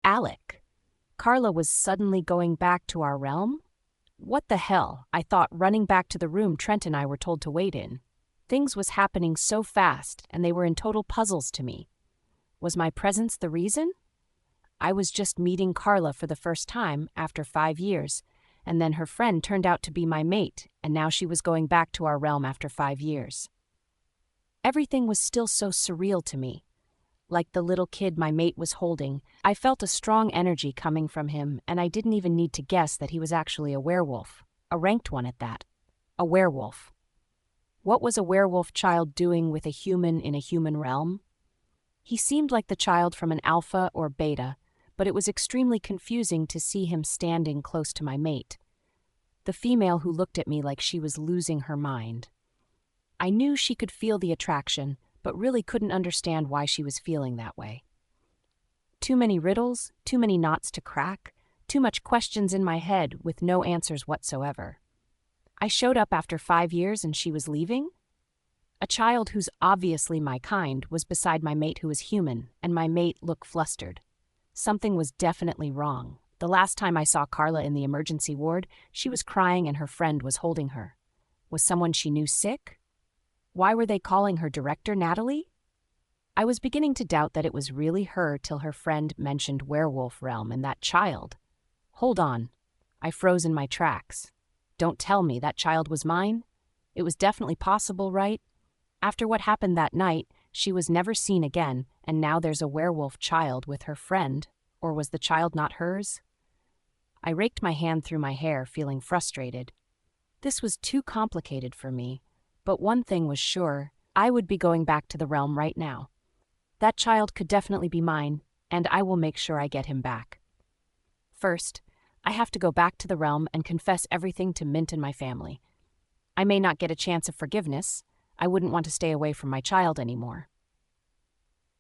Alec. Carla was suddenly going back to our realm? What the hell, I thought, running back to the room Trent and I were told to wait in. Things was happening so fast, and they were in total puzzles to me. Was my presence the reason? I was just meeting Carla for the first time after 5 years, and then her friend turned out to be my mate, and now she was going back to our realm after 5 years. Everything was still so surreal to me. Like the little kid my mate was holding, I felt a strong energy coming from him, and I didn't even need to guess that he was actually a werewolf. A ranked one at that. A werewolf. What was a werewolf child doing with a human in a human realm? He seemed like the child from an alpha or beta, but it was extremely confusing to see him standing close to my mate. The female who looked at me like she was losing her mind. I knew she could feel the attraction, but really couldn't understand why she was feeling that way. Too many riddles, too many knots to crack, too much questions in my head with no answers whatsoever. I showed up after 5 years and she was leaving? A child who's obviously my kind was beside my mate who was human, and my mate looked flustered. Something was definitely wrong. The last time I saw Carla in the emergency ward, she was crying and her friend was holding her. Was someone she knew sick? Why were they calling her Director Natalie? I was beginning to doubt that it was really her till her friend mentioned werewolf realm and that child. Hold on. I froze in my tracks. Don't tell me that child was mine? It was definitely possible, right? After what happened that night, she was never seen again, and now there's a werewolf child with her friend, or was the child not hers? I raked my hand through my hair, feeling frustrated. This was too complicated for me. But one thing was sure, I would be going back to the realm right now. That child could definitely be mine, and I will make sure I get him back. First, I have to go back to the realm and confess everything to Mint and my family. I may not get a chance of forgiveness. I wouldn't want to stay away from my child anymore.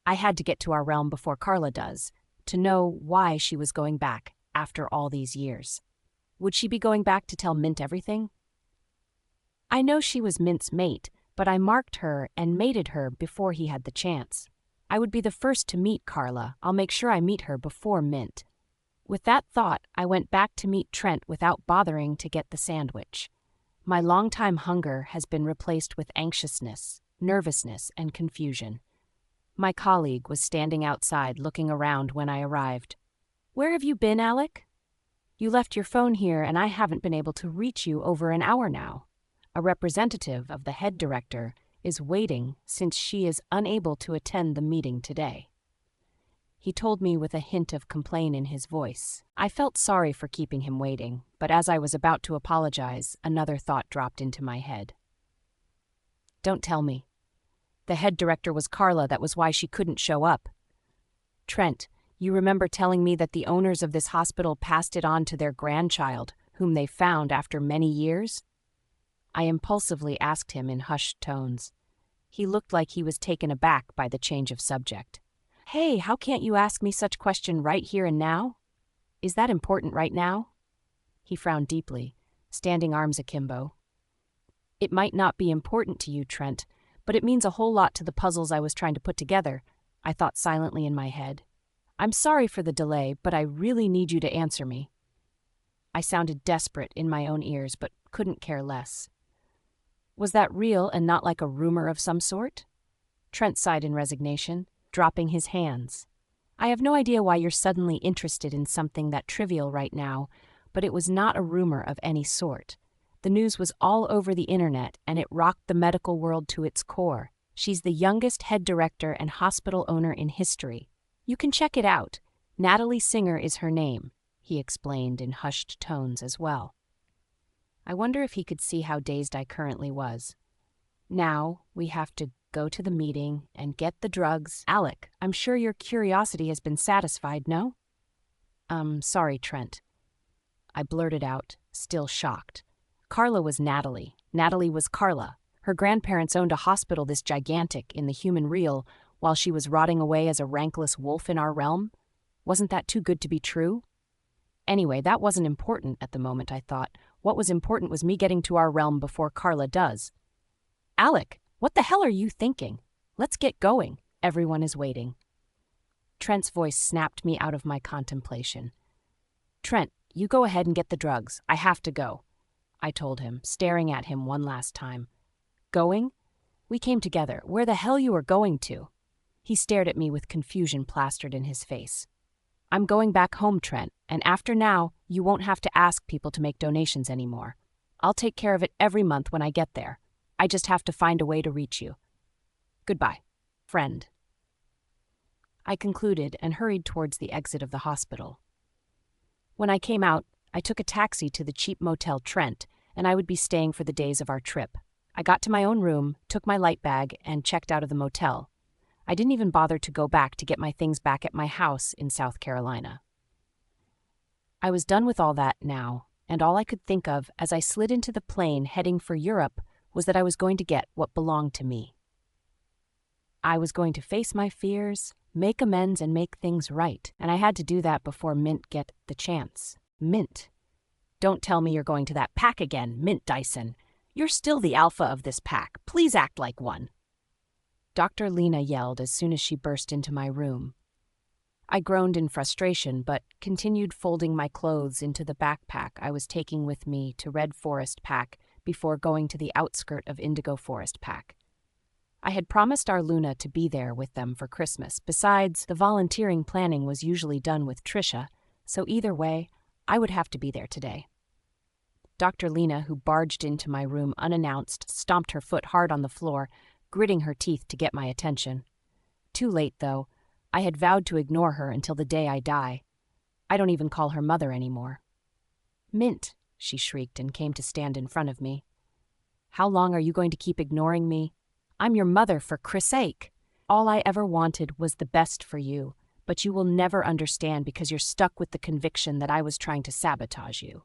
I had to get to our realm before Carla does, to know why she was going back after all these years. Would she be going back to tell Mint everything? I know she was Mint's mate, but I marked her and mated her before he had the chance. I would be the first to meet Carla. I'll make sure I meet her before Mint. With that thought, I went back to meet Trent without bothering to get the sandwich. My longtime hunger has been replaced with anxiousness, nervousness, and confusion. My colleague was standing outside looking around when I arrived. "Where have you been, Alec? You left your phone here and I haven't been able to reach you over an hour now. A representative of the head director is waiting since she is unable to attend the meeting today." He told me with a hint of complaint in his voice. I felt sorry for keeping him waiting, but as I was about to apologize, another thought dropped into my head. Don't tell me. The head director was Carla, that was why she couldn't show up. Trent, you remember telling me that the owners of this hospital passed it on to their grandchild, whom they found after many years? I impulsively asked him in hushed tones. He looked like he was taken aback by the change of subject. Hey, how can't you ask me such question right here and now? Is that important right now? He frowned deeply, standing arms akimbo. It might not be important to you, Trent, but it means a whole lot to the puzzles I was trying to put together, I thought silently in my head. I'm sorry for the delay, but I really need you to answer me. I sounded desperate in my own ears, but couldn't care less. Was that real and not like a rumor of some sort? Trent sighed in resignation, dropping his hands. I have no idea why you're suddenly interested in something that trivial right now, but it was not a rumor of any sort. The news was all over the internet, and it rocked the medical world to its core. She's the youngest head director and hospital owner in history. You can check it out. Natalie Singer is her name, he explained in hushed tones as well. I wonder if he could see how dazed I currently was. Now, we have to go to the meeting and get the drugs. Alec, I'm sure your curiosity has been satisfied, no? Sorry, Trent. I blurted out, still shocked. Carla was Natalie. Natalie was Carla. Her grandparents owned a hospital this gigantic in the human real while she was rotting away as a rankless wolf in our realm. Wasn't that too good to be true? Anyway, that wasn't important at the moment, I thought. What was important was me getting to our realm before Carla does. Alec, what the hell are you thinking? Let's get going. Everyone is waiting. Trent's voice snapped me out of my contemplation. "Trent, you go ahead and get the drugs. I have to go," I told him, staring at him one last time. "Going? We came together. Where the hell you are going to?" He stared at me with confusion plastered in his face. "I'm going back home, Trent, and after now, you won't have to ask people to make donations anymore. I'll take care of it every month when I get there. I just have to find a way to reach you. Goodbye, friend." I concluded and hurried towards the exit of the hospital. When I came out, I took a taxi to the cheap motel Trent, and I would be staying for the days of our trip. I got to my own room, took my light bag, and checked out of the motel. I didn't even bother to go back to get my things back at my house in South Carolina. I was done with all that now, and all I could think of as I slid into the plane heading for Europe was that I was going to get what belonged to me. I was going to face my fears, make amends, and make things right, and I had to do that before Mint get the chance. Mint. Don't tell me you're going to that pack again, Mint Dyson. You're still the alpha of this pack. Please act like one. Dr. Lena yelled as soon as she burst into my room. I groaned in frustration, but continued folding my clothes into the backpack I was taking with me to Red Forest Pack before going to the outskirt of Indigo Forest Pack. I had promised our Luna to be there with them for Christmas. Besides, the volunteering planning was usually done with Trisha, so either way, I would have to be there today. Dr. Lena, who barged into my room unannounced, stomped her foot hard on the floor, gritting her teeth to get my attention. Too late, though. I had vowed to ignore her until the day I die. I don't even call her mother anymore. "Mint," she shrieked and came to stand in front of me. "How long are you going to keep ignoring me? I'm your mother, for Chris' sake. All I ever wanted was the best for you, but you will never understand because you're stuck with the conviction that I was trying to sabotage you."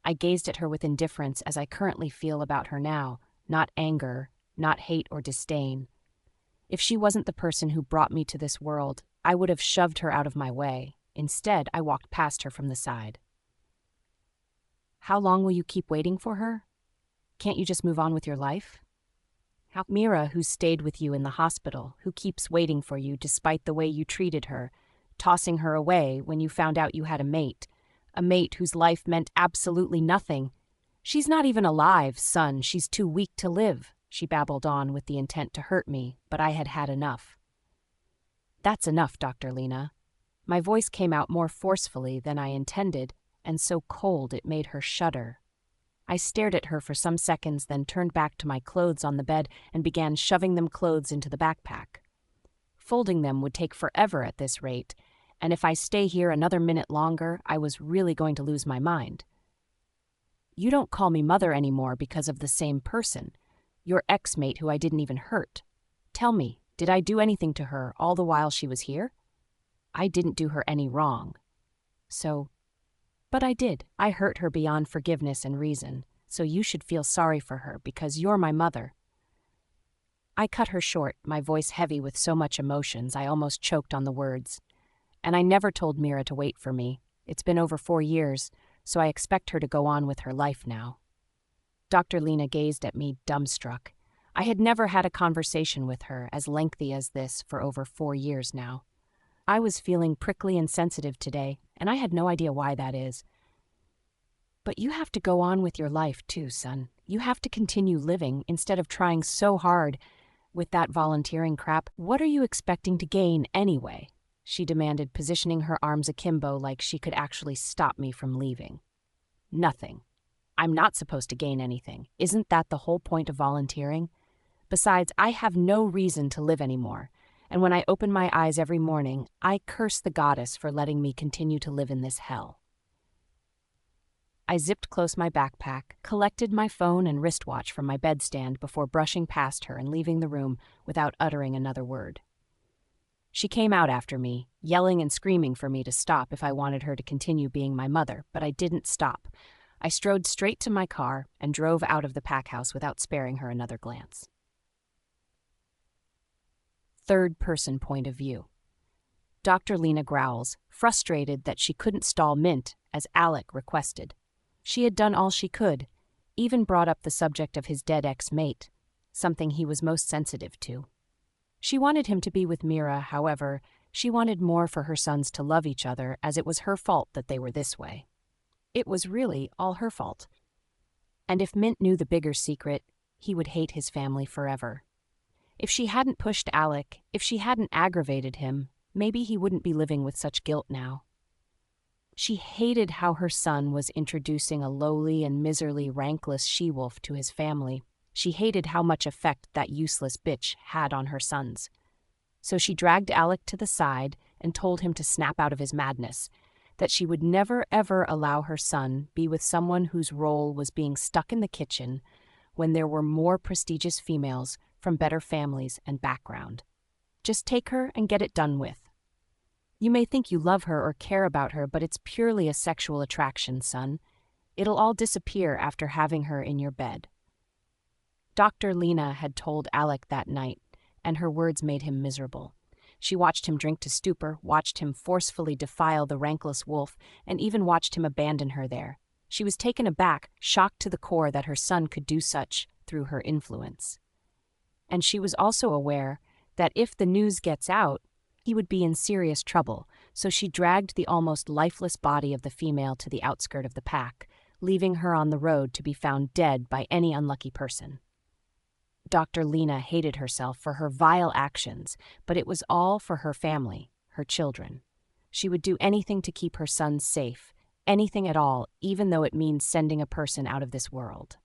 I gazed at her with indifference as I currently feel about her now, not anger, not hate or disdain. If she wasn't the person who brought me to this world, I would have shoved her out of my way. Instead, I walked past her from the side. "How long will you keep waiting for her? Can't you just move on with your life? How Mira, who stayed with you in the hospital, who keeps waiting for you despite the way you treated her, tossing her away when you found out you had a mate whose life meant absolutely nothing. She's not even alive, son. She's too weak to live," she babbled on with the intent to hurt me, but I had had enough. "That's enough, Dr. Lena." My voice came out more forcefully than I intended, and so cold it made her shudder. I stared at her for some seconds, then turned back to my clothes on the bed and began shoving them clothes into the backpack. Folding them would take forever at this rate, and if I stay here another minute longer, I was really going to lose my mind. "You don't call me mother anymore because of the same person, your ex-mate who I didn't even hurt. Tell me, did I do anything to her all the while she was here? I didn't do her any wrong. But I did. I hurt her beyond forgiveness and reason, so you should feel sorry for her because you're my mother." I cut her short, my voice heavy with so much emotions I almost choked on the words. And I never told Mira to wait for me. It's been over 4 years, so I expect her to go on with her life now. Dr. Lena gazed at me, dumbstruck. I had never had a conversation with her as lengthy as this for over 4 years now. I was feeling prickly and sensitive today, and I had no idea why that is. "But you have to go on with your life too, son. You have to continue living instead of trying so hard with that volunteering crap. What are you expecting to gain anyway?" she demanded, positioning her arms akimbo like she could actually stop me from leaving. "Nothing. I'm not supposed to gain anything. Isn't that the whole point of volunteering? Besides, I have no reason to live anymore, and when I open my eyes every morning, I curse the goddess for letting me continue to live in this hell." I zipped close my backpack, collected my phone and wristwatch from my bedstand before brushing past her and leaving the room without uttering another word. She came out after me, yelling and screaming for me to stop if I wanted her to continue being my mother, but I didn't stop. I strode straight to my car and drove out of the pack house without sparing her another glance. Third-person point of view. Dr. Lena growls, frustrated that she couldn't stall Mint as Alec requested. She had done all she could, even brought up the subject of his dead ex-mate, something he was most sensitive to. She wanted him to be with Mira, however, she wanted more for her sons to love each other, as it was her fault that they were this way. It was really all her fault. And if Mint knew the bigger secret, he would hate his family forever. If she hadn't pushed Alec, if she hadn't aggravated him, maybe he wouldn't be living with such guilt now. She hated how her son was introducing a lowly and miserly rankless she-wolf to his family. She hated how much effect that useless bitch had on her sons. So she dragged Alec to the side and told him to snap out of his madness, that she would never ever allow her son be with someone whose role was being stuck in the kitchen when there were more prestigious females from better families and background. Just take her and get it done with. You may think you love her or care about her, but it's purely a sexual attraction, son. It'll all disappear after having her in your bed. Dr. Lena had told Alec that night, and her words made him miserable. She watched him drink to stupor, watched him forcefully defile the rankless wolf, and even watched him abandon her there. She was taken aback, shocked to the core that her son could do such through her influence. And she was also aware that if the news gets out, he would be in serious trouble, so she dragged the almost lifeless body of the female to the outskirt of the pack, leaving her on the road to be found dead by any unlucky person. Dr. Lena hated herself for her vile actions, but it was all for her family, her children. She would do anything to keep her sons safe, anything at all, even though it means sending a person out of this world.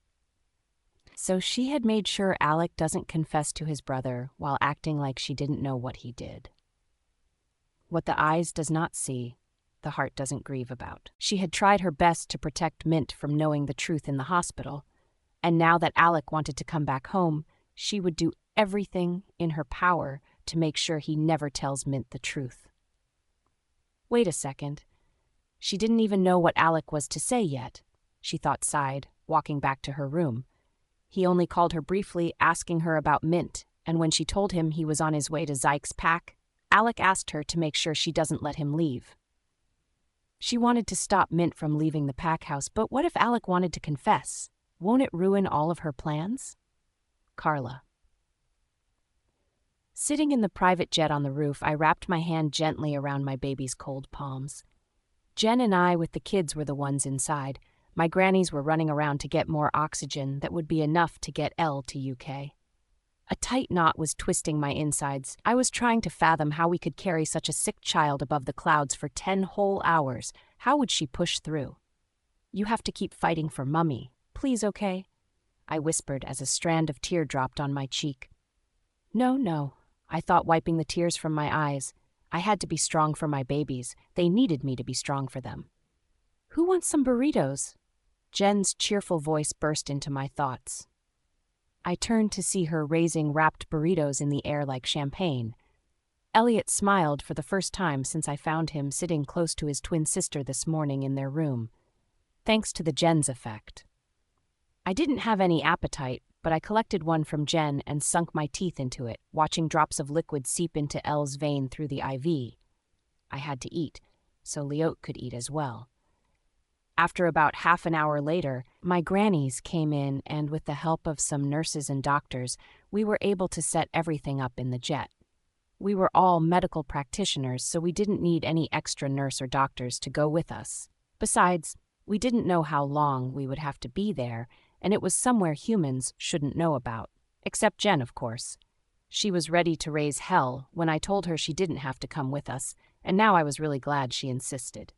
So she had made sure Alec doesn't confess to his brother while acting like she didn't know what he did. What the eyes does not see, the heart doesn't grieve about. She had tried her best to protect Mint from knowing the truth in the hospital, and now that Alec wanted to come back home, she would do everything in her power to make sure he never tells Mint the truth. Wait a second. She didn't even know what Alec was to say yet, she thought, sighed, walking back to her room. He only called her briefly, asking her about Mint, and when she told him he was on his way to Zyke's pack, Alec asked her to make sure she doesn't let him leave. She wanted to stop Mint from leaving the pack house, but what if Alec wanted to confess? Won't it ruin all of her plans? Carla. Sitting in the private jet on the roof, I wrapped my hand gently around my baby's cold palms. Jen and I with the kids were the ones inside. My grannies were running around to get more oxygen that would be enough to get Elle to UK. A tight knot was twisting my insides. I was trying to fathom how we could carry such a sick child above the clouds for 10 whole hours. How would she push through? You have to keep fighting for Mummy. Please, okay? I whispered as a strand of tear dropped on my cheek. No, I thought, wiping the tears from my eyes. I had to be strong for my babies. They needed me to be strong for them. Who wants some burritos? Jen's cheerful voice burst into my thoughts. I turned to see her raising wrapped burritos in the air like champagne. Elliot smiled for the first time since I found him sitting close to his twin sister this morning in their room, thanks to the Jen's effect. I didn't have any appetite, but I collected one from Jen and sunk my teeth into it, watching drops of liquid seep into Elle's vein through the IV. I had to eat, so Leot could eat as well. After about half an hour later, my grannies came in, and with the help of some nurses and doctors, we were able to set everything up in the jet. We were all medical practitioners, so we didn't need any extra nurse or doctors to go with us. Besides, we didn't know how long we would have to be there, and it was somewhere humans shouldn't know about. Except Jen, of course. She was ready to raise hell when I told her she didn't have to come with us, and now I was really glad she insisted.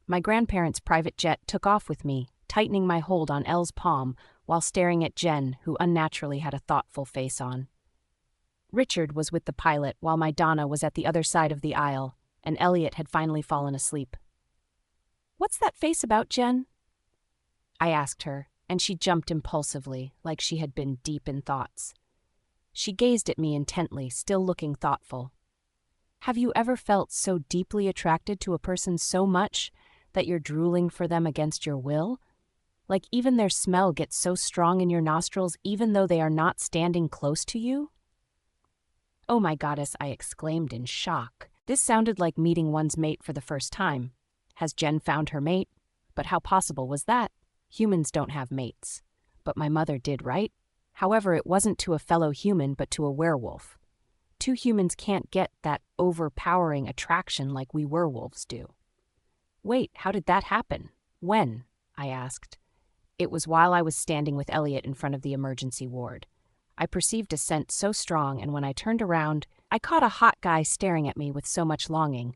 My grandparents' private jet took off with me, tightening my hold on Elle's palm while staring at Jen, who unnaturally had a thoughtful face on. Richard was with the pilot while my Donna was at the other side of the aisle, and Elliot had finally fallen asleep. "What's that face about, Jen?" I asked her, and she jumped impulsively, like she had been deep in thoughts. She gazed at me intently, still looking thoughtful. "Have you ever felt so deeply attracted to a person so much that you're drooling for them against your will? Like even their smell gets so strong in your nostrils even though they are not standing close to you?" "Oh my goddess," I exclaimed in shock. This sounded like meeting one's mate for the first time. Has Jen found her mate? But how possible was that? Humans don't have mates. But my mother did, right? However, it wasn't to a fellow human but to a werewolf. Two humans can't get that overpowering attraction like we werewolves do. Wait, how did that happen? When? I asked. It was while I was standing with Elliot in front of the emergency ward. I perceived a scent so strong, and when I turned around, I caught a hot guy staring at me with so much longing.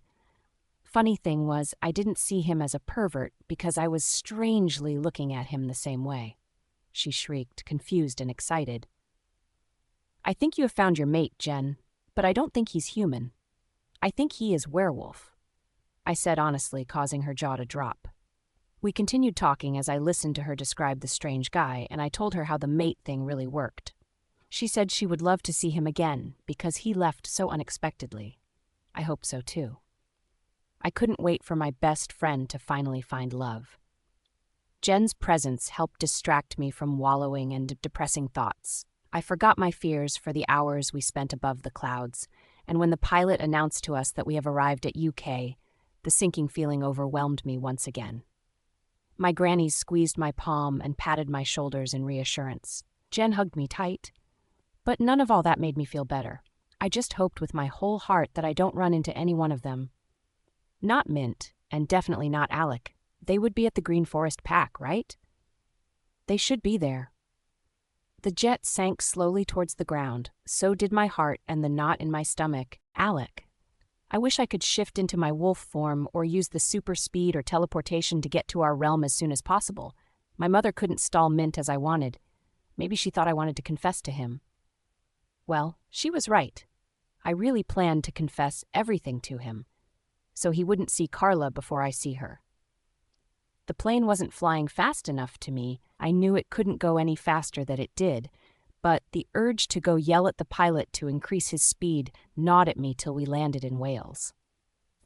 Funny thing was, I didn't see him as a pervert because I was strangely looking at him the same way. She shrieked, confused and excited. I think you have found your mate, Jen, but I don't think he's human. I think he is werewolf, I said honestly, causing her jaw to drop. We continued talking as I listened to her describe the strange guy, and I told her how the mate thing really worked. She said she would love to see him again because he left so unexpectedly. I hope so too. I couldn't wait for my best friend to finally find love. Jen's presence helped distract me from wallowing in depressing thoughts. I forgot my fears for the hours we spent above the clouds, and when the pilot announced to us that we have arrived at UK, the sinking feeling overwhelmed me once again. My grannies squeezed my palm and patted my shoulders in reassurance. Jen hugged me tight. But none of all that made me feel better. I just hoped with my whole heart that I don't run into any one of them. Not Mint, and definitely not Alec. They would be at the Green Forest Pack, right? They should be there. The jet sank slowly towards the ground. So did my heart and the knot in my stomach. Alec. I wish I could shift into my wolf form or use the super speed or teleportation to get to our realm as soon as possible. My mother couldn't stall Mint as I wanted. Maybe she thought I wanted to confess to him. Well, she was right. I really planned to confess everything to him, so he wouldn't see Carla before I see her. The plane wasn't flying fast enough to me. I knew it couldn't go any faster than it did, but the urge to go yell at the pilot to increase his speed gnawed at me till we landed in Wales.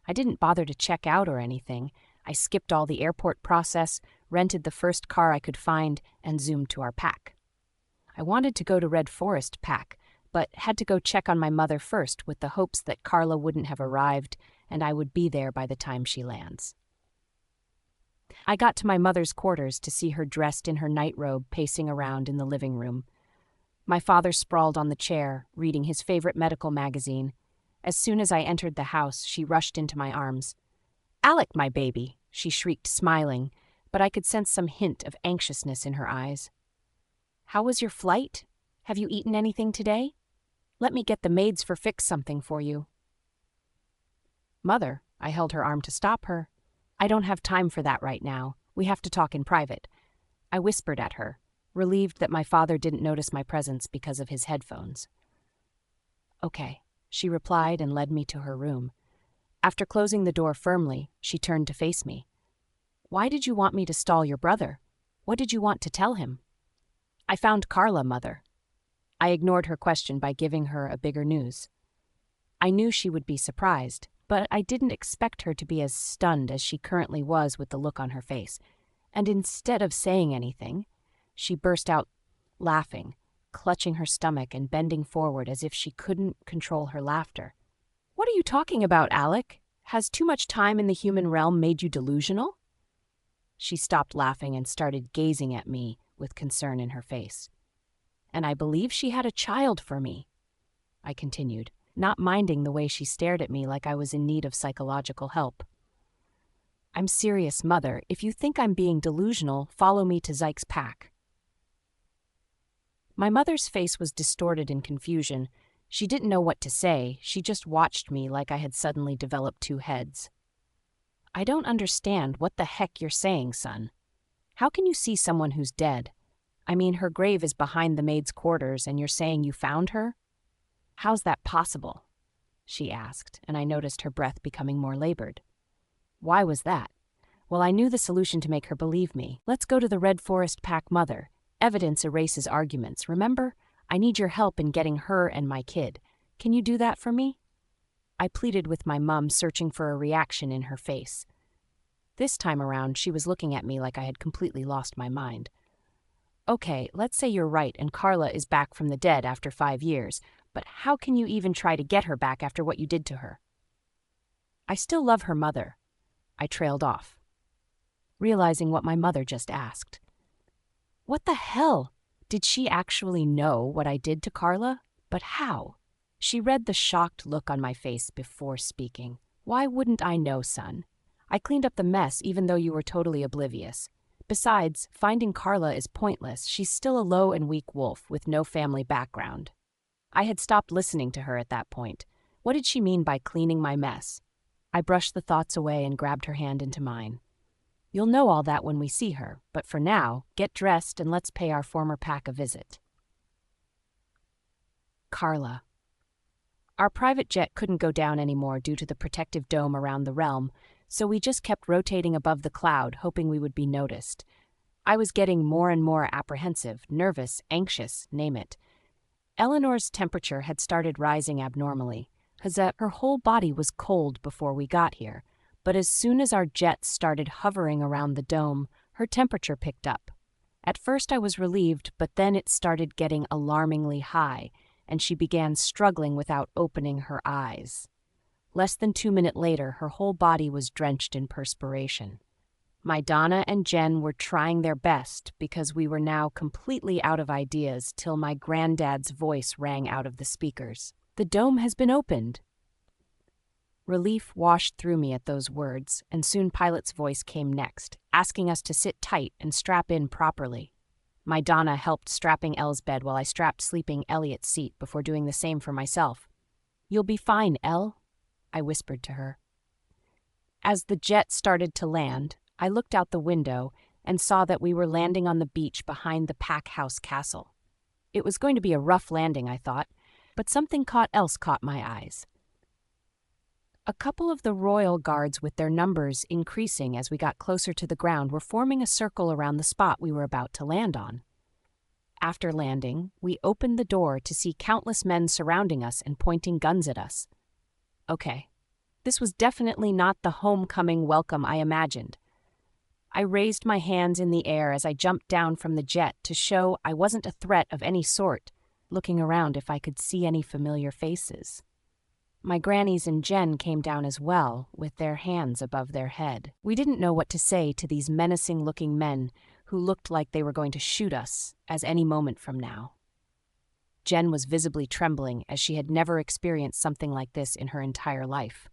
I didn't bother to check out or anything. I skipped all the airport process, rented the first car I could find, and zoomed to our pack. I wanted to go to Red Forest Pack, but had to go check on my mother first with the hopes that Carla wouldn't have arrived and I would be there by the time she lands. I got to my mother's quarters to see her dressed in her nightrobe pacing around in the living room. My father sprawled on the chair, reading his favorite medical magazine. As soon as I entered the house, she rushed into my arms. "Alec, my baby," she shrieked, smiling, but I could sense some hint of anxiousness in her eyes. "How was your flight? Have you eaten anything today? Let me get the maids for fix something for you." "Mother," I held her arm to stop her. "I don't have time for that right now. We have to talk in private." I whispered at her, relieved that my father didn't notice my presence because of his headphones. "Okay," she replied and led me to her room. After closing the door firmly, she turned to face me. "Why did you want me to stall your brother? What did you want to tell him?" "I found Carla, Mother." I ignored her question by giving her a bigger news. I knew she would be surprised, but I didn't expect her to be as stunned as she currently was with the look on her face. And instead of saying anything, she burst out laughing, clutching her stomach and bending forward as if she couldn't control her laughter. "What are you talking about, Alec? Has too much time in the human realm made you delusional?" She stopped laughing and started gazing at me with concern in her face. "And I believe she had a child for me," I continued, not minding the way she stared at me like I was in need of psychological help. "I'm serious, Mother. If you think I'm being delusional, follow me to Zyke's pack." My mother's face was distorted in confusion. She didn't know what to say. She just watched me like I had suddenly developed two heads. "I don't understand what the heck you're saying, son. How can you see someone who's dead? I mean, her grave is behind the maid's quarters, and you're saying you found her? How's that possible?" she asked, and I noticed her breath becoming more labored. Why was that? Well, I knew the solution to make her believe me. "Let's go to the Red Forest Pack, Mother. Evidence erases arguments, remember? I need your help in getting her and my kid. Can you do that for me?" I pleaded with my mum, searching for a reaction in her face. This time around, she was looking at me like I had completely lost my mind. "Okay, let's say you're right and Carla is back from the dead after 5 years, but how can you even try to get her back after what you did to her?" "I still love her, Mother." I trailed off, realizing what my mother just asked. "What the hell? Did she actually know what I did to Carla? But how? She read the shocked look on my face before speaking. Why wouldn't I know, son? I cleaned up the mess even though you were totally oblivious. Besides, finding Carla is pointless. She's still a low and weak wolf with no family background. I had stopped listening to her at that point. What did she mean by cleaning my mess? I brushed the thoughts away and grabbed her hand into mine. You'll know all that when we see her, but for now, get dressed and let's pay our former pack a visit. Carla. Our private jet couldn't go down anymore due to the protective dome around the realm, so we just kept rotating above the cloud, hoping we would be noticed. I was getting more and more apprehensive, nervous, anxious, name it. Eleanor's temperature had started rising abnormally. Her whole body was cold before we got here, but as soon as our jet started hovering around the dome, her temperature picked up. At first I was relieved, but then it started getting alarmingly high, and she began struggling without opening her eyes. Less than 2 minutes later, her whole body was drenched in perspiration. My Donna and Jen were trying their best because we were now completely out of ideas till my granddad's voice rang out of the speakers. The dome has been opened. Relief washed through me at those words, and soon Pilot's voice came next, asking us to sit tight and strap in properly. My Donna helped strapping Elle's bed while I strapped sleeping Elliot's seat before doing the same for myself. You'll be fine, Elle, I whispered to her. As the jet started to land, I looked out the window and saw that we were landing on the beach behind the pack house castle. It was going to be a rough landing, I thought, but something else caught my eyes. A couple of the royal guards, with their numbers increasing as we got closer to the ground, were forming a circle around the spot we were about to land on. After landing, we opened the door to see countless men surrounding us and pointing guns at us. Okay, this was definitely not the homecoming welcome I imagined. I raised my hands in the air as I jumped down from the jet to show I wasn't a threat of any sort, looking around if I could see any familiar faces. My grannies and Jen came down as well, with their hands above their head. We didn't know what to say to these menacing-looking men who looked like they were going to shoot us at any moment from now. Jen was visibly trembling as she had never experienced something like this in her entire life.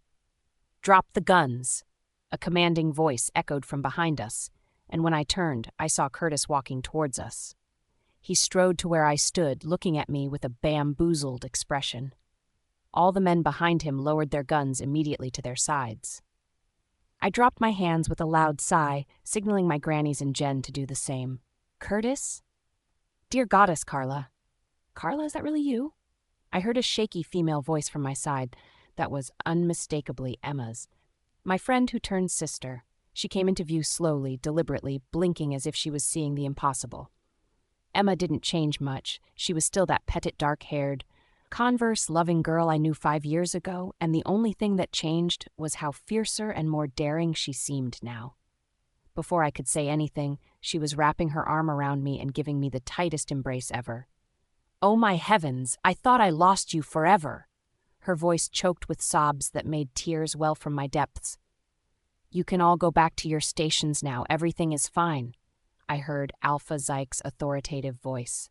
"Drop the guns!" A commanding voice echoed from behind us, and when I turned, I saw Curtis walking towards us. He strode to where I stood, looking at me with a bamboozled expression. All the men behind him lowered their guns immediately to their sides. I dropped my hands with a loud sigh, signaling my grannies and Jen to do the same. "Curtis?" "Dear goddess, Carla." "Carla, is that really you?" I heard a shaky female voice from my side that was unmistakably Emma's. My friend who turned sister. She came into view slowly, deliberately, blinking as if she was seeing the impossible. Emma didn't change much. She was still that petite, dark-haired, Converse-loving girl I knew 5 years ago, and the only thing that changed was how fiercer and more daring she seemed now. Before I could say anything, she was wrapping her arm around me and giving me the tightest embrace ever. "Oh my heavens, I thought I lost you forever." Her voice choked with sobs that made tears well from my depths. "You can all go back to your stations now, everything is fine," I heard Alpha Zyke's authoritative voice.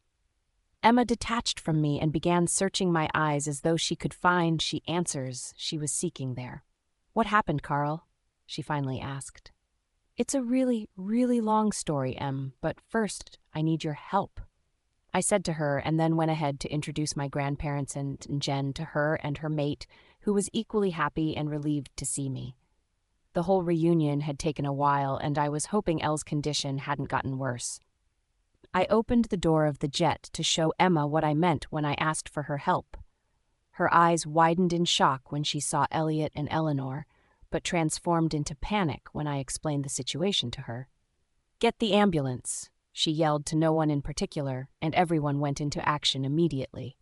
Emma detached from me and began searching my eyes as though she could find answers she was seeking there. "What happened, Carl?" she finally asked. "It's a really, really long story, Em, but first I need your help," I said to her, and then went ahead to introduce my grandparents and Jen to her and her mate, who was equally happy and relieved to see me. The whole reunion had taken a while, and I was hoping Elle's condition hadn't gotten worse. I opened the door of the jet to show Emma what I meant when I asked for her help. Her eyes widened in shock when she saw Elliot and Eleanor, but transformed into panic when I explained the situation to her. "Get the ambulance," she yelled to no one in particular, and everyone went into action immediately.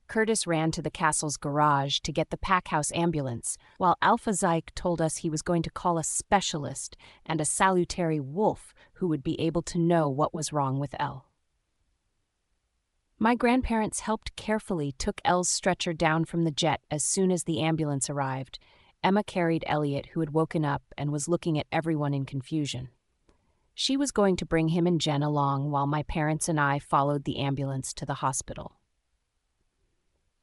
Curtis ran to the castle's garage to get the packhouse ambulance, while Alpha Zyke told us he was going to call a specialist and a salutary wolf who would be able to know what was wrong with Elle. My grandparents helped carefully took Elle's stretcher down from the jet as soon as the ambulance arrived. Emma carried Elliot, who had woken up and was looking at everyone in confusion. She was going to bring him and Jen along while my parents and I followed the ambulance to the hospital.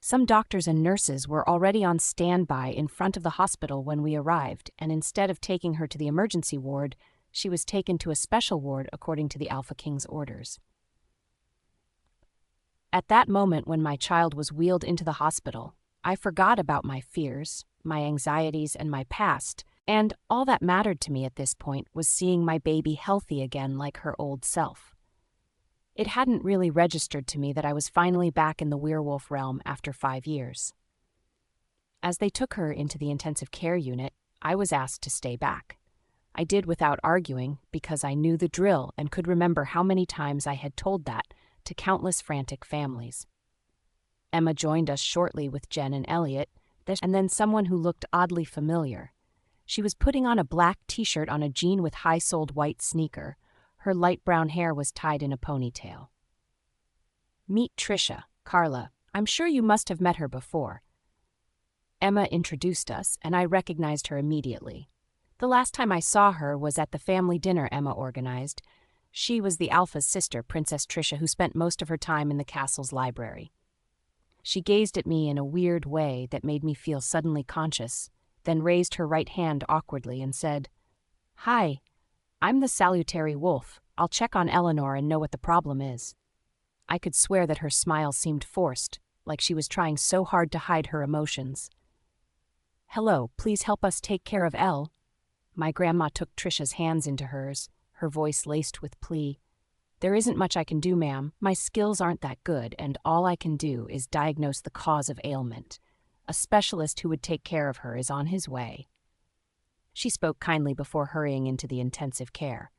Some doctors and nurses were already on standby in front of the hospital when we arrived, and instead of taking her to the emergency ward, she was taken to a special ward according to the Alpha King's orders. At that moment when my child was wheeled into the hospital, I forgot about my fears, my anxieties, and my past, and all that mattered to me at this point was seeing my baby healthy again like her old self. It hadn't really registered to me that I was finally back in the werewolf realm after 5 years. As they took her into the intensive care unit, I was asked to stay back. I did without arguing because I knew the drill and could remember how many times I had told that to countless frantic families. Emma joined us shortly with Jen and Elliot, and then someone who looked oddly familiar. She was putting on a black t-shirt on a jean with high-soled white sneaker. Her light brown hair was tied in a ponytail. Meet Trisha, Carla. I'm sure you must have met her before. Emma introduced us, and I recognized her immediately. The last time I saw her was at the family dinner Emma organized. She was the Alpha's sister, Princess Trisha, who spent most of her time in the castle's library. She gazed at me in a weird way that made me feel suddenly conscious, then raised her right hand awkwardly and said, "Hi, I'm the salutary wolf. I'll check on Eleanor and know what the problem is." I could swear that her smile seemed forced, like she was trying so hard to hide her emotions. "Hello, please help us take care of Elle." My grandma took Trisha's hands into hers, her voice laced with plea. "There isn't much I can do, ma'am. My skills aren't that good, and all I can do is diagnose the cause of ailment. A specialist who would take care of her is on his way." She spoke kindly before hurrying into the intensive care.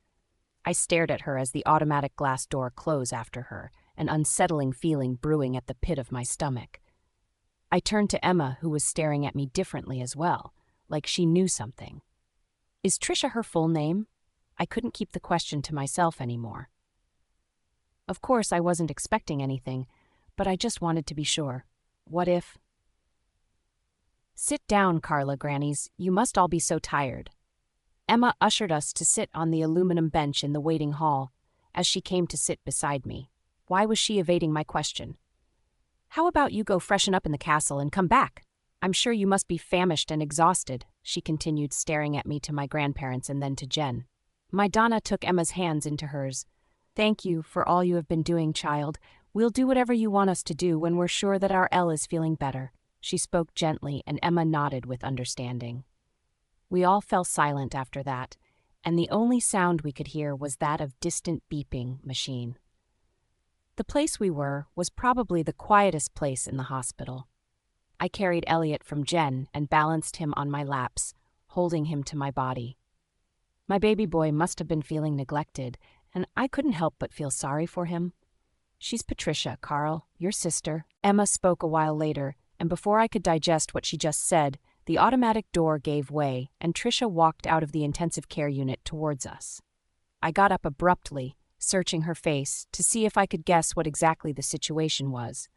I stared at her as the automatic glass door closed after her, an unsettling feeling brewing at the pit of my stomach. I turned to Emma, who was staring at me differently as well, like she knew something. Is Trisha her full name? I couldn't keep the question to myself anymore. Of course, I wasn't expecting anything, but I just wanted to be sure. What if? "Sit down, Carla, Grannies. You must all be so tired." Emma ushered us to sit on the aluminum bench in the waiting hall, as she came to sit beside me. Why was she evading my question? "How about you go freshen up in the castle and come back? I'm sure you must be famished and exhausted," she continued, staring at me, to my grandparents, and then to Jen. My Donna took Emma's hands into hers. "Thank you for all you have been doing, child. We'll do whatever you want us to do when we're sure that our Elle is feeling better." She spoke gently, and Emma nodded with understanding. We all fell silent after that, and the only sound we could hear was that of distant beeping machine. The place we were was probably the quietest place in the hospital. I carried Elliot from Jen and balanced him on my laps, holding him to my body. My baby boy must have been feeling neglected, and I couldn't help but feel sorry for him. "She's Patricia, Carl, your sister," Emma spoke a while later, and before I could digest what she just said, the automatic door gave way, and Trisha walked out of the intensive care unit towards us. I got up abruptly, searching her face, to see if I could guess what exactly the situation was.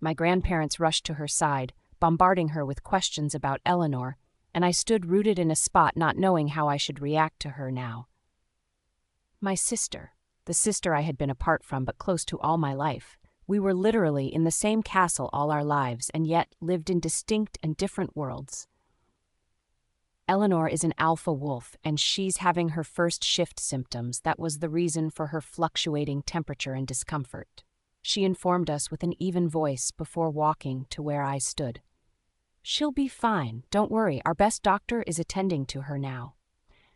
My grandparents rushed to her side, bombarding her with questions about Eleanor, and I stood rooted in a spot, not knowing how I should react to her now. My sister, the sister I had been apart from but close to all my life. We were literally in the same castle all our lives, and yet lived in distinct and different worlds. Eleanor is an alpha wolf, and she's having her first shift symptoms. That was the reason for her fluctuating temperature and discomfort. She informed us with an even voice before walking to where I stood. "She'll be fine. Don't worry. Our best doctor is attending to her now."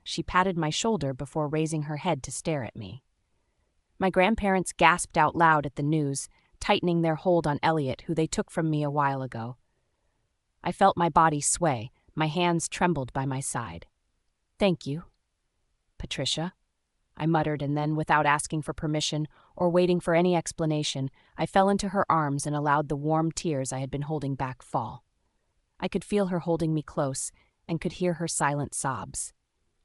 She patted my shoulder before raising her head to stare at me. My grandparents gasped out loud at the news, tightening their hold on Elliot, who they took from me a while ago. I felt my body sway. My hands trembled by my side. "Thank you, Patricia," I muttered, and then, without asking for permission or waiting for any explanation, I fell into her arms and allowed the warm tears I had been holding back fall. I could feel her holding me close and could hear her silent sobs.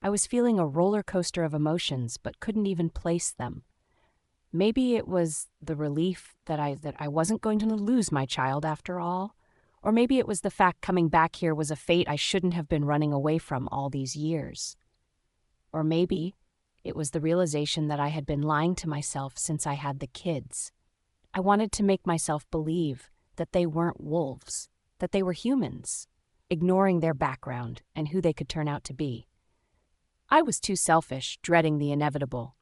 I was feeling a roller coaster of emotions, but couldn't even place them. Maybe it was the relief that I wasn't going to lose my child after all, or maybe it was the fact coming back here was a fate I shouldn't have been running away from all these years. Or maybe It was the realization that I had been lying to myself since I had the kids. I wanted to make myself believe that they weren't wolves, that they were humans, ignoring their background and who they could turn out to be. I was too selfish, dreading the inevitable.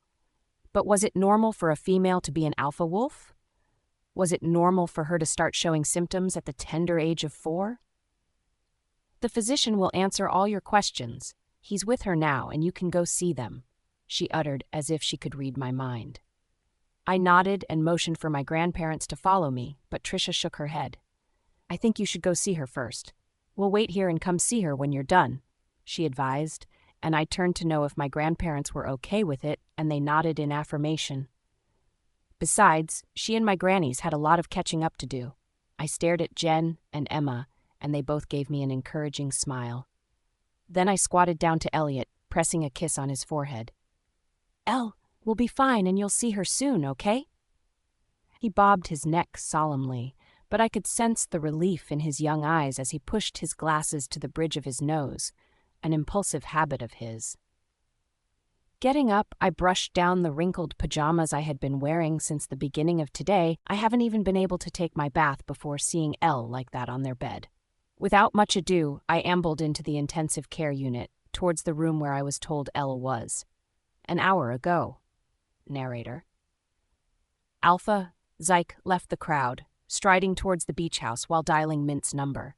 But was it normal for a female to be an alpha wolf? Was it normal for her to start showing symptoms at the tender age of 4? The physician will answer all your questions. He's with her now, and you can go see them, she uttered as if she could read my mind. I nodded and motioned for my grandparents to follow me, but Tricia shook her head. I think you should go see her first. We'll wait here and come see her when you're done, she advised, and I turned to know if my grandparents were okay with it, and they nodded in affirmation. Besides, she and my grannies had a lot of catching up to do. I stared at Jen and Emma, and they both gave me an encouraging smile. Then I squatted down to Elliot, pressing a kiss on his forehead. "El, we'll be fine and you'll see her soon, okay?" He bobbed his neck solemnly, but I could sense the relief in his young eyes as he pushed his glasses to the bridge of his nose, an impulsive habit of his. Getting up, I brushed down the wrinkled pajamas I had been wearing since the beginning of today. I haven't even been able to take my bath before seeing Elle like that on their bed. Without much ado, I ambled into the intensive care unit, towards the room where I was told Elle was. An hour ago. Narrator. Alpha, Zyke left the crowd, striding towards the beach house while dialing Mint's number.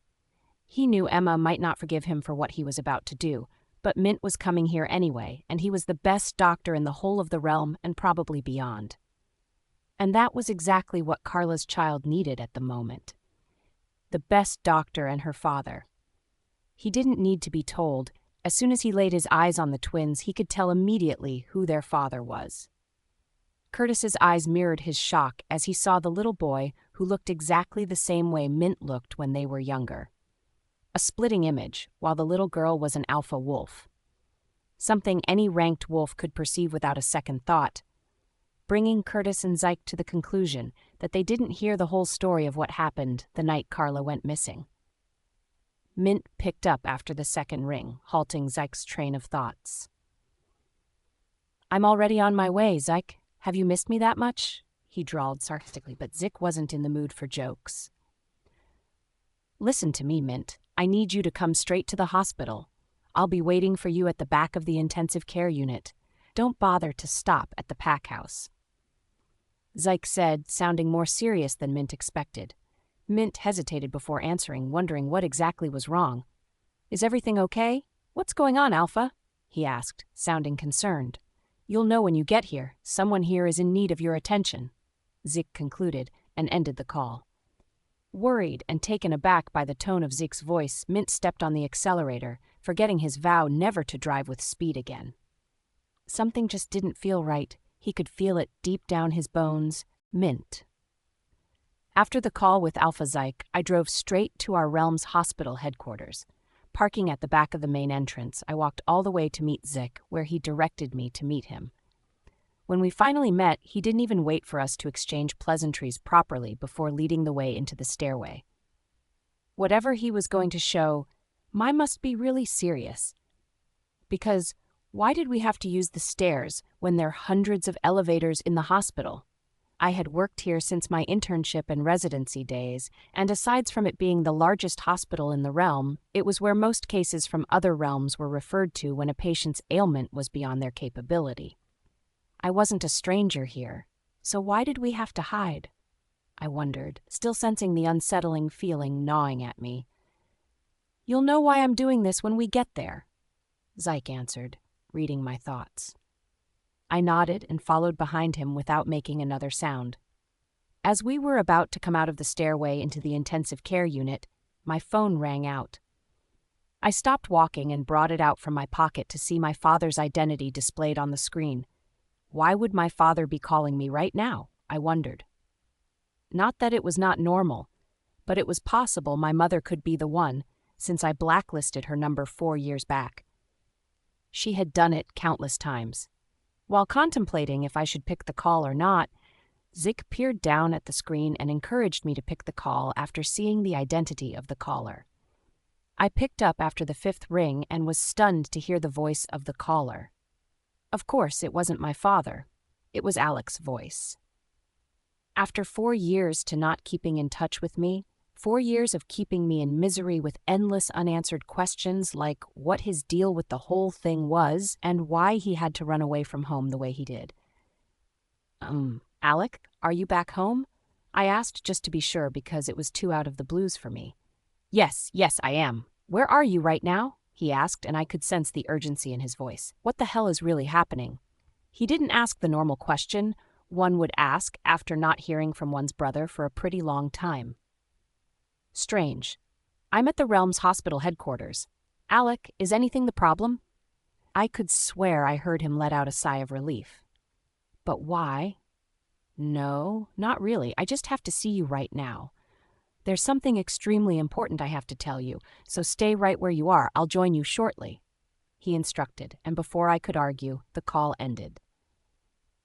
He knew Emma might not forgive him for what he was about to do, but Mint was coming here anyway, and he was the best doctor in the whole of the realm and probably beyond. And that was exactly what Carla's child needed at the moment. The best doctor and her father. He didn't need to be told. As soon as he laid his eyes on the twins, he could tell immediately who their father was. Curtis's eyes mirrored his shock as he saw the little boy who looked exactly the same way Mint looked when they were younger. A splitting image, while the little girl was an alpha wolf. Something any ranked wolf could perceive without a second thought, bringing Curtis and Zyke to the conclusion that they didn't hear the whole story of what happened the night Carla went missing. Mint picked up after the second ring, halting Zyke's train of thoughts. "I'm already on my way, Zyke. Have you missed me that much?" he drawled sarcastically, but Zyke wasn't in the mood for jokes. "Listen to me, Mint. I need you to come straight to the hospital. I'll be waiting for you at the back of the intensive care unit. Don't bother to stop at the pack house," Zyke said, sounding more serious than Mint expected. Mint hesitated before answering, wondering what exactly was wrong. "Is everything okay? What's going on, Alpha?" he asked, sounding concerned. "You'll know when you get here. Someone here is in need of your attention," Zyke concluded and ended the call. Worried and taken aback by the tone of Zyke's voice, Mint stepped on the accelerator, forgetting his vow never to drive with speed again. Something just didn't feel right. He could feel it deep down his bones. Mint. After the call with Alpha Zyke, I drove straight to our realm's hospital headquarters. Parking at the back of the main entrance, I walked all the way to meet Zyke, where he directed me to meet him. When we finally met, he didn't even wait for us to exchange pleasantries properly before leading the way into the stairway. Whatever he was going to show, mine must be really serious. Because why did we have to use the stairs when there are hundreds of elevators in the hospital? I had worked here since my internship and residency days, and aside from it being the largest hospital in the realm, it was where most cases from other realms were referred to when a patient's ailment was beyond their capability. I wasn't a stranger here, so why did we have to hide? I wondered, still sensing the unsettling feeling gnawing at me. "You'll know why I'm doing this when we get there," Zyke answered, reading my thoughts. I nodded and followed behind him without making another sound. As we were about to come out of the stairway into the intensive care unit, my phone rang out. I stopped walking and brought it out from my pocket to see my father's identity displayed on the screen. Why would my father be calling me right now? I wondered. Not that it was not normal, but it was possible my mother could be the one, since I blacklisted her number 4 years back. She had done it countless times. While contemplating if I should pick the call or not, Zyke peered down at the screen and encouraged me to pick the call after seeing the identity of the caller. I picked up after the 5th ring and was stunned to hear the voice of the caller. Of course, it wasn't my father. It was Alec's voice. After 4 years to not keeping in touch with me, 4 years of keeping me in misery with endless unanswered questions like what his deal with the whole thing was and why he had to run away from home the way he did. Alec, are you back home? I asked just to be sure because it was too out of the blues for me. Yes, I am. Where are you right now? He asked, and I could sense the urgency in his voice. What the hell is really happening? He didn't ask the normal question one would ask after not hearing from one's brother for a pretty long time. Strange. I'm at the Realm's hospital headquarters. Alec, is anything the problem? I could swear I heard him let out a sigh of relief. But why? No, not really. I just have to see you right now. There's something extremely important I have to tell you, so stay right where you are. I'll join you shortly, he instructed, and before I could argue, the call ended.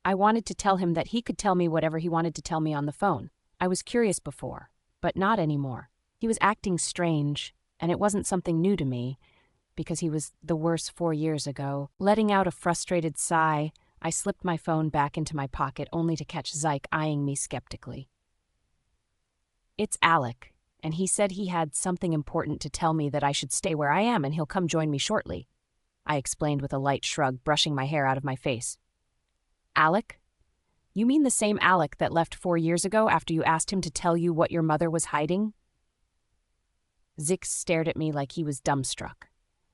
I wanted to tell him that he could tell me whatever he wanted to tell me on the phone. I was curious before, but not anymore. He was acting strange, and it wasn't something new to me, because he was the worst 4 years ago. Letting out a frustrated sigh, I slipped my phone back into my pocket only to catch Zyke eyeing me skeptically. It's Alec, and he said he had something important to tell me that I should stay where I am and he'll come join me shortly, I explained with a light shrug, brushing my hair out of my face. Alec? You mean the same Alec that left 4 years ago after you asked him to tell you what your mother was hiding? Zix stared at me like he was dumbstruck.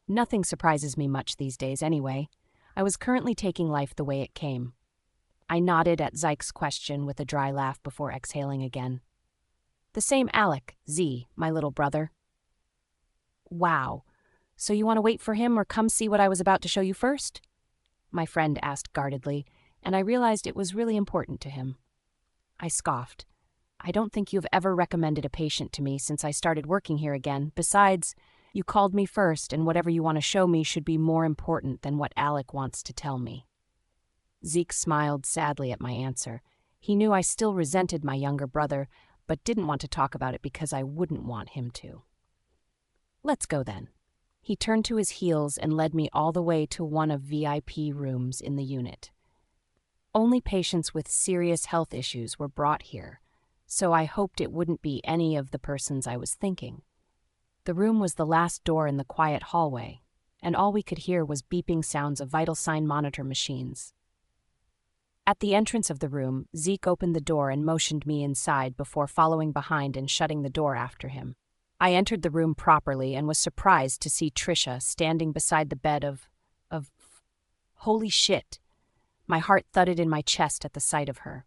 Nothing surprises me much these days anyway. I was currently taking life the way it came. I nodded at Zyke's question with a dry laugh before exhaling again. The same Alec, Z, my little brother. Wow. So you want to wait for him or come see what I was about to show you first? My friend asked guardedly, and I realized it was really important to him. I scoffed. I don't think you've ever recommended a patient to me since I started working here again. Besides, you called me first, and whatever you want to show me should be more important than what Alec wants to tell me. Zeke smiled sadly at my answer. He knew I still resented my younger brother, but didn't want to talk about it because I wouldn't want him to. Let's go then. He turned to his heels and led me all the way to one of VIP rooms in the unit. Only patients with serious health issues were brought here, so I hoped it wouldn't be any of the persons I was thinking. The room was the last door in the quiet hallway, and all we could hear was beeping sounds of vital sign monitor machines. At the entrance of the room, Zeke opened the door and motioned me inside before following behind and shutting the door after him. I entered the room properly and was surprised to see Trisha standing beside the bed of... Holy shit! My heart thudded in my chest at the sight of her.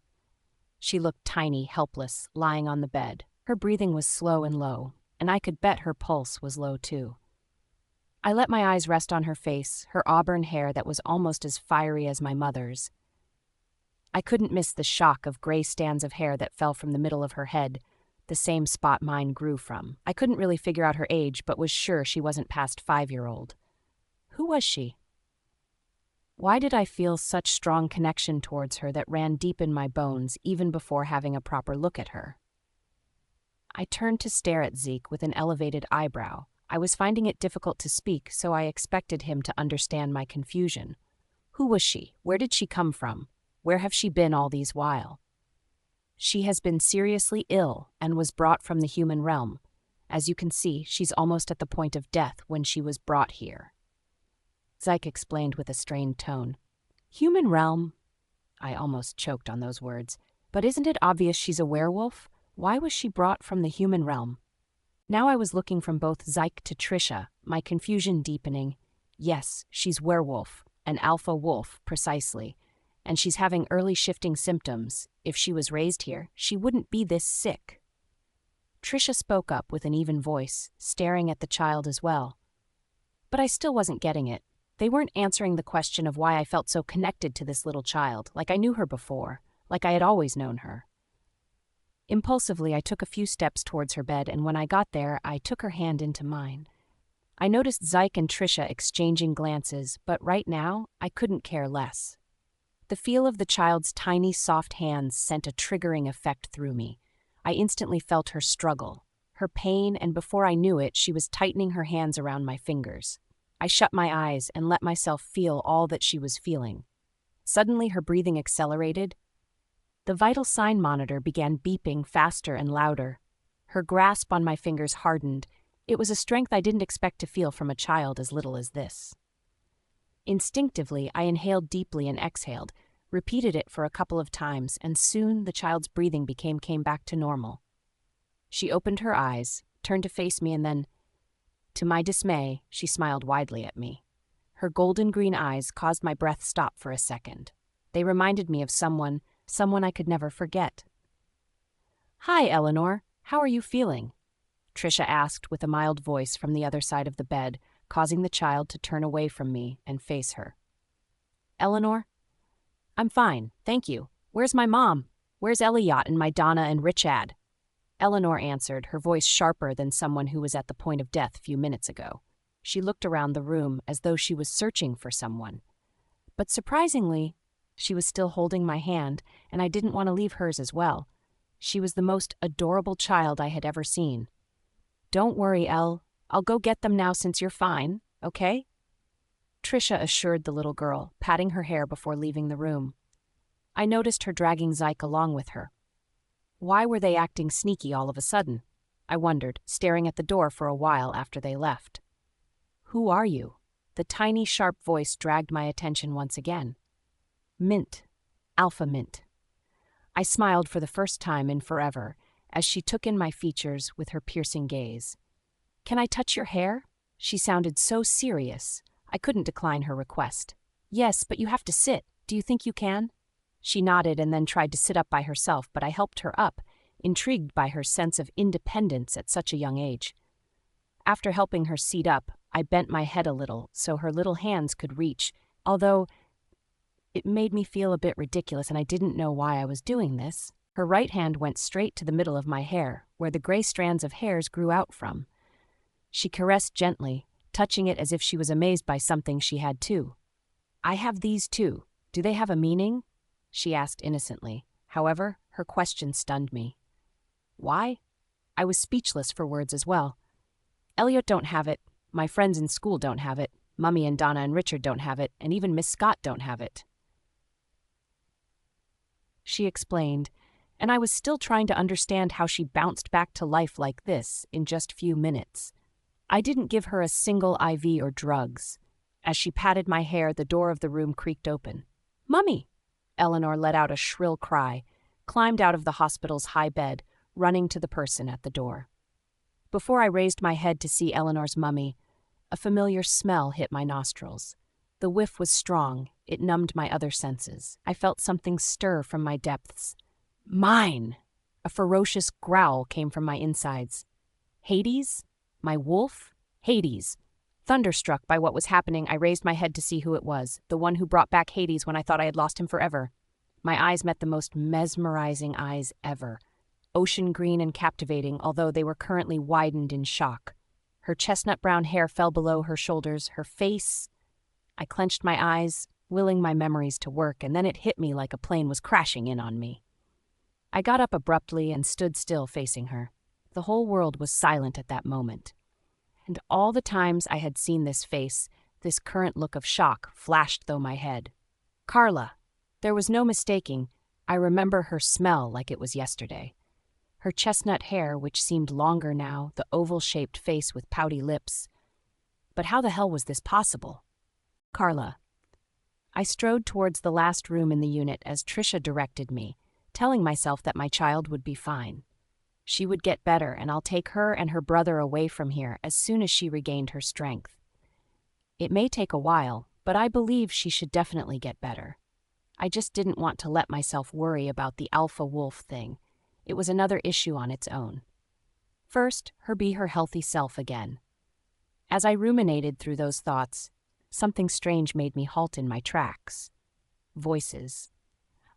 She looked tiny, helpless, lying on the bed. Her breathing was slow and low, and I could bet her pulse was low too. I let my eyes rest on her face, her auburn hair that was almost as fiery as my mother's. I couldn't miss the shock of gray strands of hair that fell from the middle of her head, the same spot mine grew from. I couldn't really figure out her age, but was sure she wasn't past 5-year-old. Who was she? Why did I feel such strong connection towards her that ran deep in my bones even before having a proper look at her? I turned to stare at Zeke with an elevated eyebrow. I was finding it difficult to speak, so I expected him to understand my confusion. Who was she? Where did she come from? Where have she been all these while? She has been seriously ill and was brought from the human realm. As you can see, she's almost at the point of death when she was brought here. Zyke explained with a strained tone. Human realm? I almost choked on those words. But isn't it obvious she's a werewolf? Why was she brought from the human realm? Now I was looking from both Zyke to Trisha, my confusion deepening. Yes, she's werewolf, an alpha wolf, precisely. And she's having early shifting symptoms. If she was raised here, she wouldn't be this sick. Trisha spoke up with an even voice, staring at the child as well. But I still wasn't getting it. They weren't answering the question of why I felt so connected to this little child, like I knew her before, like I had always known her. Impulsively, I took a few steps towards her bed, and when I got there, I took her hand into mine. I noticed Zyke and Trisha exchanging glances, but right now, I couldn't care less. The feel of the child's tiny, soft hands sent a triggering effect through me. I instantly felt her struggle, her pain, and before I knew it, she was tightening her hands around my fingers. I shut my eyes and let myself feel all that she was feeling. Suddenly, her breathing accelerated. The vital sign monitor began beeping faster and louder. Her grasp on my fingers hardened. It was a strength I didn't expect to feel from a child as little as this. Instinctively, I inhaled deeply and exhaled, repeated it for a couple of times, and soon the child's breathing came back to normal. She opened her eyes, turned to face me, and then, to my dismay, she smiled widely at me. Her golden green eyes caused my breath stop for a second. They reminded me of someone I could never forget. "Hi, Eleanor. How are you feeling?" Trisha asked with a mild voice from the other side of the bed, causing the child to turn away from me and face her. "Eleanor? I'm fine, thank you. Where's my mom? Where's Elliot and my Donna and Richard?" Eleanor answered, her voice sharper than someone who was at the point of death a few minutes ago. She looked around the room as though she was searching for someone. But surprisingly, she was still holding my hand, and I didn't want to leave hers as well. She was the most adorable child I had ever seen. "Don't worry, Elle. I'll go get them now since you're fine, okay?" Trisha assured the little girl, patting her hair before leaving the room. I noticed her dragging Zyke along with her. Why were they acting sneaky all of a sudden? I wondered, staring at the door for a while after they left. "Who are you?" The tiny, sharp voice dragged my attention once again. "Mint. Alpha Mint." I smiled for the first time in forever as she took in my features with her piercing gaze. "Can I touch your hair?" She sounded so serious. I couldn't decline her request. "Yes, but you have to sit. Do you think you can?" She nodded and then tried to sit up by herself, but I helped her up, intrigued by her sense of independence at such a young age. After helping her seat up, I bent my head a little so her little hands could reach, although it made me feel a bit ridiculous and I didn't know why I was doing this. Her right hand went straight to the middle of my hair, where the gray strands of hairs grew out from. She caressed gently, touching it as if she was amazed by something she had too. "I have these too. Do they have a meaning?" she asked innocently. However, her question stunned me. "Why?" I was speechless for words as well. "Elliot don't have it. My friends in school don't have it. Mummy and Donna and Richard don't have it, and even Miss Scott don't have it," she explained, and I was still trying to understand how she bounced back to life like this in just a few minutes. I didn't give her a single IV or drugs. As she patted my hair, the door of the room creaked open. "Mummy!" Eleanor let out a shrill cry, climbed out of the hospital's high bed, running to the person at the door. Before I raised my head to see Eleanor's mummy, a familiar smell hit my nostrils. The whiff was strong. It numbed my other senses. I felt something stir from my depths. Mine! A ferocious growl came from my insides. Hades? My wolf? Hades. Thunderstruck by what was happening, I raised my head to see who it was, the one who brought back Hades when I thought I had lost him forever. My eyes met the most mesmerizing eyes ever. Ocean green and captivating, although they were currently widened in shock. Her chestnut brown hair fell below her shoulders, her face... I clenched my eyes, willing my memories to work, and then it hit me like a plane was crashing in on me. I got up abruptly and stood still facing her. The whole world was silent at that moment. And all the times I had seen this face, this current look of shock, flashed through my head. Carla. There was no mistaking. I remember her smell like it was yesterday. Her chestnut hair, which seemed longer now, the oval-shaped face with pouty lips. But how the hell was this possible? Carla. I strode towards the last room in the unit as Trisha directed me, telling myself that my child would be fine. She would get better, and I'll take her and her brother away from here as soon as she regained her strength. It may take a while, but I believe she should definitely get better. I just didn't want to let myself worry about the alpha wolf thing. It was another issue on its own. First, be her healthy self again. As I ruminated through those thoughts, something strange made me halt in my tracks. Voices.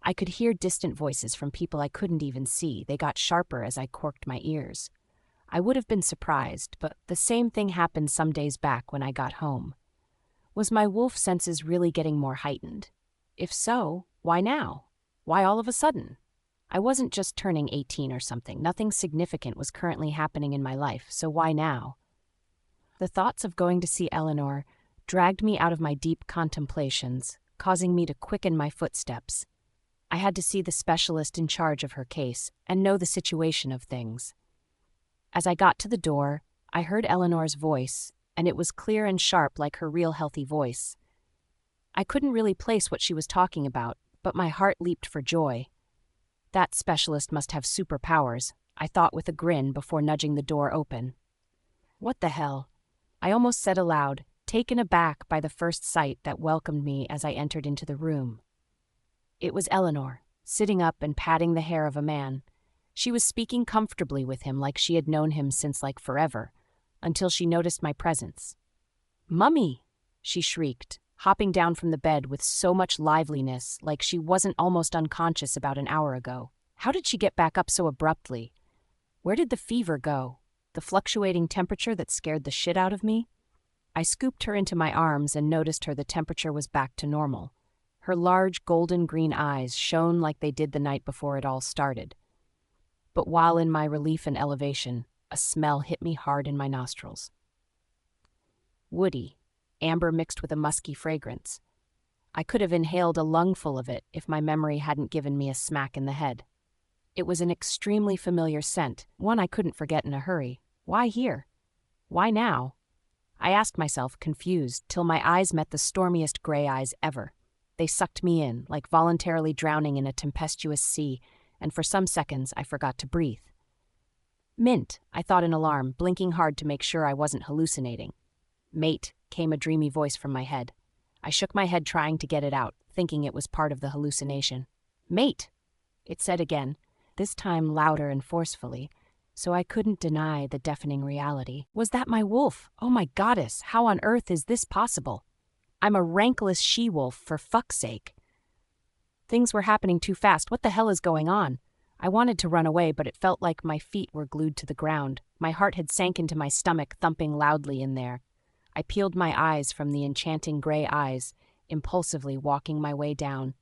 I could hear distant voices from people I couldn't even see. They got sharper as I corked my ears. I would have been surprised, but the same thing happened some days back when I got home. Was my wolf senses really getting more heightened? If so, why now? Why all of a sudden? I wasn't just turning 18 or something. Nothing significant was currently happening in my life, so why now? The thoughts of going to see Eleanor dragged me out of my deep contemplations, causing me to quicken my footsteps. I had to see the specialist in charge of her case and know the situation of things. As I got to the door, I heard Eleanor's voice, and it was clear and sharp like her real healthy voice. I couldn't really place what she was talking about, but my heart leaped for joy. That specialist must have superpowers, I thought with a grin before nudging the door open. What the hell? I almost said aloud, taken aback by the first sight that welcomed me as I entered into the room. It was Eleanor, sitting up and patting the hair of a man. She was speaking comfortably with him like she had known him since like forever, until she noticed my presence. "Mummy!" she shrieked, hopping down from the bed with so much liveliness like she wasn't almost unconscious about an hour ago. How did she get back up so abruptly? Where did the fever go? The fluctuating temperature that scared the shit out of me? I scooped her into my arms and noticed the temperature was back to normal. Her large golden-green eyes shone like they did the night before it all started. But while in my relief and elevation, a smell hit me hard in my nostrils. Woody, amber mixed with a musky fragrance. I could have inhaled a lungful of it if my memory hadn't given me a smack in the head. It was an extremely familiar scent, one I couldn't forget in a hurry. Why here? Why now? I asked myself, confused, till my eyes met the stormiest gray eyes ever. They sucked me in, like voluntarily drowning in a tempestuous sea, and for some seconds I forgot to breathe. Mint, I thought in alarm, blinking hard to make sure I wasn't hallucinating. Mate, came a dreamy voice from my head. I shook my head trying to get it out, thinking it was part of the hallucination. Mate, it said again, this time louder and forcefully, so I couldn't deny the deafening reality. Was that my wolf? Oh my goddess, how on earth is this possible? I'm a rankless she-wolf, for fuck's sake. Things were happening too fast. What the hell is going on? I wanted to run away, but it felt like my feet were glued to the ground. My heart had sank into my stomach, thumping loudly in there. I peeled my eyes from the enchanting gray eyes, impulsively walking my way down.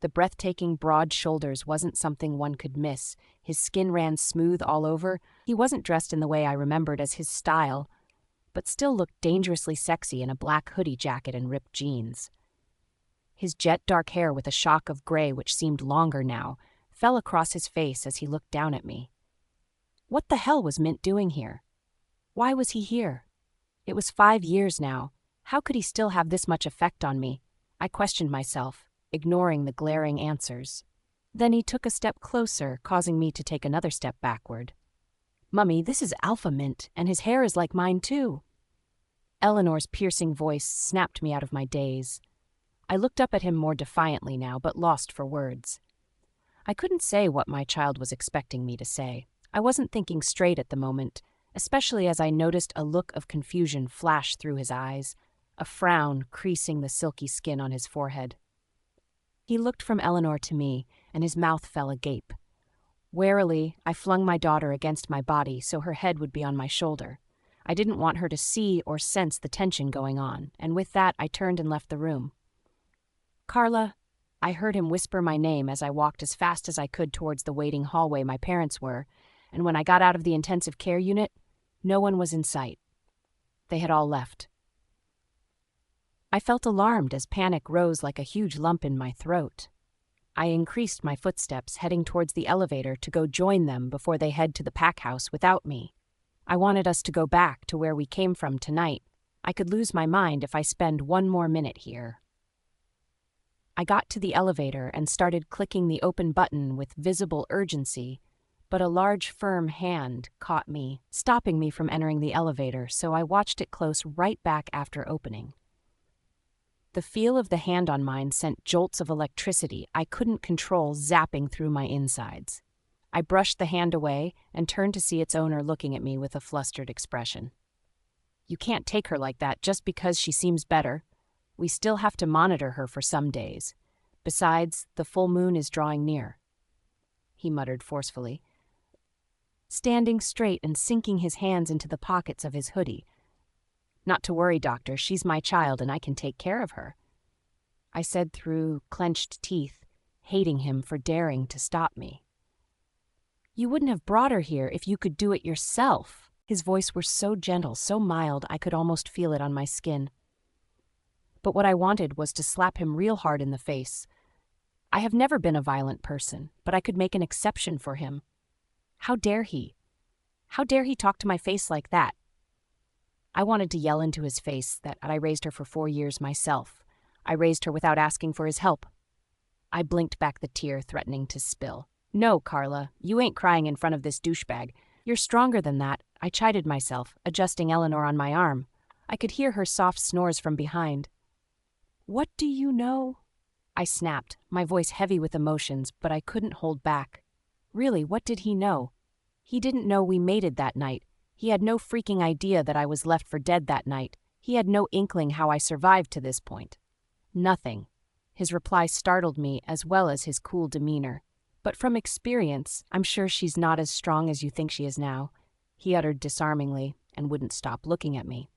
The breathtaking broad shoulders wasn't something one could miss. His skin ran smooth all over. He wasn't dressed in the way I remembered as his style, but still looked dangerously sexy in a black hoodie jacket and ripped jeans. His jet dark hair with a shock of gray which seemed longer now, fell across his face as he looked down at me. What the hell was Mint doing here? Why was he here? It was 5 years now. How could he still have this much effect on me? I questioned myself, ignoring the glaring answers. Then he took a step closer, causing me to take another step backward. Mummy, this is Alpha Mint, and his hair is like mine too. Eleanor's piercing voice snapped me out of my daze. I looked up at him more defiantly now, but lost for words. I couldn't say what my child was expecting me to say. I wasn't thinking straight at the moment, especially as I noticed a look of confusion flash through his eyes, a frown creasing the silky skin on his forehead. He looked from Eleanor to me, and his mouth fell agape. Warily, I flung my daughter against my body so her head would be on my shoulder. I didn't want her to see or sense the tension going on, and with that I turned and left the room. Carla, I heard him whisper my name as I walked as fast as I could towards the waiting hallway my parents were, and when I got out of the intensive care unit, no one was in sight. They had all left. I felt alarmed as panic rose like a huge lump in my throat. I increased my footsteps, heading towards the elevator to go join them before they head to the pack house without me. I wanted us to go back to where we came from tonight. I could lose my mind if I spend one more minute here. I got to the elevator and started clicking the open button with visible urgency, but a large, firm hand caught me, stopping me from entering the elevator, so I watched it close right back after opening. The feel of the hand on mine sent jolts of electricity I couldn't control zapping through my insides. I brushed the hand away and turned to see its owner looking at me with a flustered expression. You can't take her like that just because she seems better. We still have to monitor her for some days. Besides, the full moon is drawing near, he muttered forcefully, standing straight and sinking his hands into the pockets of his hoodie. Not to worry, doctor, she's my child and I can take care of her, I said through clenched teeth, hating him for daring to stop me. You wouldn't have brought her here if you could do it yourself. His voice was so gentle, so mild, I could almost feel it on my skin. but what I wanted was to slap him real hard in the face. I have never been a violent person, but I could make an exception for him. How dare he? How dare he talk to my face like that? I wanted to yell into his face that I raised her for 4 years myself. I raised her without asking for his help. I blinked back the tear threatening to spill. No, Carla, you ain't crying in front of this douchebag. You're stronger than that, I chided myself, adjusting Eleanor on my arm. I could hear her soft snores from behind. What do you know? I snapped, my voice heavy with emotions, but I couldn't hold back. Really, what did he know? He didn't know we mated that night. He had no freaking idea that I was left for dead that night. He had no inkling how I survived to this point. Nothing. His reply startled me as well as his cool demeanor. But from experience, I'm sure she's not as strong as you think she is now, he uttered disarmingly and wouldn't stop looking at me.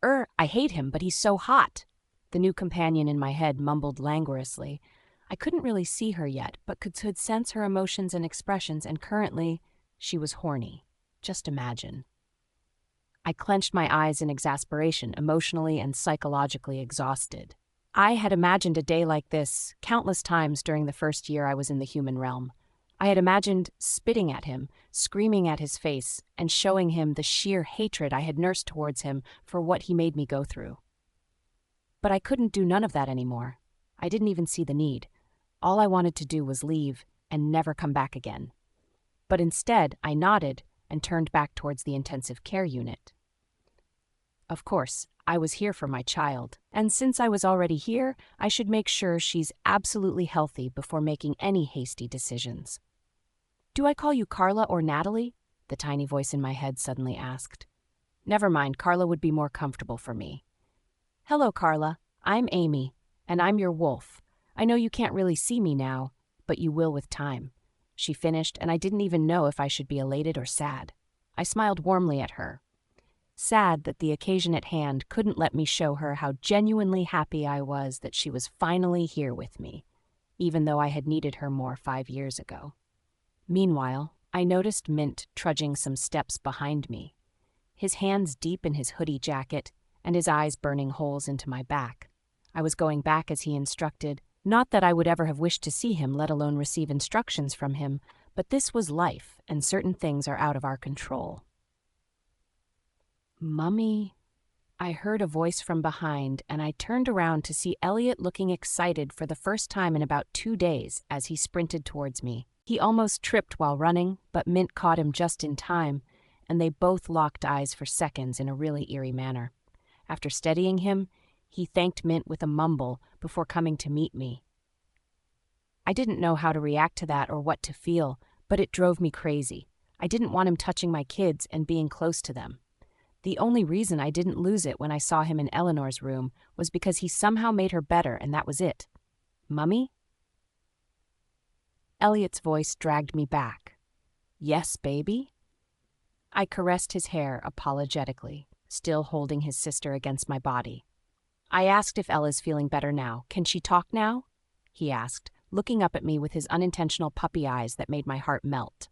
I hate him, but he's so hot. The new companion in my head mumbled languorously. I couldn't really see her yet, but could sense her emotions and expressions, and currently, she was horny. Just imagine. I clenched my eyes in exasperation, emotionally and psychologically exhausted. I had imagined a day like this countless times during the first year I was in the human realm. I had imagined spitting at him, screaming at his face, and showing him the sheer hatred I had nursed towards him for what he made me go through. But I couldn't do none of that anymore. I didn't even see the need. All I wanted to do was leave and never come back again. But instead, I nodded and turned back towards the intensive care unit. Of course, I was here for my child, and since I was already here, I should make sure she's absolutely healthy before making any hasty decisions. Do I call you Carla or Natalie? The tiny voice in my head suddenly asked. Never mind, Carla would be more comfortable for me. Hello, Carla. I'm Amy, and I'm your wolf. I know you can't really see me now, but you will with time. She finished, and I didn't even know if I should be elated or sad. I smiled warmly at her. Sad that the occasion at hand couldn't let me show her how genuinely happy I was that she was finally here with me, even though I had needed her more 5 years ago. Meanwhile, I noticed Mint trudging some steps behind me, his hands deep in his hoodie jacket and his eyes burning holes into my back. I was going back as he instructed. Not that I would ever have wished to see him, let alone receive instructions from him, but this was life, and certain things are out of our control. Mummy, I heard a voice from behind, and I turned around to see Elliot looking excited for the first time in about 2 days as he sprinted towards me. He almost tripped while running, but Mint caught him just in time, and they both locked eyes for seconds in a really eerie manner. After steadying him, he thanked Mint with a mumble before coming to meet me. I didn't know how to react to that or what to feel, but it drove me crazy. I didn't want him touching my kids and being close to them. The only reason I didn't lose it when I saw him in Eleanor's room was because he somehow made her better, and that was it. Mummy? Elliot's voice dragged me back. Yes, baby? I caressed his hair apologetically, still holding his sister against my body. I asked if Ella's feeling better now. Can she talk now? He asked, looking up at me with his unintentional puppy eyes that made my heart melt.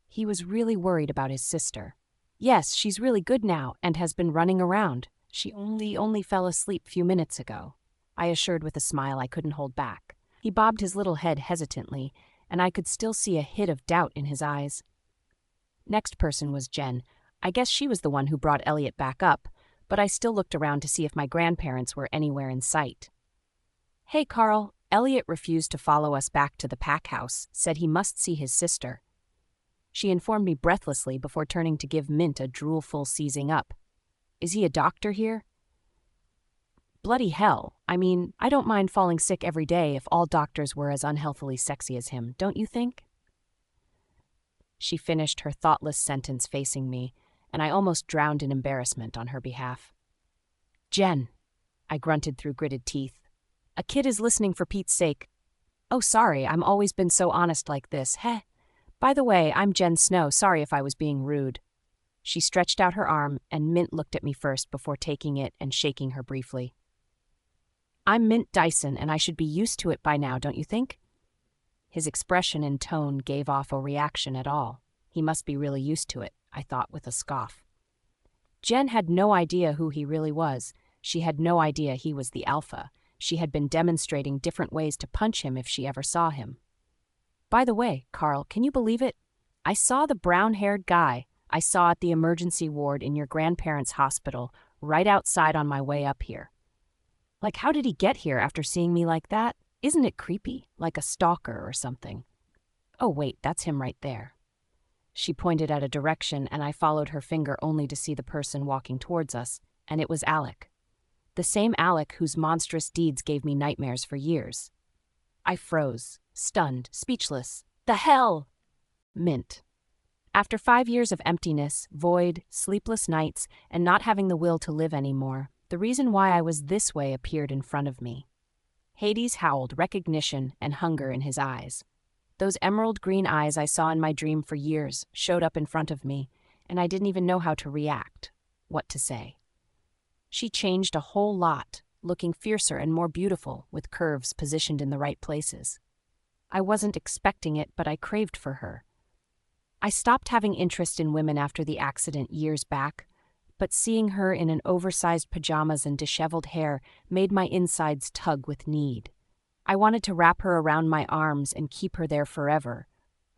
He was really worried about his sister. Yes, she's really good now and has been running around. She only fell asleep a few minutes ago, I assured with a smile I couldn't hold back. He bobbed his little head hesitantly, and I could still see a hint of doubt in his eyes. Next person was Jen. I guess she was the one who brought Elliot back up, but I still looked around to see if my grandparents were anywhere in sight. Hey, Carl. Elliot refused to follow us back to the pack house, said he must see his sister. She informed me breathlessly before turning to give Mint a drool-full seizing up. Is he a doctor here? Bloody hell. I mean, I don't mind falling sick every day if all doctors were as unhealthily sexy as him, don't you think? She finished her thoughtless sentence facing me, and I almost drowned in embarrassment on her behalf. Jen, I grunted through gritted teeth. A kid is listening for Pete's sake. Oh, sorry, I'm always been so honest like this, heh? By the way, I'm Jen Snow, sorry if I was being rude. She stretched out her arm, and Mint looked at me first before taking it and shaking her briefly. I'm Mint Dyson, and I should be used to it by now, don't you think? His expression and tone gave off a reaction at all. He must be really used to it, I thought with a scoff. Jen had no idea who he really was. She had no idea he was the alpha. She had been demonstrating different ways to punch him if she ever saw him. By the way, Carl, can you believe it? I saw the brown-haired guy I saw at the emergency ward in your grandparents' hospital right outside on my way up here. Like, how did he get here after seeing me like that? Isn't it creepy, like a stalker or something? Oh, wait, that's him right there. She pointed at a direction, and I followed her finger only to see the person walking towards us, and it was Alec. The same Alec whose monstrous deeds gave me nightmares for years. I froze, stunned, speechless. The hell? Mint. After 5 years of emptiness, void, sleepless nights, and not having the will to live anymore, the reason why I was this way appeared in front of me. Hades howled, recognition and hunger in his eyes. Those emerald green eyes I saw in my dream for years showed up in front of me, and I didn't even know how to react, what to say. She changed a whole lot, looking fiercer and more beautiful, with curves positioned in the right places. I wasn't expecting it, but I craved for her. I stopped having interest in women after the accident years back, but seeing her in an oversized pajamas and disheveled hair made my insides tug with need. I wanted to wrap her around my arms and keep her there forever.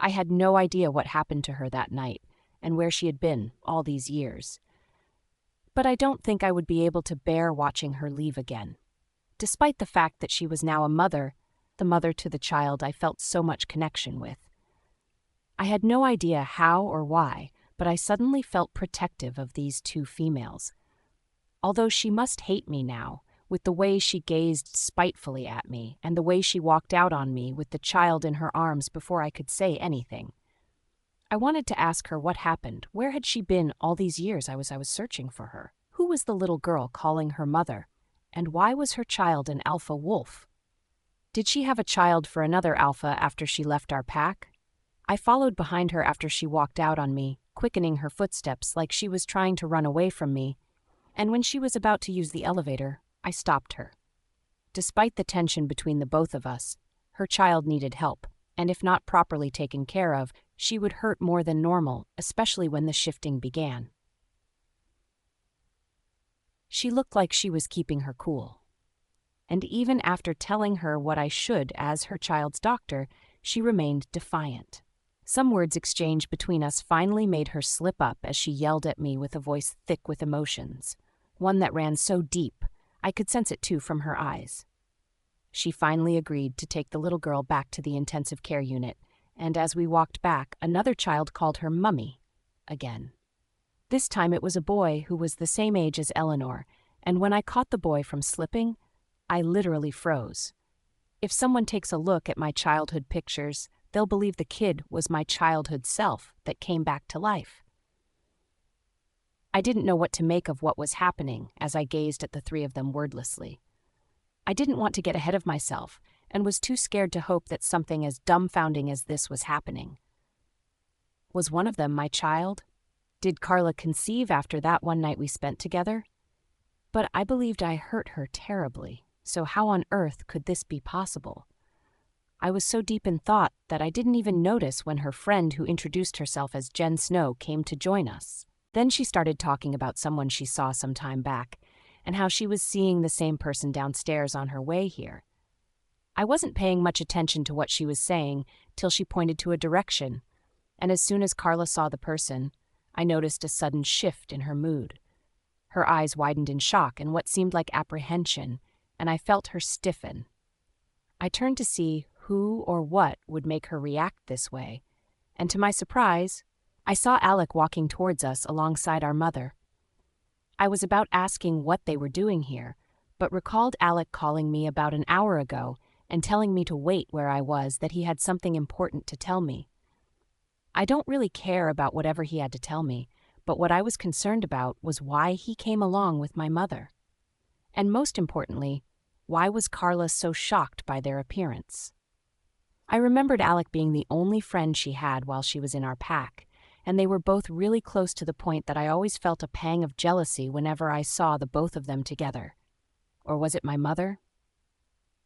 I had no idea what happened to her that night and where she had been all these years. But I don't think I would be able to bear watching her leave again. Despite the fact that she was now a mother, the mother to the child I felt so much connection with. I had no idea how or why, but I suddenly felt protective of these two females. Although she must hate me now, with the way she gazed spitefully at me and the way she walked out on me with the child in her arms before I could say anything. I wanted to ask her what happened. Where had she been all these years I was searching for her? Who was the little girl calling her mother? And why was her child an alpha wolf? Did she have a child for another alpha after she left our pack? I followed behind her after she walked out on me, quickening her footsteps like she was trying to run away from me, and when she was about to use the elevator, I stopped her. Despite the tension between the both of us, her child needed help, and if not properly taken care of, she would hurt more than normal, especially when the shifting began. She looked like she was keeping her cool. And even after telling her what I should as her child's doctor, she remained defiant. Some words exchanged between us finally made her slip up as she yelled at me with a voice thick with emotions, one that ran so deep, I could sense it too from her eyes. She finally agreed to take the little girl back to the intensive care unit, and as we walked back, another child called her Mummy again. This time it was a boy who was the same age as Eleanor, and when I caught the boy from slipping, I literally froze. If someone takes a look at my childhood pictures, they'll believe the kid was my childhood self that came back to life. I didn't know what to make of what was happening as I gazed at the three of them wordlessly. I didn't want to get ahead of myself and was too scared to hope that something as dumbfounding as this was happening. Was one of them my child? Did Carla conceive after that one night we spent together? But I believed I hurt her terribly, so how on earth could this be possible? I was so deep in thought that I didn't even notice when her friend who introduced herself as Jen Snow came to join us. Then she started talking about someone she saw some time back, and how she was seeing the same person downstairs on her way here. I wasn't paying much attention to what she was saying till she pointed to a direction, and as soon as Carla saw the person, I noticed a sudden shift in her mood. Her eyes widened in shock and what seemed like apprehension, and I felt her stiffen. I turned to see who or what would make her react this way, and to my surprise, I saw Alec walking towards us alongside our mother. I was about asking what they were doing here, but recalled Alec calling me about an hour ago and telling me to wait where I was, that he had something important to tell me. I don't really care about whatever he had to tell me, but what I was concerned about was why he came along with my mother. And most importantly, why was Carla so shocked by their appearance? I remembered Alec being the only friend she had while she was in our pack, and they were both really close to the point that I always felt a pang of jealousy whenever I saw the both of them together. Or was it my mother?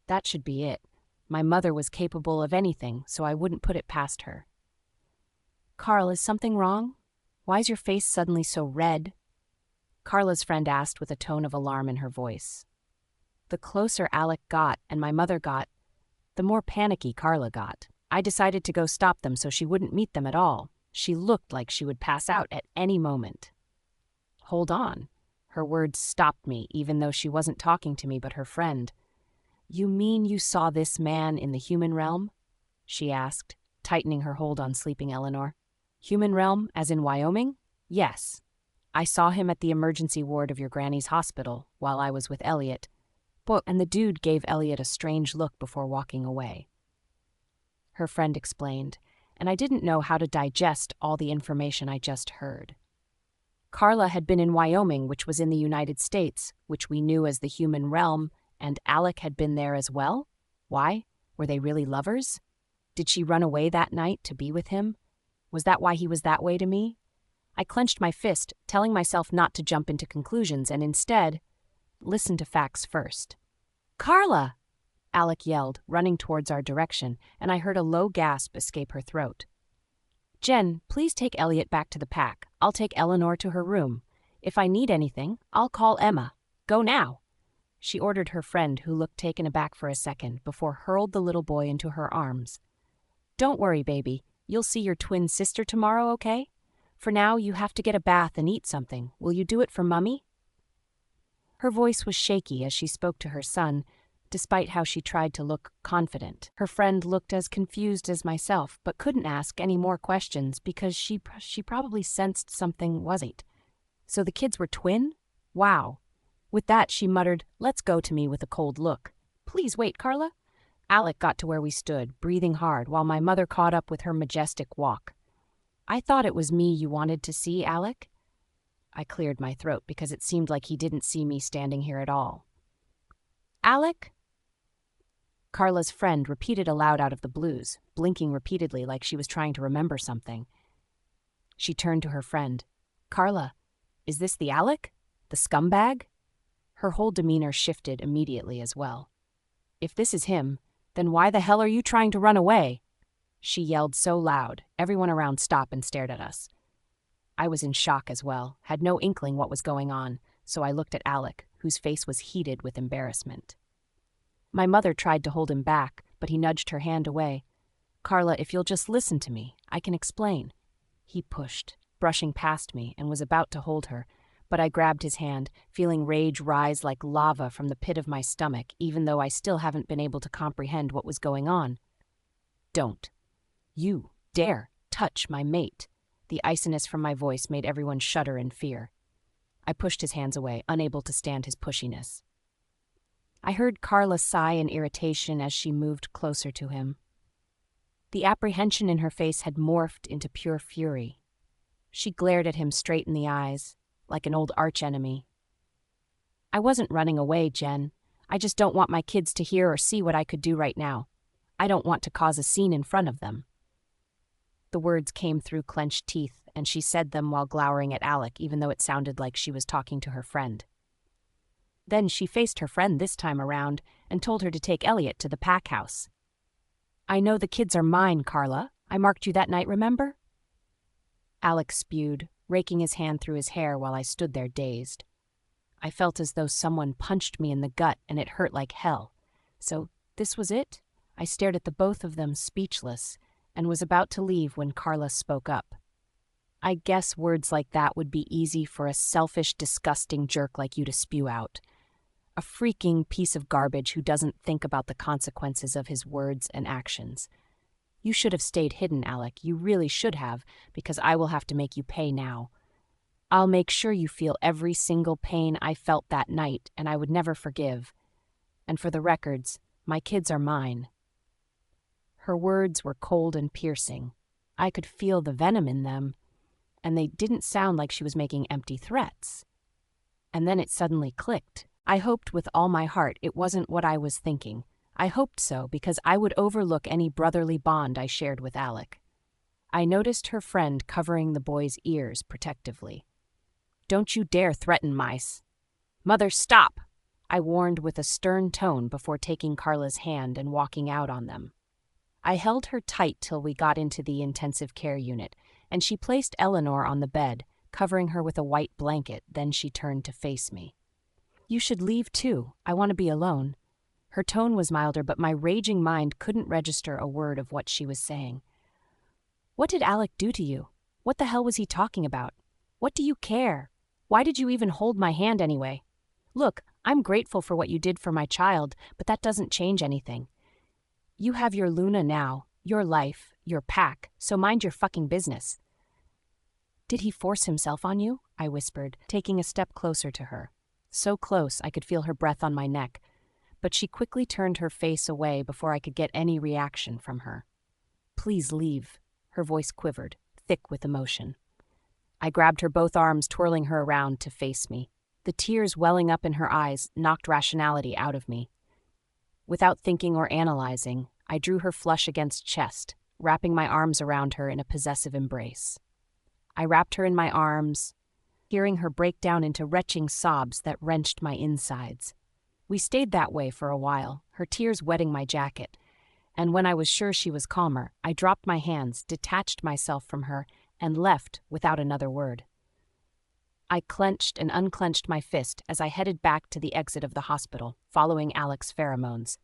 That should be it. My mother was capable of anything, so I wouldn't put it past her. Carl, is something wrong? Why is your face suddenly so red? Carla's friend asked with a tone of alarm in her voice. The closer Alec got and my mother got, the more panicky Carla got. I decided to go stop them so she wouldn't meet them at all. She looked like she would pass out at any moment. Hold on. Her words stopped me, even though she wasn't talking to me but her friend. You mean you saw this man in the human realm? She asked, tightening her hold on sleeping Eleanor. Human realm, as in Wyoming? Yes. I saw him at the emergency ward of your granny's hospital while I was with Elliot. And the dude gave Elliot a strange look before walking away. Her friend explained, and I didn't know how to digest all the information I just heard. Carla had been in Wyoming, which was in the United States, which we knew as the human realm, and Alec had been there as well? Why? Were they really lovers? Did she run away that night to be with him? Was that why he was that way to me? I clenched my fist, telling myself not to jump into conclusions and instead, listen to facts first. Carla! Alec yelled, running towards our direction, and I heard a low gasp escape her throat. Jen, please take Elliot back to the pack. I'll take Eleanor to her room. If I need anything, I'll call Emma. Go now. She ordered her friend, who looked taken aback for a second, before hurled the little boy into her arms. Don't worry, baby. You'll see your twin sister tomorrow, okay? For now, you have to get a bath and eat something. Will you do it for Mummy? Her voice was shaky as she spoke to her son, despite how she tried to look confident. Her friend looked as confused as myself, but couldn't ask any more questions because she probably sensed something wasn't. So the kids were twin? Wow. With that, she muttered, "Let's go," to me with a cold look. Please wait, Carla. Alec got to where we stood, breathing hard, while my mother caught up with her majestic walk. I thought it was me you wanted to see, Alec. I cleared my throat because it seemed like he didn't see me standing here at all. Alec? Carla's friend repeated aloud out of the blues, blinking repeatedly like she was trying to remember something. She turned to her friend. Carla, is this the Alec? The scumbag? Her whole demeanor shifted immediately as well. If this is him, then why the hell are you trying to run away? She yelled so loud, everyone around stopped and stared at us. I was in shock as well, had no inkling what was going on, so I looked at Alec, whose face was heated with embarrassment. My mother tried to hold him back, but he nudged her hand away. Carla, if you'll just listen to me, I can explain. He pushed, brushing past me, and was about to hold her, but I grabbed his hand, feeling rage rise like lava from the pit of my stomach, even though I still haven't been able to comprehend what was going on. Don't. You dare touch my mate. The iciness from my voice made everyone shudder in fear. I pushed his hands away, unable to stand his pushiness. I heard Carla sigh in irritation as she moved closer to him. The apprehension in her face had morphed into pure fury. She glared at him straight in the eyes, like an old archenemy. I wasn't running away, Jen. I just don't want my kids to hear or see what I could do right now. I don't want to cause a scene in front of them. The words came through clenched teeth, and she said them while glowering at Alec, even though it sounded like she was talking to her friend. Then she faced her friend this time around and told her to take Elliot to the pack house. I know the kids are mine, Carla. I marked you that night, remember? Alec spewed, raking his hand through his hair while I stood there dazed. I felt as though someone punched me in the gut and it hurt like hell. So this was it? I stared at the both of them speechless and was about to leave when Carla spoke up. I guess words like that would be easy for a selfish, disgusting jerk like you to spew out. A freaking piece of garbage who doesn't think about the consequences of his words and actions. You should have stayed hidden, Alec. You really should have, because I will have to make you pay now. I'll make sure you feel every single pain I felt that night, and I would never forgive. And for the records, my kids are mine. Her words were cold and piercing. I could feel the venom in them, and they didn't sound like she was making empty threats. And then it suddenly clicked. I hoped with all my heart it wasn't what I was thinking. I hoped so because I would overlook any brotherly bond I shared with Alec. I noticed her friend covering the boy's ears protectively. Don't you dare threaten mice. Mother, stop! I warned with a stern tone before taking Carla's hand and walking out on them. I held her tight till we got into the intensive care unit, and she placed Eleanor on the bed, covering her with a white blanket. Then she turned to face me. "You should leave too. I want to be alone." Her tone was milder, but my raging mind couldn't register a word of what she was saying. "What did Alec do to you? What the hell was he talking about? What do you care? Why did you even hold my hand anyway? Look, I'm grateful for what you did for my child, but that doesn't change anything. You have your Luna now, your life, your pack, so mind your fucking business." "Did he force himself on you?" I whispered, taking a step closer to her. So close I could feel her breath on my neck, but she quickly turned her face away before I could get any reaction from her. "Please leave." Her voice quivered, thick with emotion. I grabbed her both arms, twirling her around to face me. The tears welling up in her eyes knocked rationality out of me. Without thinking or analyzing, I drew her flush against chest, wrapping my arms around her in a possessive embrace. I wrapped her in my arms, hearing her break down into retching sobs that wrenched my insides. We stayed that way for a while, her tears wetting my jacket, and when I was sure she was calmer, I dropped my hands, detached myself from her, and left without another word. I clenched and unclenched my fist as I headed back to the exit of the hospital, following Alec's pheromones.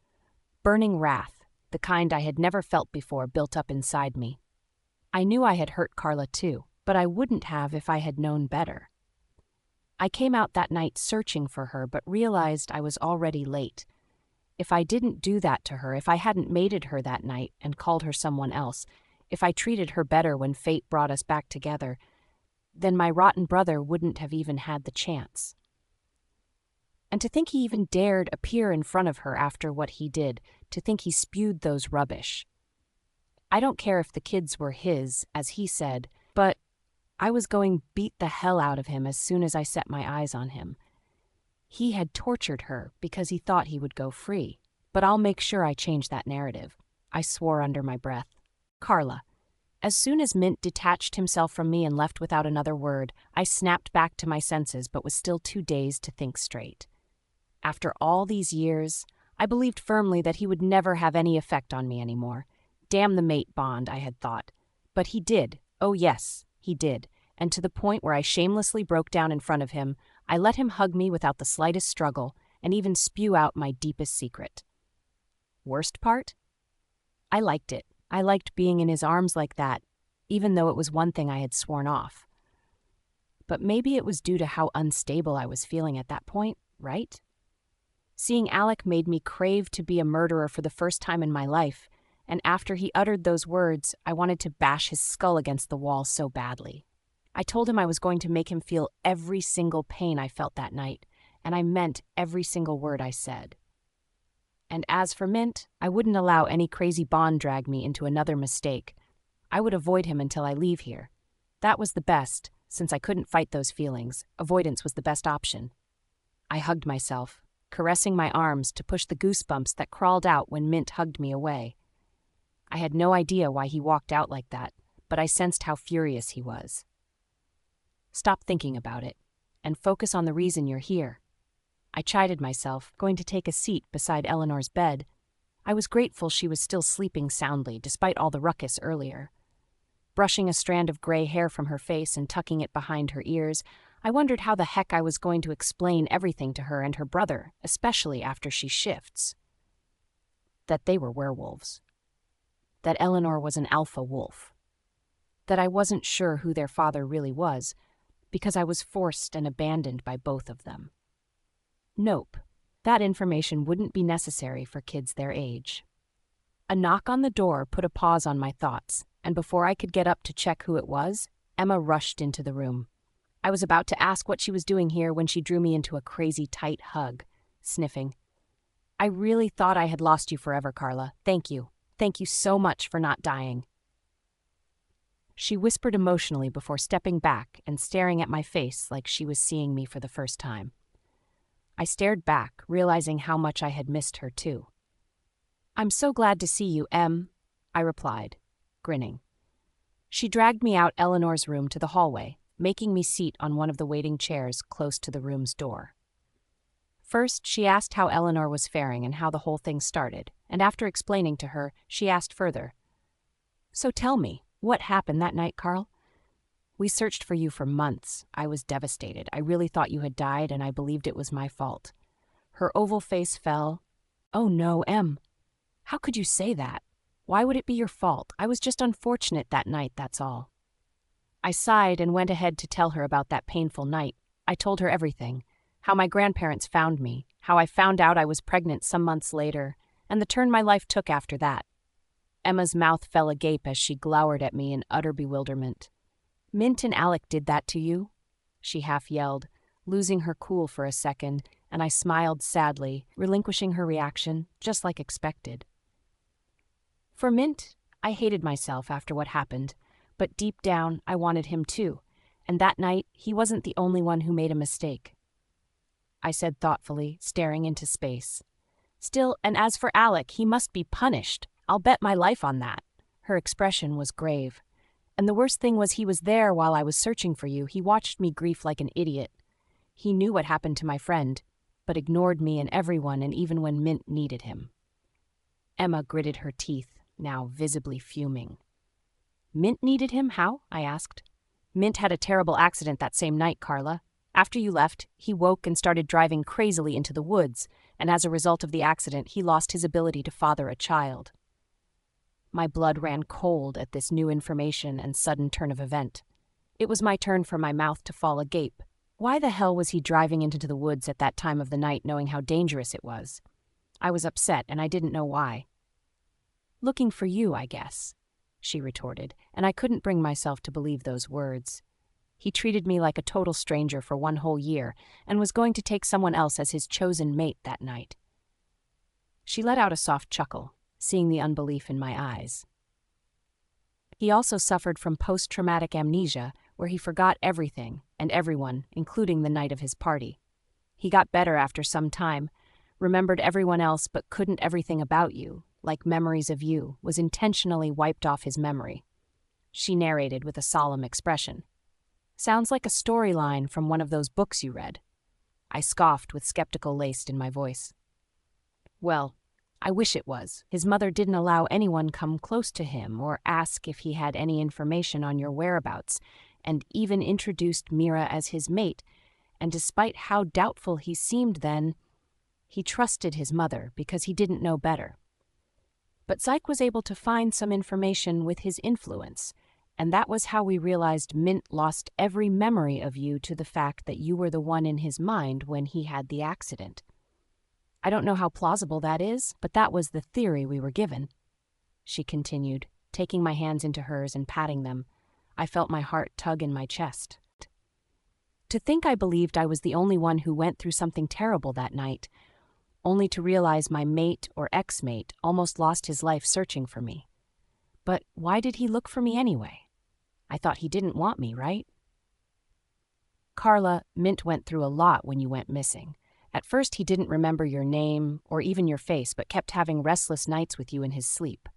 Burning wrath, the kind I had never felt before, built up inside me. I knew I had hurt Carla too, but I wouldn't have if I had known better. I came out that night searching for her, but realized I was already late. If I didn't do that to her, if I hadn't mated her that night and called her someone else, if I treated her better when fate brought us back together, then my rotten brother wouldn't have even had the chance. And to think he even dared appear in front of her after what he did, to think he spewed those rubbish. I don't care if the kids were his, as he said, but I was going beat the hell out of him as soon as I set my eyes on him. He had tortured her because he thought he would go free, but I'll make sure I change that narrative. I swore under my breath. Carla. As soon as Mint detached himself from me and left without another word, I snapped back to my senses but was still too dazed to think straight. After all these years, I believed firmly that he would never have any effect on me anymore. Damn the mate bond, I had thought. But he did. Oh yes, he did. And to the point where I shamelessly broke down in front of him, I let him hug me without the slightest struggle and even spew out my deepest secret. Worst part? I liked it. I liked being in his arms like that, even though it was one thing I had sworn off. But maybe it was due to how unstable I was feeling at that point, right? Seeing Alec made me crave to be a murderer for the first time in my life, and after he uttered those words, I wanted to bash his skull against the wall so badly. I told him I was going to make him feel every single pain I felt that night, and I meant every single word I said. And as for Mint, I wouldn't allow any crazy bond drag me into another mistake. I would avoid him until I leave here. That was the best, since I couldn't fight those feelings. Avoidance was the best option. I hugged myself, caressing my arms to push the goosebumps that crawled out when Mint hugged me away. I had no idea why he walked out like that, but I sensed how furious he was. Stop thinking about it, and focus on the reason you're here. I chided myself, going to take a seat beside Eleanor's bed. I was grateful she was still sleeping soundly, despite all the ruckus earlier. Brushing a strand of gray hair from her face and tucking it behind her ears, I wondered how the heck I was going to explain everything to her and her brother, especially after she shifts. That they were werewolves. That Eleanor was an alpha wolf. That I wasn't sure who their father really was, because I was forced and abandoned by both of them. Nope, that information wouldn't be necessary for kids their age. A knock on the door put a pause on my thoughts, and before I could get up to check who it was, Emma rushed into the room. I was about to ask what she was doing here when she drew me into a crazy tight hug, sniffing. "I really thought I had lost you forever, Carla. Thank you. Thank you so much for not dying." She whispered emotionally before stepping back and staring at my face like she was seeing me for the first time. I stared back, realizing how much I had missed her too. "I'm so glad to see you, Em," I replied, grinning. She dragged me out Eleanor's room to the hallway, making me sit on one of the waiting chairs close to the room's door. First, she asked how Eleanor was faring and how the whole thing started, and after explaining to her, she asked further. "So tell me, what happened that night, Carl? We searched for you for months. I was devastated. I really thought you had died, and I believed it was my fault." Her oval face fell. "Oh no, Em. How could you say that? Why would it be your fault? I was just unfortunate that night, that's all." I sighed and went ahead to tell her about that painful night. I told her everything. How my grandparents found me, how I found out I was pregnant some months later, and the turn my life took after that. Emma's mouth fell agape as she glowered at me in utter bewilderment. "Mint and Alec did that to you?" she half yelled, losing her cool for a second, and I smiled sadly, relinquishing her reaction, just like expected. For Mint, I hated myself after what happened, but deep down I wanted him too, and that night he wasn't the only one who made a mistake. I said thoughtfully, staring into space. "Still, and as for Alec, he must be punished. I'll bet my life on that." Her expression was grave. "And the worst thing was he was there while I was searching for you. He watched me grief like an idiot. He knew what happened to my friend, but ignored me and everyone, and even when Mint needed him." Emma gritted her teeth, now visibly fuming. "Mint needed him? How?" I asked. "Mint had a terrible accident that same night, Carla. After you left, he woke and started driving crazily into the woods, and as a result of the accident, he lost his ability to father a child." My blood ran cold at this new information and sudden turn of event. It was my turn for my mouth to fall agape. Why the hell was he driving into the woods at that time of the night knowing how dangerous it was? I was upset, and I didn't know why. "Looking for you, I guess," she retorted, and I couldn't bring myself to believe those words. He treated me like a total stranger for 1 whole year and was going to take someone else as his chosen mate that night. She let out a soft chuckle, seeing the unbelief in my eyes. "He also suffered from post-traumatic amnesia, where he forgot everything and everyone, including the night of his party. He got better after some time, remembered everyone else but couldn't everything about you, like memories of you, was intentionally wiped off his memory." She narrated with a solemn expression. "Sounds like a storyline from one of those books you read." I scoffed with skeptical laced in my voice. "Well, I wish it was. His mother didn't allow anyone come close to him or ask if he had any information on your whereabouts, and even introduced Mira as his mate, and despite how doubtful he seemed then, he trusted his mother because he didn't know better. But Zyke was able to find some information with his influence, and that was how we realized Mint lost every memory of you to the fact that you were the one in his mind when he had the accident. I don't know how plausible that is, but that was the theory we were given," she continued, taking my hands into hers and patting them. I felt my heart tug in my chest. To think I believed I was the only one who went through something terrible that night, only to realize my mate or ex-mate almost lost his life searching for me. But why did he look for me anyway? I thought he didn't want me, right? "Carla, Mint went through a lot when you went missing. At first he didn't remember your name or even your face, but kept having restless nights with you in his sleep.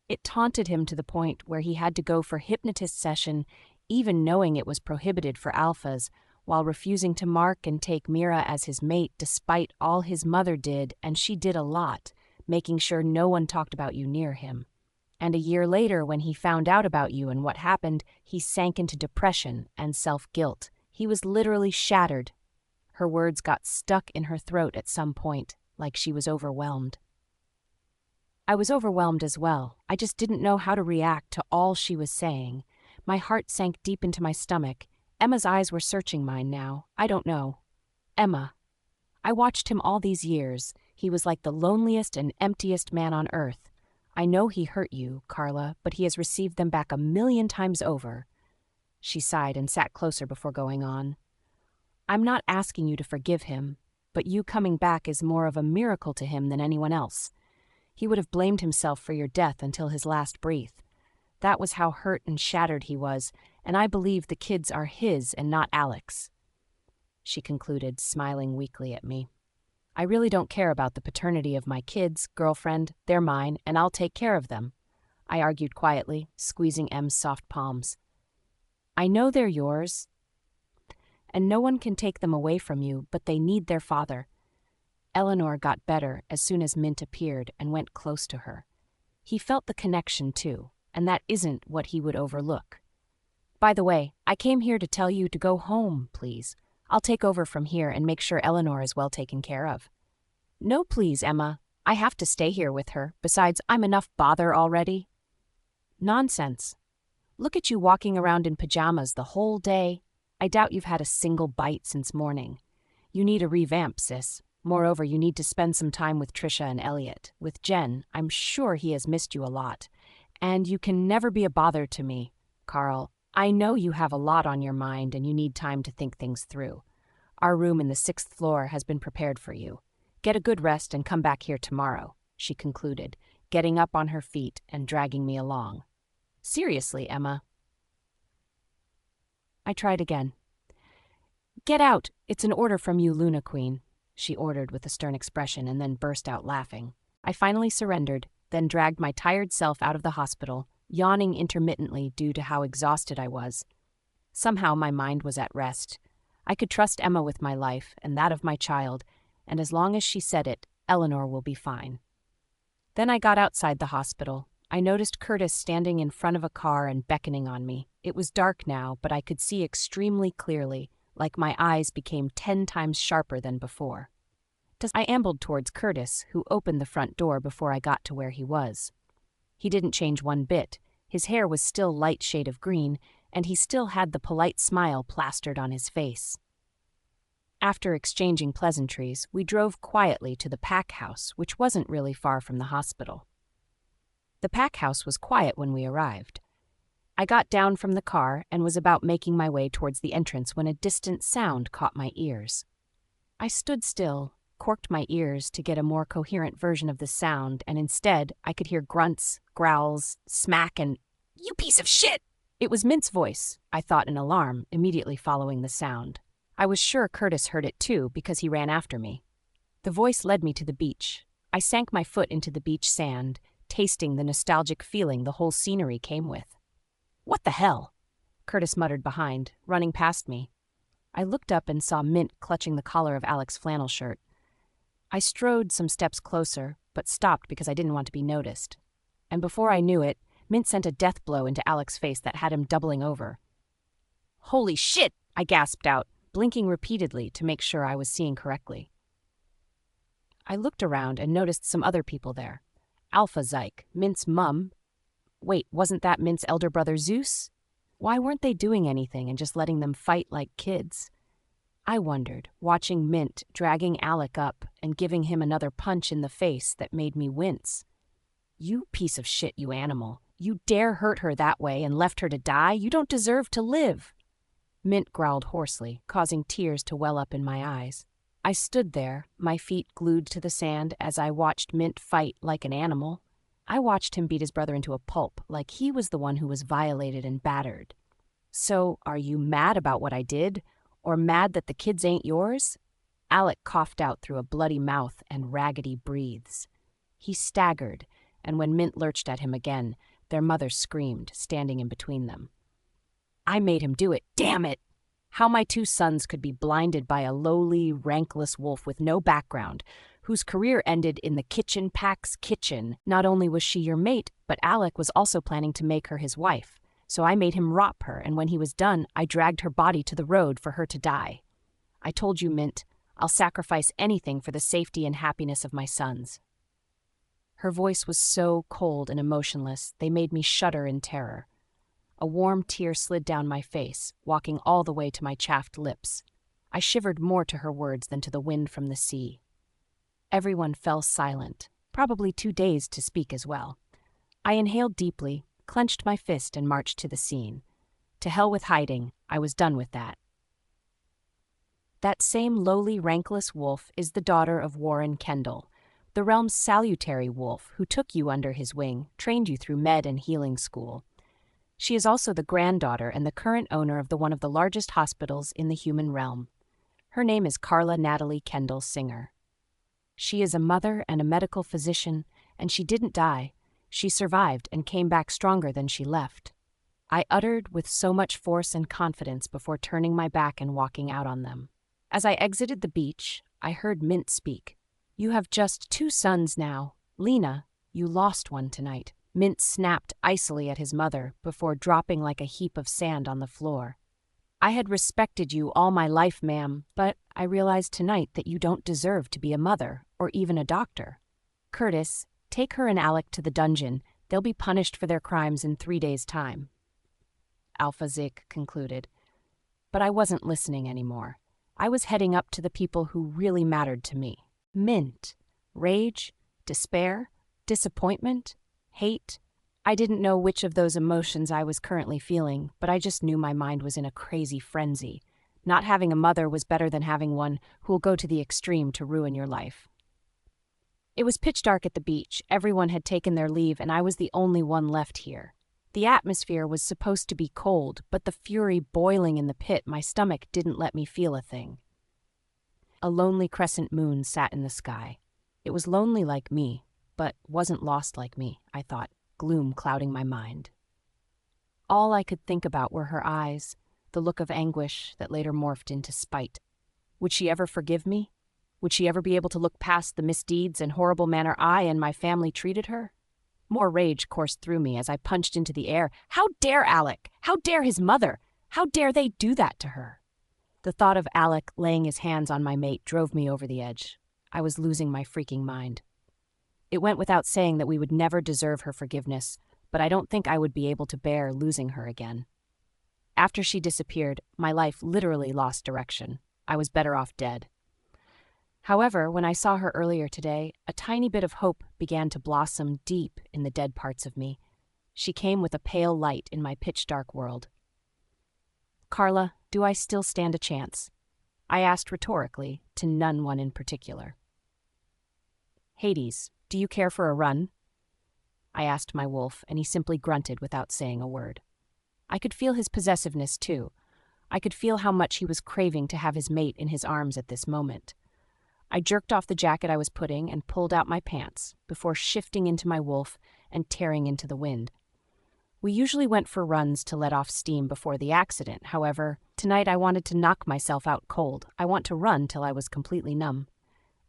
It taunted him to the point where he had to go for hypnotist session, even knowing it was prohibited for alphas, while refusing to mark and take Mira as his mate despite all his mother did, and she did a lot, making sure no one talked about you near him. And a year later, when he found out about you and what happened, he sank into depression and self-guilt. He was literally shattered." Her words got stuck in her throat at some point, like she was overwhelmed. I was overwhelmed as well. I just didn't know how to react to all she was saying. My heart sank deep into my stomach. Emma's eyes were searching mine now. "I don't know. Emma, I watched him all these years. He was like the loneliest and emptiest man on earth. I know he hurt you, Carla, but he has received them back 1,000,000 times over." She sighed and sat closer before going on. "I'm not asking you to forgive him, but you coming back is more of a miracle to him than anyone else. He would have blamed himself for your death until his last breath. That was how hurt and shattered he was, and I believe the kids are his and not Alec's," she concluded, smiling weakly at me. "I really don't care about the paternity of my kids, girlfriend. They're mine, and I'll take care of them," I argued quietly, squeezing M's soft palms. "I know they're yours, and no one can take them away from you, but they need their father." Eleanor got better as soon as Mint appeared and went close to her. He felt the connection, too, and that isn't what he would overlook. By the way, I came here to tell you to go home, please. I'll take over from here and make sure Eleanor is well taken care of. No, please, Emma. I have to stay here with her. Besides, I'm enough bother already. Nonsense. Look at you walking around in pajamas the whole day. I doubt you've had a single bite since morning. You need a revamp, sis. Moreover, you need to spend some time with Trisha and Elliot. With Jen, I'm sure he has missed you a lot. And you can never be a bother to me. Carl, I know you have a lot on your mind and you need time to think things through. Our room in the 6th floor has been prepared for you. Get a good rest and come back here tomorrow, she concluded, getting up on her feet and dragging me along. Seriously, Emma. I tried again. Get out! It's an order from you, Luna Queen, she ordered with a stern expression and then burst out laughing. I finally surrendered, then dragged my tired self out of the hospital, yawning intermittently due to how exhausted I was. Somehow my mind was at rest. I could trust Emma with my life and that of my child, and as long as she said it, Eleanor will be fine. Then I got outside the hospital. I noticed Curtis standing in front of a car and beckoning on me. It was dark now, but I could see extremely clearly, like my eyes became 10 times sharper than before. I ambled towards Curtis, who opened the front door before I got to where he was. He didn't change one bit. His hair was still light shade of green, and he still had the polite smile plastered on his face. After exchanging pleasantries, we drove quietly to the pack house, which wasn't really far from the hospital. The pack house was quiet when we arrived. I got down from the car and was about making my way towards the entrance when a distant sound caught my ears. I stood still, corked my ears to get a more coherent version of the sound, and instead I could hear grunts, growls, smack, and, "You piece of shit!" It was Mint's voice, I thought in alarm, immediately following the sound. I was sure Curtis heard it too because he ran after me. The voice led me to the beach. I sank my foot into the beach sand, tasting the nostalgic feeling the whole scenery came with. "What the hell?" Curtis muttered behind, running past me. I looked up and saw Mint clutching the collar of Alec's flannel shirt. I strode some steps closer, but stopped because I didn't want to be noticed. And before I knew it, Mint sent a death blow into Alec's face that had him doubling over. "Holy shit!" I gasped out, blinking repeatedly to make sure I was seeing correctly. I looked around and noticed some other people there. Alpha Zyke, Mint's mum. Wait, wasn't that Mint's elder brother Zeus? Why weren't they doing anything and just letting them fight like kids? I wondered, watching Mint dragging Alec up and giving him another punch in the face that made me wince. "You piece of shit, you animal. You dare hurt her that way and left her to die? You don't deserve to live." Mint growled hoarsely, causing tears to well up in my eyes. I stood there, my feet glued to the sand as I watched Mint fight like an animal. I watched him beat his brother into a pulp, like he was the one who was violated and battered. "So, are you mad about what I did? Or mad that the kids ain't yours?" Alec coughed out through a bloody mouth and raggedy breathes. He staggered, and when Mint lurched at him again, their mother screamed, standing in between them. "I made him do it, damn it! How my 2 sons could be blinded by a lowly, rankless wolf with no background, whose career ended in the kitchen pack's kitchen. Not only was she your mate, but Alec was also planning to make her his wife. So I made him rop her, and when he was done, I dragged her body to the road for her to die. I told you, Mint, I'll sacrifice anything for the safety and happiness of my sons." Her voice was so cold and emotionless, they made me shudder in terror. A warm tear slid down my face, walking all the way to my chaffed lips. I shivered more to her words than to the wind from the sea. Everyone fell silent, probably too dazed to speak as well. I inhaled deeply, clenched my fist, and marched to the scene. To hell with hiding, I was done with that. That same lowly, rankless wolf is the daughter of Warren Kendall, the realm's salutary wolf who took you under his wing, trained you through med and healing school. She is also the granddaughter and the current owner of one of the largest hospitals in the human realm. Her name is Carla Natalie Kendall Singer. She is a mother and a medical physician, and she didn't die. She survived and came back stronger than she left. I uttered with so much force and confidence before turning my back and walking out on them. As I exited the beach, I heard Mint speak. "You have just 2 sons now. Lena, you lost one tonight. Mint snapped icily at his mother before dropping like a heap of sand on the floor. I had respected you all my life, ma'am, but I realized tonight that you don't deserve to be a mother or even a doctor. Curtis, take her and Alec to the dungeon. They'll be punished for their crimes in 3 days' time. Alpha Zik concluded. But I wasn't listening anymore. I was heading up to the people who really mattered to me. Mint. Rage, despair, disappointment, hate. I didn't know which of those emotions I was currently feeling, but I just knew my mind was in a crazy frenzy. Not having a mother was better than having one who'll go to the extreme to ruin your life. It was pitch dark at the beach. Everyone had taken their leave, and I was the only one left here. The atmosphere was supposed to be cold, but the fury boiling in the pit, my stomach didn't let me feel a thing. A lonely crescent moon sat in the sky. It was lonely like me, but wasn't lost like me, I thought, gloom clouding my mind. All I could think about were her eyes, the look of anguish that later morphed into spite. Would she ever forgive me? Would she ever be able to look past the misdeeds and horrible manner I and my family treated her? More rage coursed through me as I punched into the air. How dare Alec? How dare his mother? How dare they do that to her? The thought of Alec laying his hands on my mate drove me over the edge. I was losing my freaking mind. It went without saying that we would never deserve her forgiveness, but I don't think I would be able to bear losing her again. After she disappeared, my life literally lost direction. I was better off dead. However, when I saw her earlier today, a tiny bit of hope began to blossom deep in the dead parts of me. She came with a pale light in my pitch-dark world. Carla, do I still stand a chance? I asked rhetorically, to none one in particular. Hades, do you care for a run? I asked my wolf, and he simply grunted without saying a word. I could feel his possessiveness, too. I could feel how much he was craving to have his mate in his arms at this moment. I jerked off the jacket I was putting and pulled out my pants before shifting into my wolf and tearing into the wind. We usually went for runs to let off steam before the accident. However, tonight I wanted to knock myself out cold. I want to run till I was completely numb.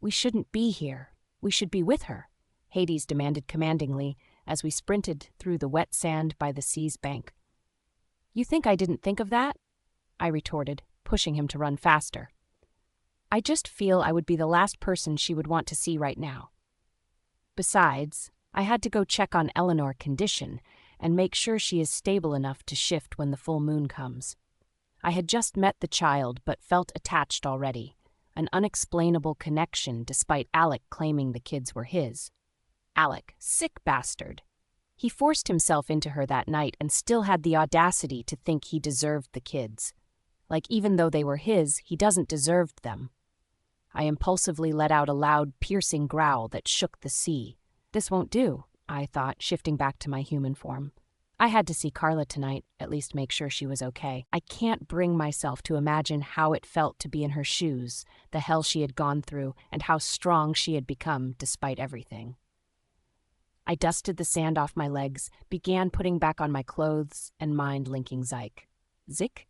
We shouldn't be here. We should be with her, Hades demanded commandingly as we sprinted through the wet sand by the sea's bank. You think I didn't think of that? I retorted, pushing him to run faster. I just feel I would be the last person she would want to see right now. Besides, I had to go check on Eleanor's condition and make sure she is stable enough to shift when the full moon comes. I had just met the child but felt attached already, an unexplainable connection despite Alec claiming the kids were his. Alec, sick bastard. He forced himself into her that night and still had the audacity to think he deserved the kids. Like even though they were his, he doesn't deserve them. I impulsively let out a loud, piercing growl that shook the sea. This won't do, I thought, shifting back to my human form. I had to see Carla tonight, at least make sure she was okay. I can't bring myself to imagine how it felt to be in her shoes, the hell she had gone through, and how strong she had become despite everything. I dusted the sand off my legs, began putting back on my clothes, and mind-linking Zyke. Zik?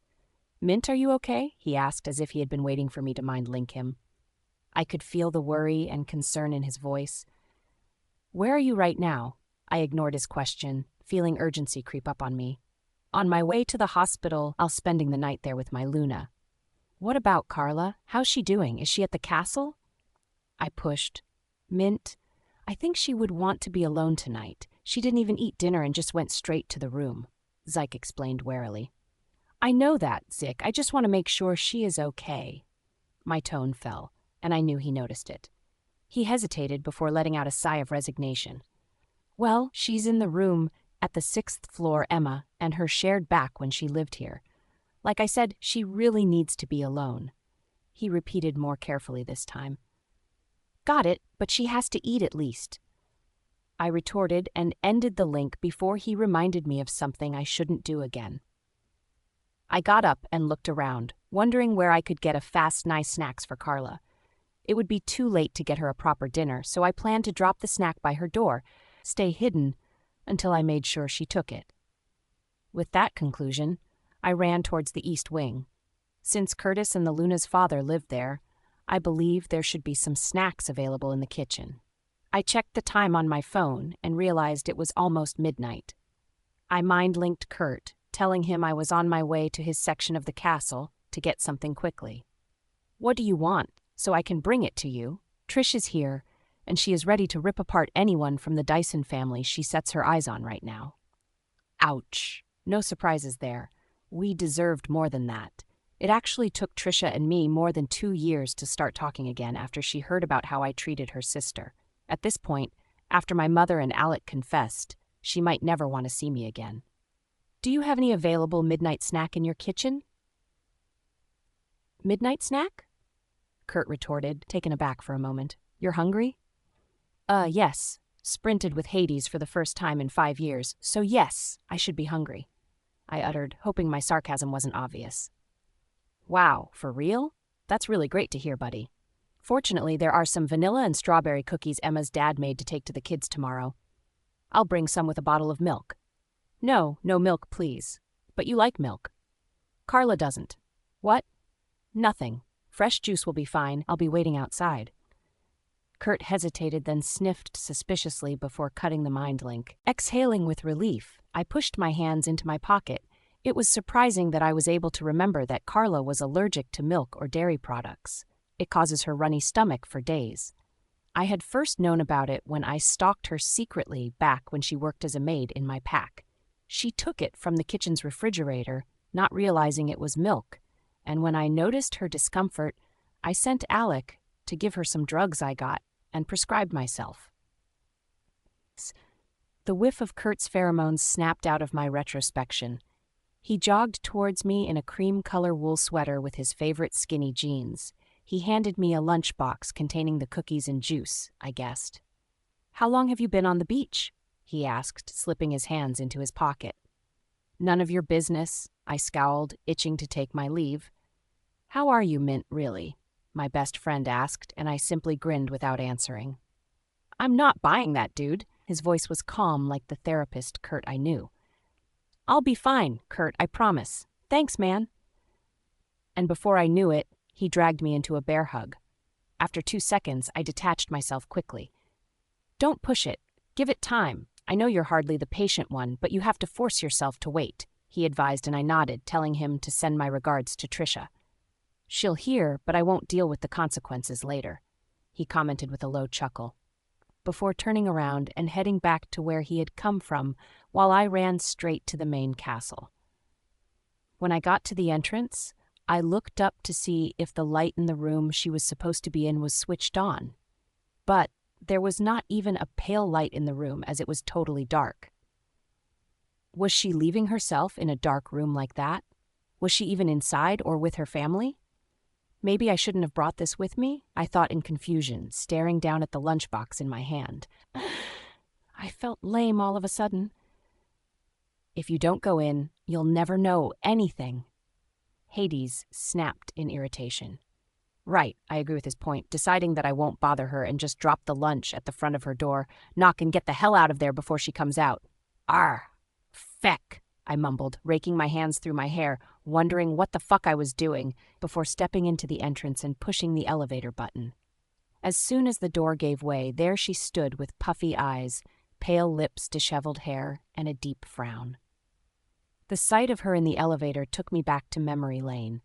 Mint, are you okay? He asked as if he had been waiting for me to mind-link him. I could feel the worry and concern in his voice. Where are you right now? I ignored his question, feeling urgency creep up on me. On my way to the hospital, I'll spending the night there with my Luna. What about Carla? How's she doing? Is she at the castle? I pushed. Mint, I think she would want to be alone tonight. She didn't even eat dinner and just went straight to the room, Zyke explained warily. I know that, Zik. I just want to make sure she is okay. My tone fell, and I knew he noticed it. He hesitated before letting out a sigh of resignation. Well, she's in the room at the 6th floor, Emma, and her shared back when she lived here. Like I said, she really needs to be alone. He repeated more carefully this time. Got it, but she has to eat at least. I retorted and ended the link before he reminded me of something I shouldn't do again. I got up and looked around, wondering where I could get a fast, nice snacks for Carla. It would be too late to get her a proper dinner, so I planned to drop the snack by her door, stay hidden, until I made sure she took it. With that conclusion, I ran towards the east wing. Since Curtis and the Luna's father lived there, I believed there should be some snacks available in the kitchen. I checked the time on my phone and realized it was almost midnight. I mind-linked Kurt, telling him I was on my way to his section of the castle to get something quickly. "What do you want, so I can bring it to you? Trish is here, and she is ready to rip apart anyone from the Dyson family she sets her eyes on right now." Ouch. No surprises there. We deserved more than that. It actually took Trisha and me more than 2 years to start talking again after she heard about how I treated her sister. At this point, after my mother and Alec confessed, she might never want to see me again. "Do you have any available midnight snack in your kitchen?" "Midnight snack?" Kurt retorted, taken aback for a moment. "You're hungry?" Yes. Sprinted with Hades for the first time in 5 years, so yes, I should be hungry," I uttered, hoping my sarcasm wasn't obvious. "Wow, for real? That's really great to hear, buddy. Fortunately, there are some vanilla and strawberry cookies Emma's dad made to take to the kids tomorrow. I'll bring some with a bottle of milk." "No milk, please. But you like milk." "Carla doesn't." "What?" "Nothing. Fresh juice will be fine. I'll be waiting outside." Kurt hesitated, then sniffed suspiciously before cutting the mind link. Exhaling with relief, I pushed my hands into my pocket. It was surprising that I was able to remember that Carla was allergic to milk or dairy products. It causes her runny stomach for days. I had first known about it when I stalked her secretly back when she worked as a maid in my pack. She took it from the kitchen's refrigerator, not realizing it was milk, and when I noticed her discomfort, I sent Alec to give her some drugs I got and prescribed myself. The whiff of Kurt's pheromones snapped out of my retrospection. He jogged towards me in a cream-color wool sweater with his favorite skinny jeans. He handed me a lunchbox containing the cookies and juice, I guessed. "How long have you been on the beach?" he asked, slipping his hands into his pocket. "None of your business," I scowled, itching to take my leave. "How are you, Mint, really?" my best friend asked, and I simply grinned without answering. "I'm not buying that, dude." His voice was calm like the therapist Kurt I knew. "I'll be fine, Kurt, I promise. Thanks, man." And before I knew it, he dragged me into a bear hug. After 2 seconds, I detached myself quickly. "Don't push it. Give it time. I know you're hardly the patient one, but you have to force yourself to wait," he advised, and I nodded, telling him to send my regards to Trisha. "She'll hear, but I won't deal with the consequences later," he commented with a low chuckle, before turning around and heading back to where he had come from while I ran straight to the main castle. When I got to the entrance, I looked up to see if the light in the room she was supposed to be in was switched on. But there was not even a pale light in the room, as it was totally dark. Was she leaving herself in a dark room like that? Was she even inside or with her family? Maybe I shouldn't have brought this with me, I thought in confusion, staring down at the lunchbox in my hand. I felt lame all of a sudden. "If you don't go in, you'll never know anything." Hades snapped in irritation. "Right," I agree with his point, deciding that I won't bother her and just drop the lunch at the front of her door, knock and get the hell out of there before she comes out. "Arr, feck," I mumbled, raking my hands through my hair, wondering what the fuck I was doing, before stepping into the entrance and pushing the elevator button. As soon as the door gave way, there she stood with puffy eyes, pale lips, disheveled hair, and a deep frown. The sight of her in the elevator took me back to memory lane.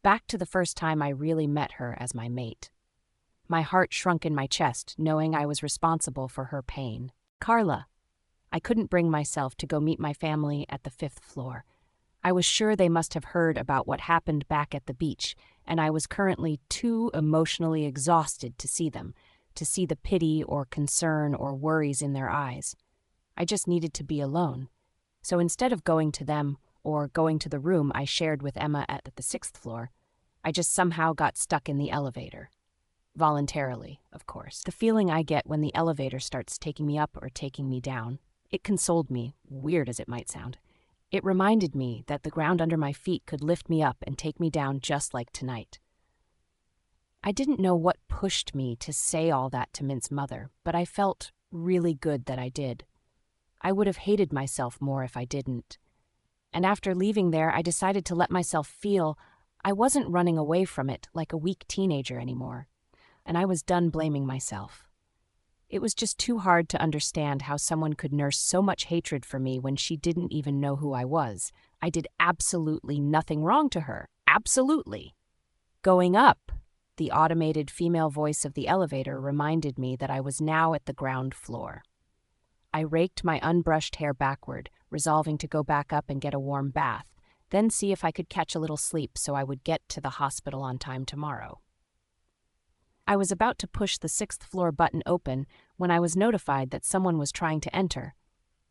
Back to the first time I really met her as my mate. My heart shrunk in my chest, knowing I was responsible for her pain. "Carla." I couldn't bring myself to go meet my family at the 5th floor. I was sure they must have heard about what happened back at the beach, and I was currently too emotionally exhausted to see them, to see the pity or concern or worries in their eyes. I just needed to be alone. So instead of going to them or going to the room I shared with Emma at the 6th floor, I just somehow got stuck in the elevator. Voluntarily, of course. The feeling I get when the elevator starts taking me up or taking me down. It consoled me, weird as it might sound. It reminded me that the ground under my feet could lift me up and take me down just like tonight. I didn't know what pushed me to say all that to Mint's mother, but I felt really good that I did. I would have hated myself more if I didn't. And after leaving there, I decided to let myself feel I wasn't running away from it like a weak teenager anymore, and I was done blaming myself. It was just too hard to understand how someone could nurse so much hatred for me when she didn't even know who I was. I did absolutely nothing wrong to her. Absolutely. Going up, the automated female voice of the elevator reminded me that I was now at the ground floor. I raked my unbrushed hair backward, resolving to go back up and get a warm bath, then see if I could catch a little sleep so I would get to the hospital on time tomorrow. I was about to push the 6th floor button open when I was notified that someone was trying to enter.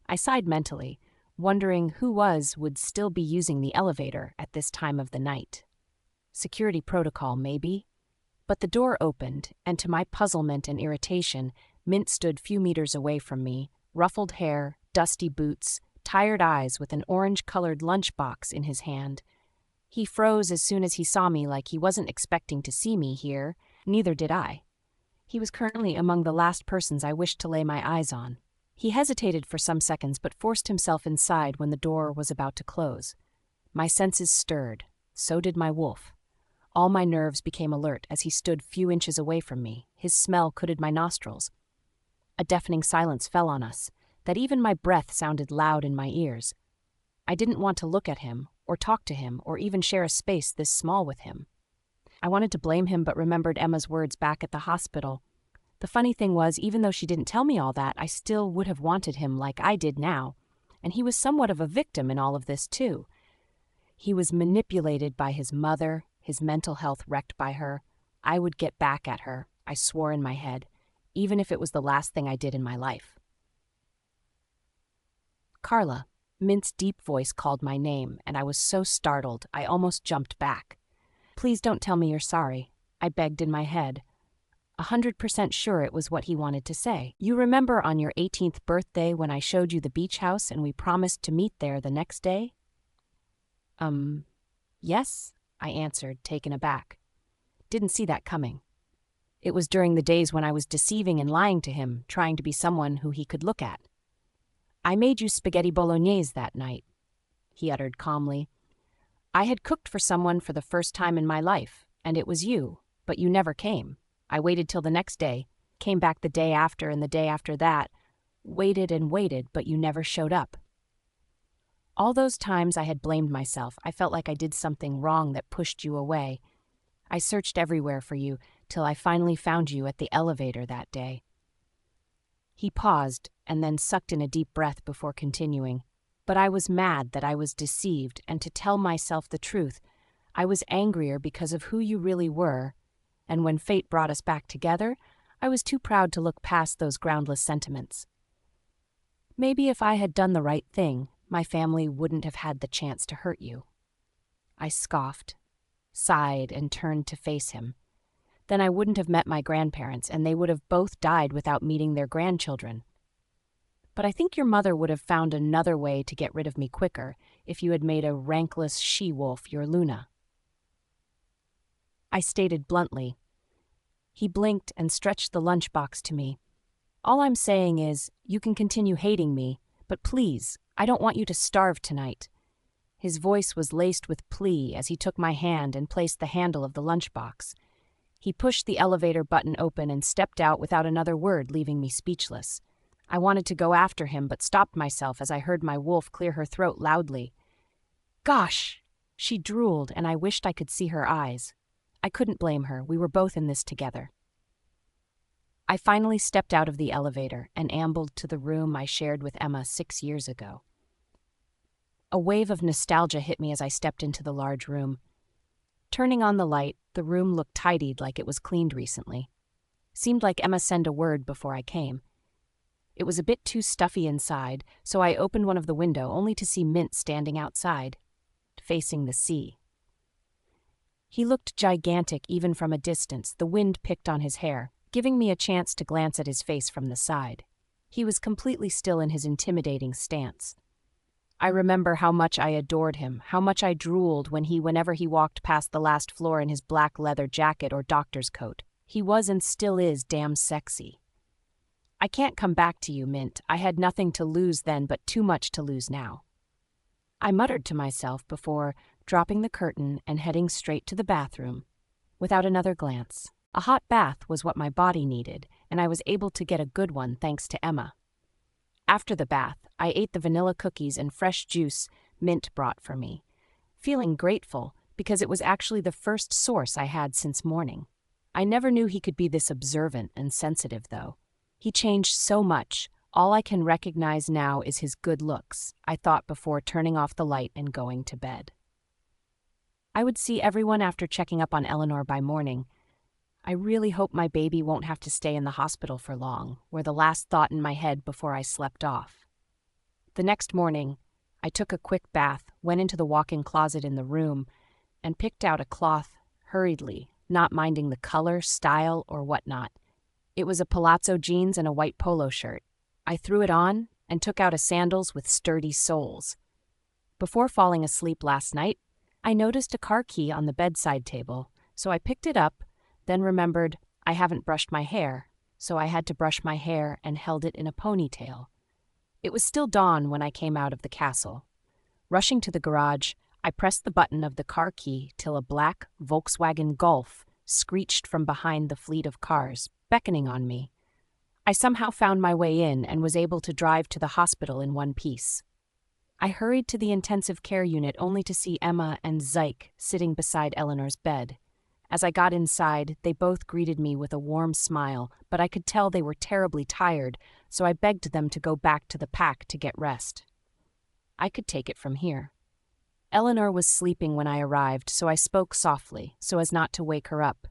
I sighed mentally, wondering who would still be using the elevator at this time of the night. Security protocol, maybe? But the door opened, and to my puzzlement and irritation, Mint stood few meters away from me, ruffled hair, dusty boots, tired eyes with an orange-colored lunchbox in his hand. He froze as soon as he saw me, like he wasn't expecting to see me here. Neither did I. He was currently among the last persons I wished to lay my eyes on. He hesitated for some seconds but forced himself inside when the door was about to close. My senses stirred. So did my wolf. All my nerves became alert as he stood few inches away from me. His smell coated my nostrils. A deafening silence fell on us, that even my breath sounded loud in my ears. I didn't want to look at him, or talk to him, or even share a space this small with him. I wanted to blame him but remembered Emma's words back at the hospital. The funny thing was, even though she didn't tell me all that, I still would have wanted him like I did now, and he was somewhat of a victim in all of this too. He was manipulated by his mother, his mental health wrecked by her. I would get back at her, I swore in my head, even if it was the last thing I did in my life. Carla, Mint's deep voice called my name, and I was so startled I almost jumped back. Please don't tell me you're sorry, I begged in my head. 100% sure it was what he wanted to say. You remember on your 18th birthday when I showed you the beach house and we promised to meet there the next day? Yes, I answered, taken aback. Didn't see that coming. It was during the days when I was deceiving and lying to him, trying to be someone who he could look at. I made you spaghetti bolognese that night, he uttered calmly. I had cooked for someone for the first time in my life, and it was you, but you never came. I waited till the next day, came back the day after and the day after that, waited and waited, but you never showed up. All those times I had blamed myself. I felt like I did something wrong that pushed you away. I searched everywhere for you till I finally found you at the elevator that day. He paused and then sucked in a deep breath before continuing. But I was mad that I was deceived, and to tell myself the truth, I was angrier because of who you really were, and when fate brought us back together, I was too proud to look past those groundless sentiments. Maybe if I had done the right thing, my family wouldn't have had the chance to hurt you. I scoffed, sighed, and turned to face him. Then I wouldn't have met my grandparents, and they would have both died without meeting their grandchildren. But I think your mother would have found another way to get rid of me quicker if you had made a rankless she-wolf your Luna. I stated bluntly. He blinked and stretched the lunchbox to me. All I'm saying is, you can continue hating me, but please, I don't want you to starve tonight. His voice was laced with plea as he took my hand and placed the handle of the lunchbox. He pushed the elevator button open and stepped out without another word, leaving me speechless. I wanted to go after him, but stopped myself as I heard my wolf clear her throat loudly. Gosh! She drooled, and I wished I could see her eyes. I couldn't blame her. We were both in this together. I finally stepped out of the elevator and ambled to the room I shared with Emma 6 years ago. A wave of nostalgia hit me as I stepped into the large room. Turning on the light, the room looked tidied like it was cleaned recently. Seemed like Emma sent a word before I came. It was a bit too stuffy inside, so I opened one of the windows only to see Mint standing outside, facing the sea. He looked gigantic even from a distance. The wind picked on his hair, giving me a chance to glance at his face from the side. He was completely still in his intimidating stance. I remember how much I adored him, how much I drooled whenever he walked past the last floor in his black leather jacket or doctor's coat. He was and still is damn sexy. I can't come back to you, Mint. I had nothing to lose then, but too much to lose now. I muttered to myself before dropping the curtain and heading straight to the bathroom, without another glance. A hot bath was what my body needed, and I was able to get a good one thanks to Emma. After the bath, I ate the vanilla cookies and fresh juice Mint brought for me, feeling grateful because it was actually the first source I had since morning. I never knew he could be this observant and sensitive, though. He changed so much. All I can recognize now is his good looks, I thought before turning off the light and going to bed. I would see everyone after checking up on Eleanor by morning. I really hope my baby won't have to stay in the hospital for long, were the last thought in my head before I slept off. The next morning, I took a quick bath, went into the walk-in closet in the room, and picked out a cloth hurriedly, not minding the color, style, or whatnot. It was a palazzo jeans and a white polo shirt. I threw it on and took out a sandals with sturdy soles. Before falling asleep last night, I noticed a car key on the bedside table, so I picked it up, then remembered I haven't brushed my hair, so I had to brush my hair and held it in a ponytail. It was still dawn when I came out of the castle. Rushing to the garage, I pressed the button of the car key till a black Volkswagen Golf screeched from behind the fleet of cars, beckoning on me. I somehow found my way in and was able to drive to the hospital in one piece. I hurried to the intensive care unit only to see Emma and Zyke sitting beside Eleanor's bed. As I got inside, they both greeted me with a warm smile, but I could tell they were terribly tired, so I begged them to go back to the pack to get rest. I could take it from here. Eleanor was sleeping when I arrived, so I spoke softly, so as not to wake her up.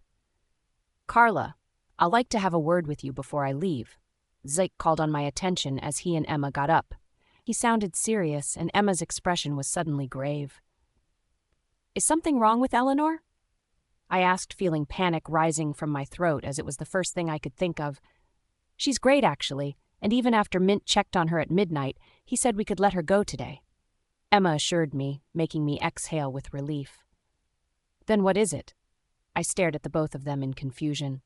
"Carla, I'd like to have a word with you before I leave." Zyke called on my attention as he and Emma got up. He sounded serious, and Emma's expression was suddenly grave. "Is something wrong with Eleanor?" I asked, feeling panic rising from my throat as it was the first thing I could think of. "She's great, actually, and even after Mint checked on her at midnight, he said we could let her go today." Emma assured me, making me exhale with relief. "Then what is it?" I stared at the both of them in confusion.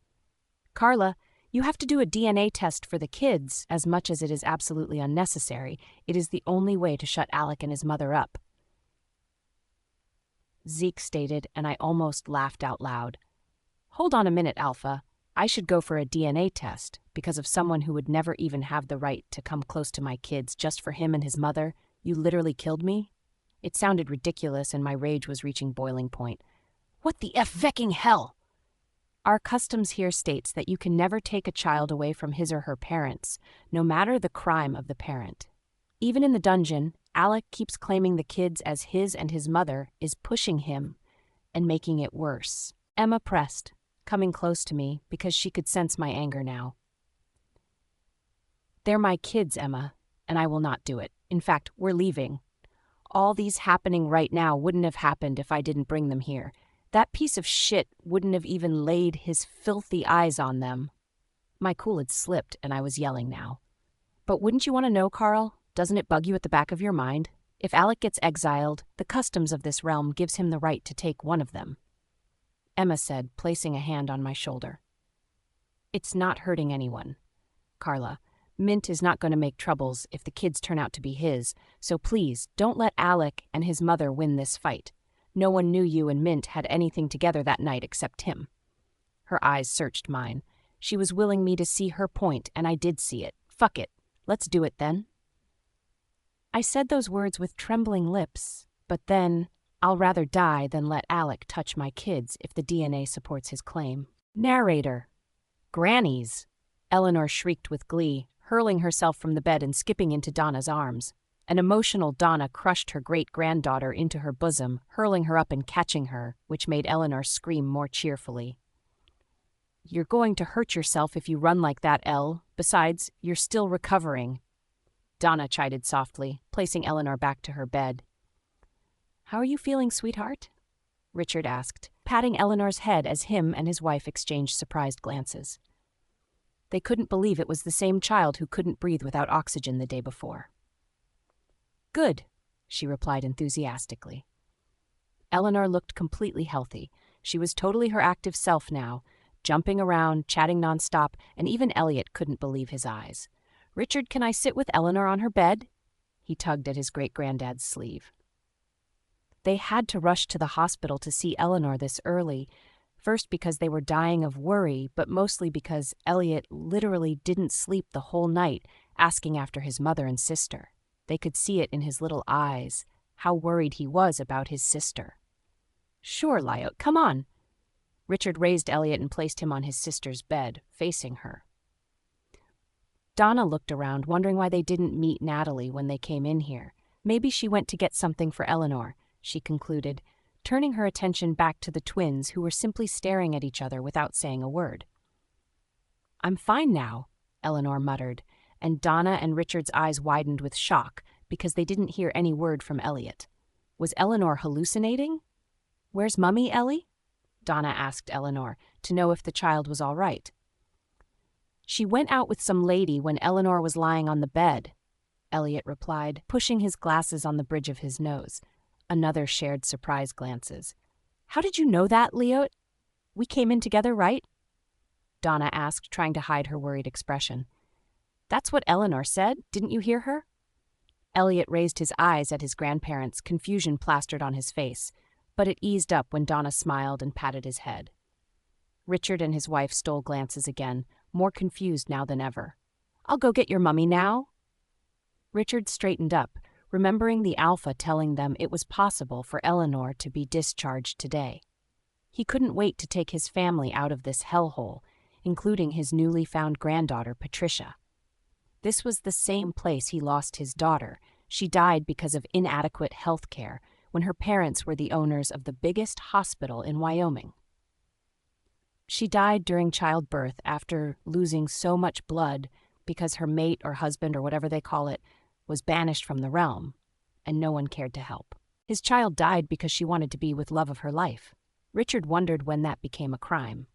"Carla, you have to do a DNA test for the kids, as much as it is absolutely unnecessary. It is the only way to shut Alec and his mother up," Zeke stated, and I almost laughed out loud. "Hold on a minute, Alpha. I should go for a DNA test because of someone who would never even have the right to come close to my kids just for him and his mother. You literally killed me?" It sounded ridiculous, and my rage was reaching boiling point. "What the fecking hell?" "Our customs here states that you can never take a child away from his or her parents, no matter the crime of the parent. Even in the dungeon, Alec keeps claiming the kids as his and his mother is pushing him and making it worse." Emma pressed, coming close to me because she could sense my anger now. "They're my kids, Emma, and I will not do it. In fact, we're leaving. All these happening right now wouldn't have happened if I didn't bring them here. That piece of shit wouldn't have even laid his filthy eyes on them." My cool had slipped, and I was yelling now. "But wouldn't you want to know, Carl? Doesn't it bug you at the back of your mind? If Alec gets exiled, the customs of this realm gives him the right to take one of them," Emma said, placing a hand on my shoulder. "It's not hurting anyone. Carla, Mint is not going to make troubles if the kids turn out to be his, so please don't let Alec and his mother win this fight. No one knew you and Mint had anything together that night except him." Her eyes searched mine. She was willing me to see her point, and I did see it. Fuck it. Let's do it then. I said those words with trembling lips, but then, I'll rather die than let Alec touch my kids if the DNA supports his claim. Narrator. Grannies! Eleanor shrieked with glee, hurling herself from the bed and skipping into Donna's arms. An emotional Donna crushed her great-granddaughter into her bosom, hurling her up and catching her, which made Eleanor scream more cheerfully. "You're going to hurt yourself if you run like that, Elle. Besides, you're still recovering," Donna chided softly, placing Eleanor back to her bed. "How are you feeling, sweetheart?" Richard asked, patting Eleanor's head as him and his wife exchanged surprised glances. They couldn't believe it was the same child who couldn't breathe without oxygen the day before. "Good," she replied enthusiastically. Eleanor looked completely healthy. She was totally her active self now, jumping around, chatting nonstop, and even Elliot couldn't believe his eyes. "Richard, can I sit with Eleanor on her bed?" He tugged at his great-granddad's sleeve. They had to rush to the hospital to see Eleanor this early. First because they were dying of worry, but mostly because Elliot literally didn't sleep the whole night asking after his mother and sister. They could see it in his little eyes, how worried he was about his sister. "Sure, Lyot, come on." Richard raised Elliot and placed him on his sister's bed, facing her. Donna looked around, wondering why they didn't meet Natalie when they came in here. Maybe she went to get something for Eleanor, she concluded, turning her attention back to the twins who were simply staring at each other without saying a word. "I'm fine now," Eleanor muttered, and Donna and Richard's eyes widened with shock because they didn't hear any word from Elliot. Was Eleanor hallucinating? "Where's Mummy, Ellie?" Donna asked Eleanor, to know if the child was all right. "She went out with some lady when Eleanor was lying on the bed," Elliot replied, pushing his glasses on the bridge of his nose. Another shared surprise glances. "How did you know that, Leo? We came in together, right?" Donna asked, trying to hide her worried expression. "That's what Eleanor said. Didn't you hear her?" Elliot raised his eyes at his grandparents, confusion plastered on his face, but it eased up when Donna smiled and patted his head. Richard and his wife stole glances again, more confused now than ever. "I'll go get your mummy now." Richard straightened up, remembering the Alpha telling them it was possible for Eleanor to be discharged today. He couldn't wait to take his family out of this hellhole, including his newly found granddaughter, Patricia. This was the same place he lost his daughter. She died because of inadequate health care when her parents were the owners of the biggest hospital in Wyoming. She died during childbirth after losing so much blood because her mate or husband or whatever they call it was banished from the realm, and no one cared to help. His child died because she wanted to be with love of her life. Richard wondered when that became a crime.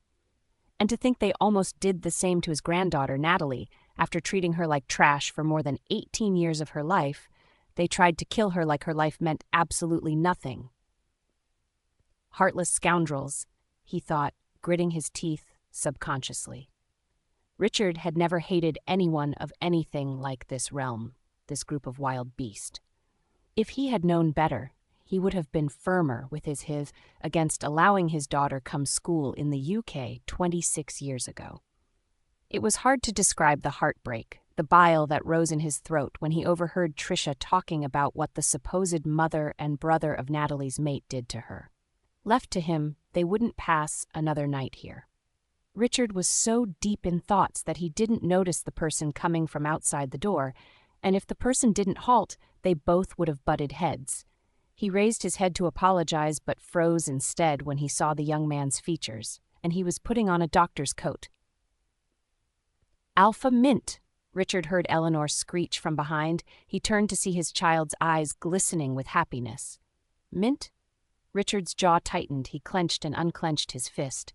And to think they almost did the same to his granddaughter, Natalie, after treating her like trash for more than 18 years of her life, they tried to kill her like her life meant absolutely nothing. Heartless scoundrels, he thought, gritting his teeth subconsciously. Richard had never hated anyone of anything like this realm, this group of wild beasts. If he had known better, he would have been firmer with his against allowing his daughter come school in the UK 26 years ago. It was hard to describe the heartbreak, the bile that rose in his throat when he overheard Tricia talking about what the supposed mother and brother of Natalie's mate did to her. Left to him, they wouldn't pass another night here. Richard was so deep in thoughts that he didn't notice the person coming from outside the door, and if the person didn't halt, they both would have butted heads. He raised his head to apologize but froze instead when he saw the young man's features, and he was putting on a doctor's coat. "Alpha Mint," Richard heard Eleanor screech from behind. He turned to see his child's eyes glistening with happiness. "Mint?" Richard's jaw tightened. He clenched and unclenched his fist.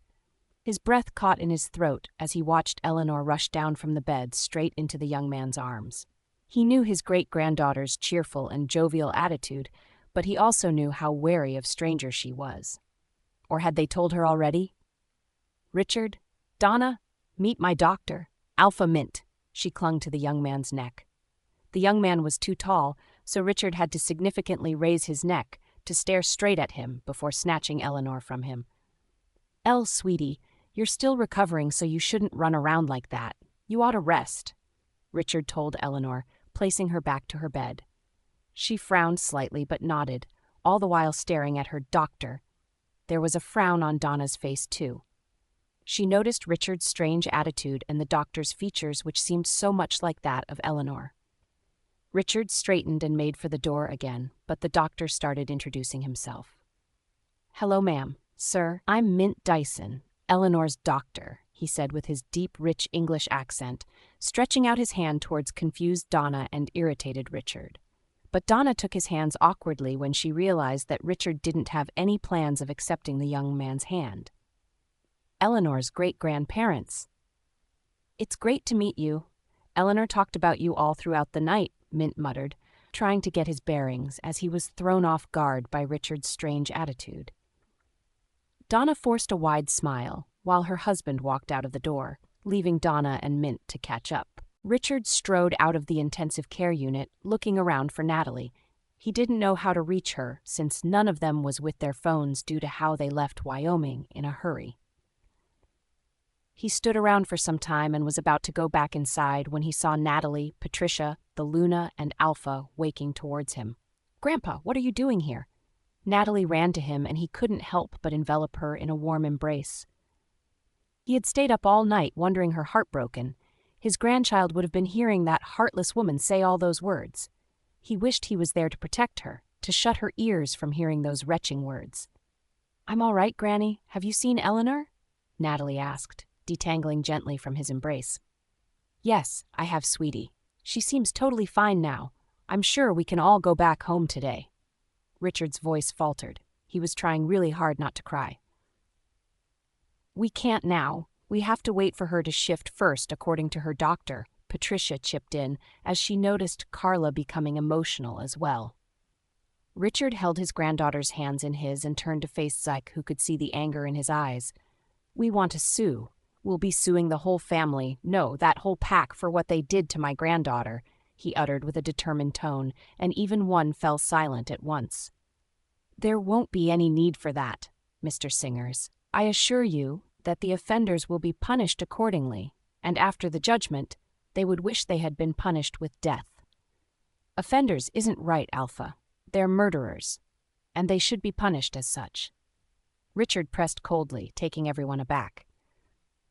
His breath caught in his throat as he watched Eleanor rush down from the bed straight into the young man's arms. He knew his great-granddaughter's cheerful and jovial attitude, but he also knew how wary of strangers she was. Or had they told her already? "Richard, Donna, meet my doctor, Alpha Mint." She clung to the young man's neck. The young man was too tall, so Richard had to significantly raise his neck to stare straight at him before snatching Eleanor from him. Sweetie, you're still recovering, so you shouldn't run around like that. You ought to rest," Richard told Eleanor, placing her back to her bed. She frowned slightly but nodded, all the while staring at her doctor. There was a frown on Donna's face, too. She noticed Richard's strange attitude and the doctor's features, which seemed so much like that of Eleanor. Richard straightened and made for the door again, but the doctor started introducing himself. "Hello, ma'am. Sir, I'm Mint Dyson, Eleanor's doctor," he said with his deep, rich English accent, stretching out his hand towards confused Donna and irritated Richard. But Donna took his hands awkwardly when she realized that Richard didn't have any plans of accepting the young man's hand. "Eleanor's great-grandparents." "It's great to meet you. Eleanor talked about you all throughout the night," Mint muttered, trying to get his bearings as he was thrown off guard by Richard's strange attitude. Donna forced a wide smile while her husband walked out of the door, leaving Donna and Mint to catch up. Richard strode out of the intensive care unit, looking around for Natalie. He didn't know how to reach her, since none of them was with their phones due to how they left Wyoming in a hurry. He stood around for some time and was about to go back inside when he saw Natalie, Patricia, the Luna, and Alpha waking towards him. "Grandpa, what are you doing here?" Natalie ran to him, and he couldn't help but envelop her in a warm embrace. He had stayed up all night wondering her heart broken. His grandchild would have been hearing that heartless woman say all those words. He wished he was there to protect her, to shut her ears from hearing those retching words. "I'm all right, Granny. Have you seen Eleanor?" Natalie asked, detangling gently from his embrace. "Yes, I have, sweetie. She seems totally fine now. I'm sure we can all go back home today." Richard's voice faltered. He was trying really hard not to cry. "We can't now. We have to wait for her to shift first, according to her doctor," Patricia chipped in, as she noticed Carla becoming emotional as well. Richard held his granddaughter's hands in his and turned to face Zyke, who could see the anger in his eyes. "We want to sue. We'll be suing the whole family, no, that whole pack, for what they did to my granddaughter," he uttered with a determined tone, and even one fell silent at once. "There won't be any need for that, Mr. Singers. I assure you that the offenders will be punished accordingly, and after the judgment, they would wish they had been punished with death. Offenders isn't right, Alpha. They're murderers, and they should be punished as such." Richard pressed coldly, taking everyone aback.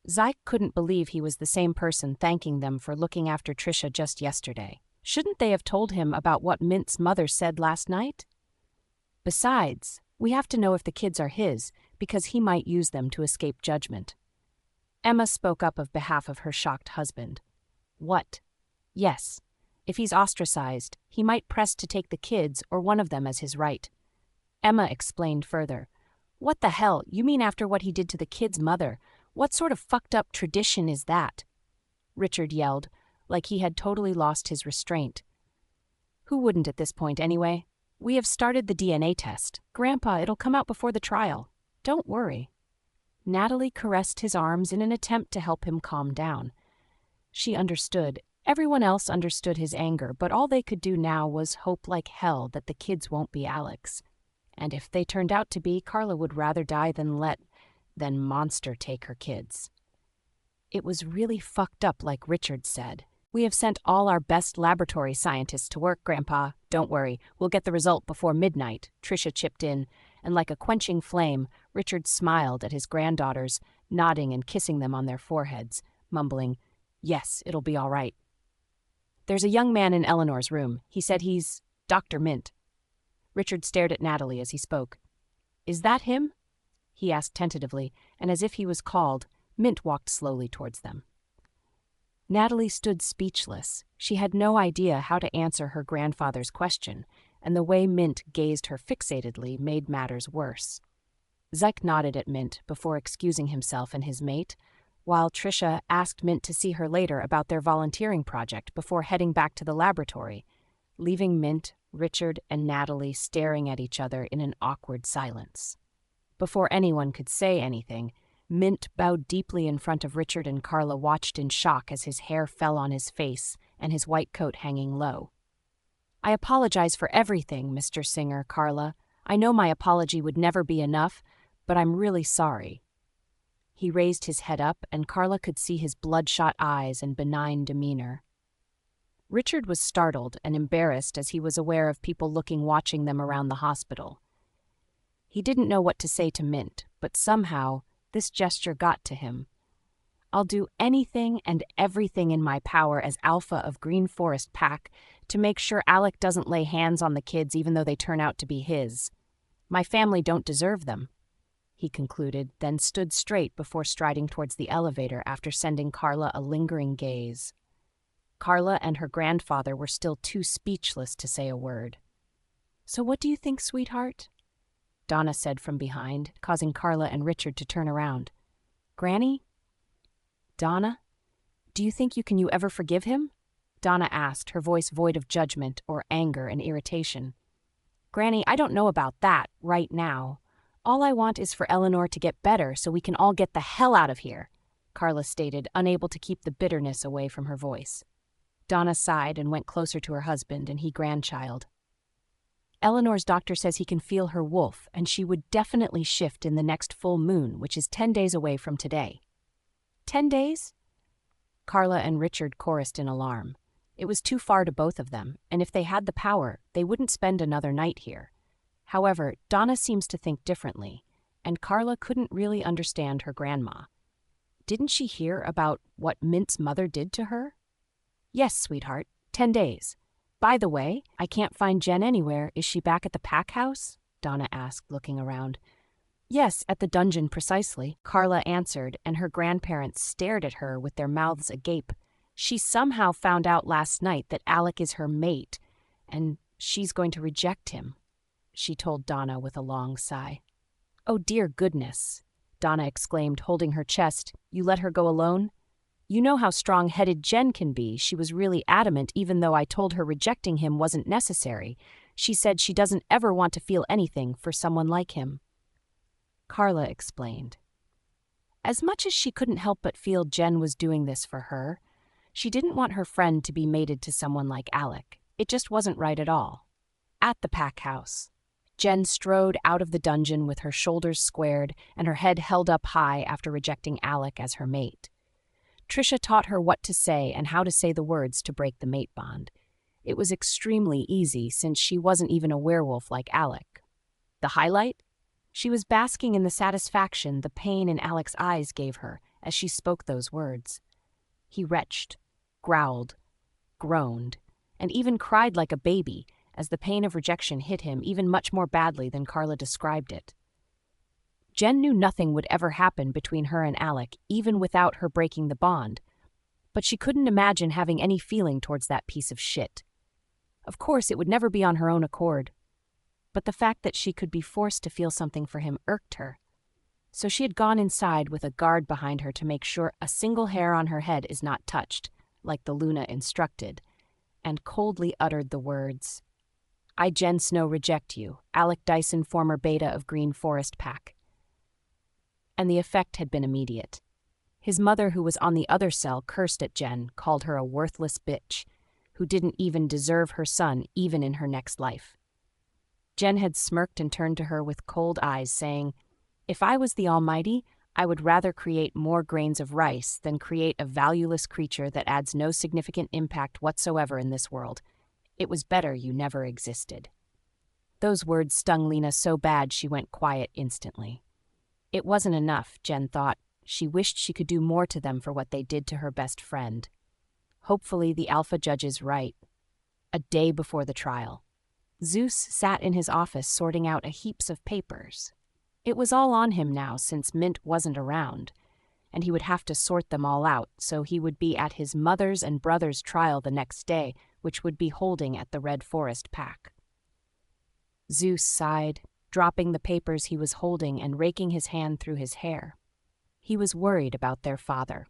Zyke couldn't believe he was the same person thanking them for looking after Trisha just yesterday. Shouldn't they have told him about what Mint's mother said last night? Besides, we have to know if the kids are his, because he might use them to escape judgment. Emma spoke up on behalf of her shocked husband. "What? Yes. If he's ostracized, he might press to take the kids or one of them as his right." Emma explained further. "What the hell? You mean after what he did to the kid's mother? What sort of fucked up tradition is that?" Richard yelled, like he had totally lost his restraint. "Who wouldn't at this point anyway? We have started the DNA test. Grandpa, it'll come out before the trial. Don't worry." Natalie caressed his arms in an attempt to help him calm down. She understood. Everyone else understood his anger, but all they could do now was hope like hell that the kids won't be Alex. And if they turned out to be, Carla would rather die than Monster take her kids. It was really fucked up, like Richard said. "We have sent all our best laboratory scientists to work, Grandpa. Don't worry, we'll get the result before midnight," Trisha chipped in, and like a quenching flame, Richard smiled at his granddaughters, nodding and kissing them on their foreheads, mumbling, "Yes, it'll be all right." "There's a young man in Eleanor's room. He said he's Dr. Mint." Richard stared at Natalie as he spoke. "Is that him?" he asked tentatively, and as if he was called, Mint walked slowly towards them. Natalie stood speechless. She had no idea how to answer her grandfather's question, and the way Mint gazed her fixatedly made matters worse. Zyke nodded at Mint before excusing himself and his mate, while Trisha asked Mint to see her later about their volunteering project before heading back to the laboratory, leaving Mint, Richard, and Natalie staring at each other in an awkward silence. Before anyone could say anything, Mint bowed deeply in front of Richard, and Carla watched in shock as his hair fell on his face and his white coat hanging low. "I apologize for everything, Mr. Singer, Carla. I know my apology would never be enough, but I'm really sorry." He raised his head up, and Carla could see his bloodshot eyes and benign demeanor. Richard was startled and embarrassed as he was aware of people watching them around the hospital. He didn't know what to say to Mint, but somehow this gesture got to him. "I'll do anything and everything in my power as Alpha of Green Forest Pack to make sure Alec doesn't lay hands on the kids even though they turn out to be his. My family don't deserve them," he concluded, then stood straight before striding towards the elevator after sending Carla a lingering gaze. Carla and her grandfather were still too speechless to say a word. "So what do you think, sweetheart?" Donna said from behind, causing Carla and Richard to turn around. "Granny?" "Donna? Do you think you ever forgive him?" Donna asked, her voice void of judgment or anger and irritation. "Granny, I don't know about that, right now. All I want is for Eleanor to get better so we can all get the hell out of here," Carla stated, unable to keep the bitterness away from her voice. Donna sighed and went closer to her husband and grandchild. "Eleanor's doctor says he can feel her wolf, and she would definitely shift in the next full moon, which is 10 days away from today." 10 days? Carla and Richard chorused in alarm. It was too far to both of them, and if they had the power, they wouldn't spend another night here. However, Donna seems to think differently, and Carla couldn't really understand her grandma. Didn't she hear about what Mint's mother did to her? Yes, sweetheart, 10 days. By the way, I can't find Jen anywhere. Is she back at the pack house? Donna asked, looking around. Yes, at the dungeon precisely, Carla answered, and her grandparents stared at her with their mouths agape. She somehow found out last night that Alec is her mate, and she's going to reject him, she told Donna with a long sigh. Oh, dear goodness, Donna exclaimed, holding her chest. You let her go alone? You know how strong-headed Jen can be. She was really adamant even though I told her rejecting him wasn't necessary. She said she doesn't ever want to feel anything for someone like him. Carla explained. As much as she couldn't help but feel Jen was doing this for her, she didn't want her friend to be mated to someone like Alec. It just wasn't right at all. At the pack house, Jen strode out of the dungeon with her shoulders squared and her head held up high after rejecting Alec as her mate. Trisha taught her what to say and how to say the words to break the mate bond. It was extremely easy since she wasn't even a werewolf like Alec. The highlight? She was basking in the satisfaction the pain in Alec's eyes gave her as she spoke those words. He retched, growled, groaned, and even cried like a baby as the pain of rejection hit him even much more badly than Carla described it. Jen knew nothing would ever happen between her and Alec, even without her breaking the bond, but she couldn't imagine having any feeling towards that piece of shit. Of course, it would never be on her own accord, but the fact that she could be forced to feel something for him irked her. So she had gone inside with a guard behind her to make sure a single hair on her head is not touched, like the Luna instructed, and coldly uttered the words, I, Jen Snow, reject you, Alec Dyson, former beta of Green Forest Pack. And the effect had been immediate. His mother, who was on the other cell, cursed at Jen, called her a worthless bitch, who didn't even deserve her son even in her next life. Jen had smirked and turned to her with cold eyes, saying, If I was the Almighty, I would rather create more grains of rice than create a valueless creature that adds no significant impact whatsoever in this world. It was better you never existed. Those words stung Lena so bad she went quiet instantly. It wasn't enough, Jen thought. She wished she could do more to them for what they did to her best friend. Hopefully the Alpha Judge is right. A day before the trial, Zeus sat in his office sorting out a heaps of papers. It was all on him now since Mint wasn't around, and he would have to sort them all out, so he would be at his mother's and brother's trial the next day, which would be holding at the Red Forest Pack. Zeus sighed, dropping the papers he was holding and raking his hand through his hair. He was worried about their father.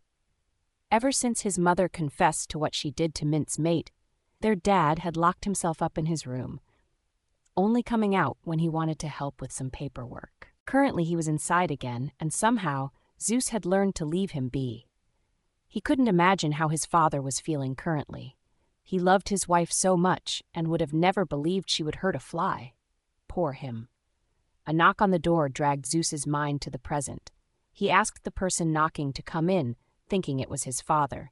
Ever since his mother confessed to what she did to Mint's mate, their dad had locked himself up in his room, only coming out when he wanted to help with some paperwork. Currently he was inside again, and somehow Zeus had learned to leave him be. He couldn't imagine how his father was feeling currently. He loved his wife so much and would have never believed she would hurt a fly. Poor him. A knock on the door dragged Zeus's mind to the present. He asked the person knocking to come in, thinking it was his father.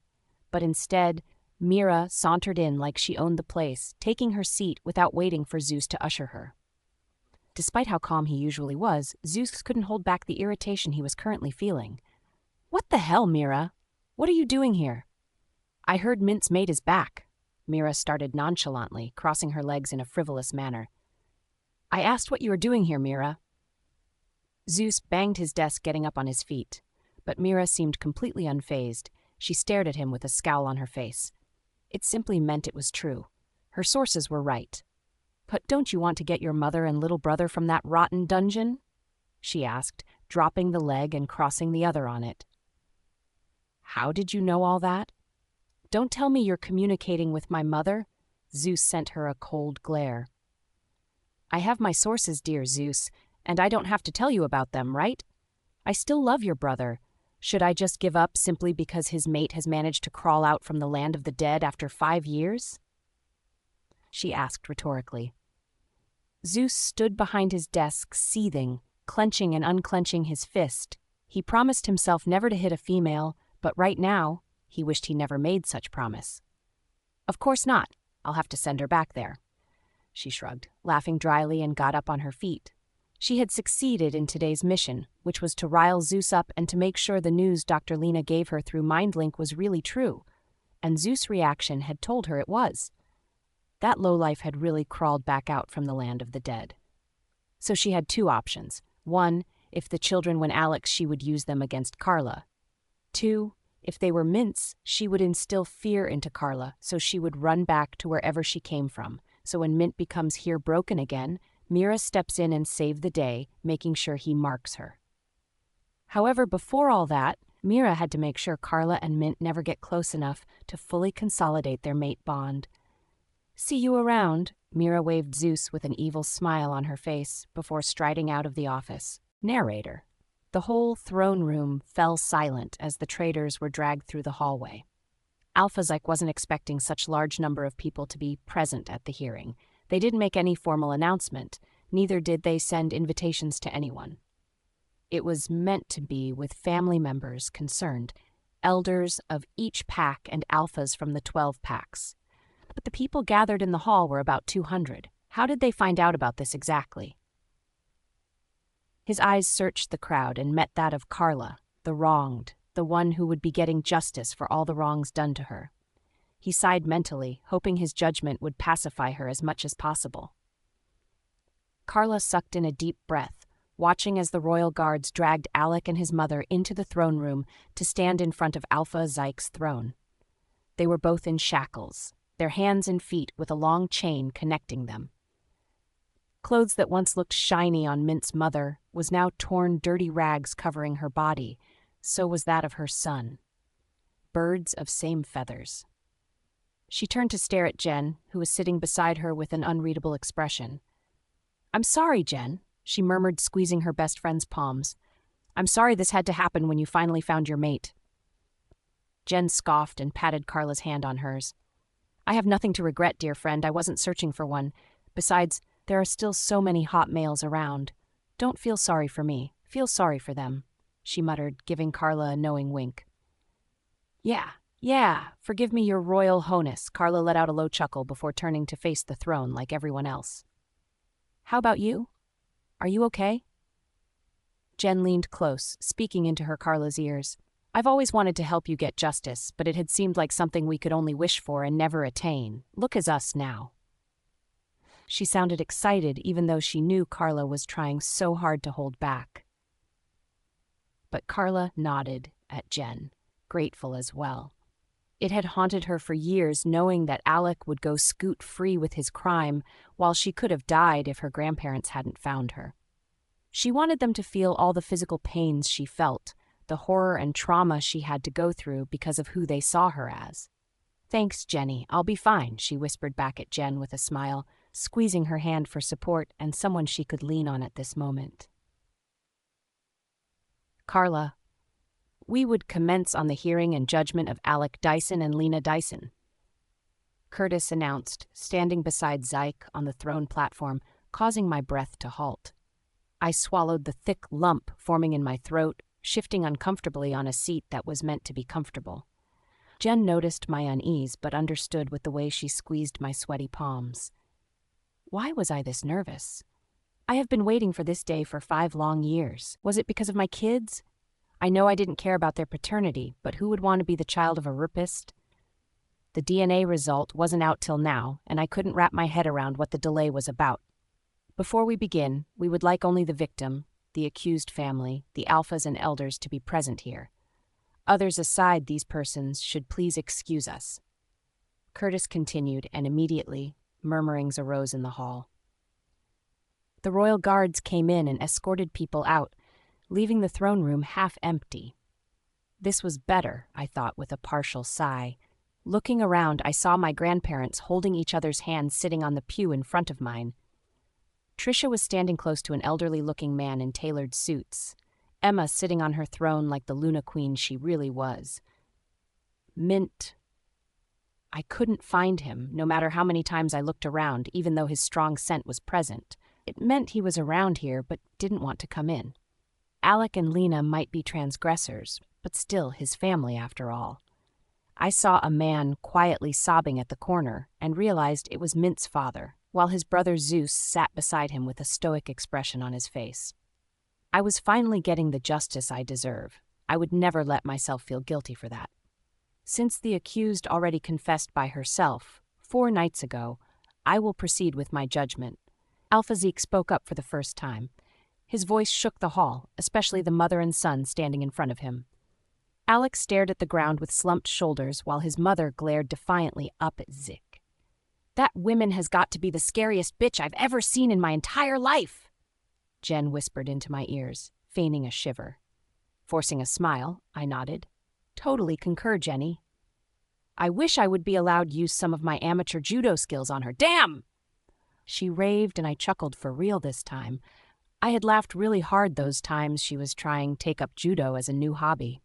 But instead, Mira sauntered in like she owned the place, taking her seat without waiting for Zeus to usher her. Despite how calm he usually was, Zeus couldn't hold back the irritation he was currently feeling. What the hell, Mira? What are you doing here? I heard Mint's mate is back. Mira started nonchalantly, crossing her legs in a frivolous manner. I asked what you were doing here, Mira. Zeus banged his desk, getting up on his feet, but Mira seemed completely unfazed. She stared at him with a scowl on her face. It simply meant it was true. Her sources were right. But don't you want to get your mother and little brother from that rotten dungeon? She asked, dropping the leg and crossing the other on it. How did you know all that? Don't tell me you're communicating with my mother. Zeus sent her a cold glare. I have my sources, dear Zeus, and I don't have to tell you about them, right? I still love your brother. Should I just give up simply because his mate has managed to crawl out from the land of the dead after 5 years? She asked rhetorically. Zeus stood behind his desk, seething, clenching and unclenching his fist. He promised himself never to hit a female, But right now, he wished he never made such promise. Of course not. I'll have to send her back there. She shrugged, laughing dryly, and got up on her feet. She had succeeded in today's mission, which was to rile Zeus up and to make sure the news Dr. Lena gave her through MindLink was really true. And Zeus' reaction had told her it was. That lowlife had really crawled back out from the land of the dead. So she had two options. One, if the children were Alex, she would use them against Carla. Two, if they were Mint's, she would instill fear into Carla, so she would run back to wherever she came from. So when Mint becomes here broken again, Mira steps in and saves the day, making sure he marks her. However, before all that, Mira had to make sure Carla and Mint never get close enough to fully consolidate their mate bond. See you around, Mira waved Zeus with an evil smile on her face before striding out of the office. Narrator. The whole throne room fell silent as the traders were dragged through the hallway. Alphazike wasn't expecting such large number of people to be present at the hearing. They didn't make any formal announcement, neither did they send invitations to anyone. It was meant to be with family members concerned, elders of each pack and alphas from the 12 packs. But the people gathered in the hall were about 200. How did they find out about this exactly? His eyes searched the crowd and met that of Carla, the wronged, the one who would be getting justice for all the wrongs done to her. He sighed mentally, hoping his judgment would pacify her as much as possible. Carla sucked in a deep breath, watching as the royal guards dragged Alec and his mother into the throne room to stand in front of Alpha Zyke's throne. They were both in shackles, their hands and feet with a long chain connecting them. Clothes that once looked shiny on Mint's mother was now torn, dirty rags covering her body. So was that of her son. Birds of same feathers. She turned to stare at Jen, who was sitting beside her with an unreadable expression. "I'm sorry, Jen," she murmured, squeezing her best friend's palms. "I'm sorry this had to happen when you finally found your mate." Jen scoffed and patted Carla's hand on hers. "I have nothing to regret, dear friend. I wasn't searching for one. Besides, there are still so many hot males around. Don't feel sorry for me. Feel sorry for them," she muttered, giving Carla a knowing wink. Yeah, forgive me, your royal highness," Carla let out a low chuckle before turning to face the throne like everyone else. "How about you? Are you okay?" Jen leaned close, speaking into Carla's ears. "I've always wanted to help you get justice, but it had seemed like something we could only wish for and never attain. Look at us now." She sounded excited, even though she knew Carla was trying so hard to hold back. But Carla nodded at Jen, grateful as well. It had haunted her for years, knowing that Alec would go scot-free with his crime, while she could have died if her grandparents hadn't found her. She wanted them to feel all the physical pains she felt, the horror and trauma she had to go through because of who they saw her as. "Thanks, Jenny, I'll be fine," she whispered back at Jen with a smile, squeezing her hand for support and someone she could lean on at this moment. "Carla, we would commence on the hearing and judgment of Alec Dyson and Lena Dyson," Curtis announced, standing beside Zyke on the throne platform, causing my breath to halt. I swallowed the thick lump forming in my throat, shifting uncomfortably on a seat that was meant to be comfortable. Jen noticed my unease, but understood with the way she squeezed my sweaty palms. Why was I this nervous? I have been waiting for this day for 5 long years. Was it because of my kids? I know I didn't care about their paternity, but who would want to be the child of a rapist? The DNA result wasn't out till now, and I couldn't wrap my head around what the delay was about. Before we begin, we would like only the victim, the accused family, the alphas and elders to be present here. Others aside, these persons should please excuse us. Curtis continued, and immediately, murmurings arose in the hall. The royal guards came in and escorted people out, leaving the throne room half empty. This was better, I thought with a partial sigh. Looking around, I saw my grandparents holding each other's hands sitting on the pew in front of mine. Tricia was standing close to an elderly-looking man in tailored suits, Emma sitting on her throne like the Luna Queen she really was. Mint. I couldn't find him, no matter how many times I looked around, even though his strong scent was present. It meant he was around here, but didn't want to come in. Alec and Lena might be transgressors, but still his family after all. I saw a man quietly sobbing at the corner and realized it was Mint's father, while his brother Zeus sat beside him with a stoic expression on his face. I was finally getting the justice I deserve. I would never let myself feel guilty for that. Since the accused already confessed by herself 4 nights ago, I will proceed with my judgment. Alpha Zeke spoke up for the first time. His voice shook the hall, especially the mother and son standing in front of him. Alex stared at the ground with slumped shoulders while his mother glared defiantly up at Zeke. "That woman has got to be the scariest bitch I've ever seen in my entire life," Jen whispered into my ears, feigning a shiver. Forcing a smile, I nodded. "Totally concur, Jenny. I wish I would be allowed to use some of my amateur judo skills on her. Damn!" She raved and I chuckled for real this time. I had laughed really hard those times she was trying to take up judo as a new hobby.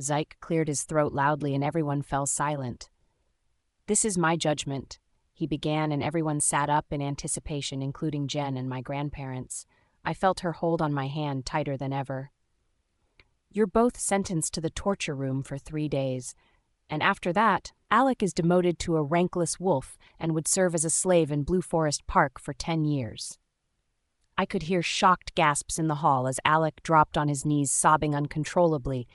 Zyke cleared his throat loudly and everyone fell silent. "This is my judgment," he began, and everyone sat up in anticipation, including Jen and my grandparents. I felt her hold on my hand tighter than ever. "You're both sentenced to the torture room for 3 days, and after that, Alec is demoted to a rankless wolf and would serve as a slave in Blue Forest Park for 10 years. I could hear shocked gasps in the hall as Alec dropped on his knees sobbing uncontrollably,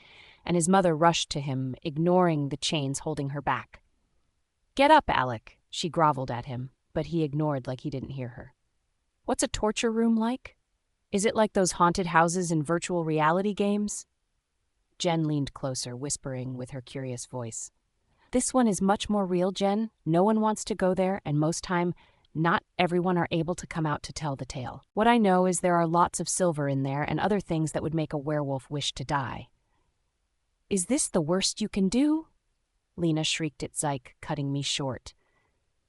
and his mother rushed to him, ignoring the chains holding her back. "Get up, Alec," she groveled at him, but he ignored like he didn't hear her. "What's a torture room like? Is it like those haunted houses in virtual reality games?" Jen leaned closer, whispering with her curious voice. "This one is much more real, Jen. No one wants to go there, and most time, not everyone are able to come out to tell the tale. What I know is there are lots of silver in there and other things that would make a werewolf wish to die." "Is this the worst you can do?" Lena shrieked at Zyke, cutting me short.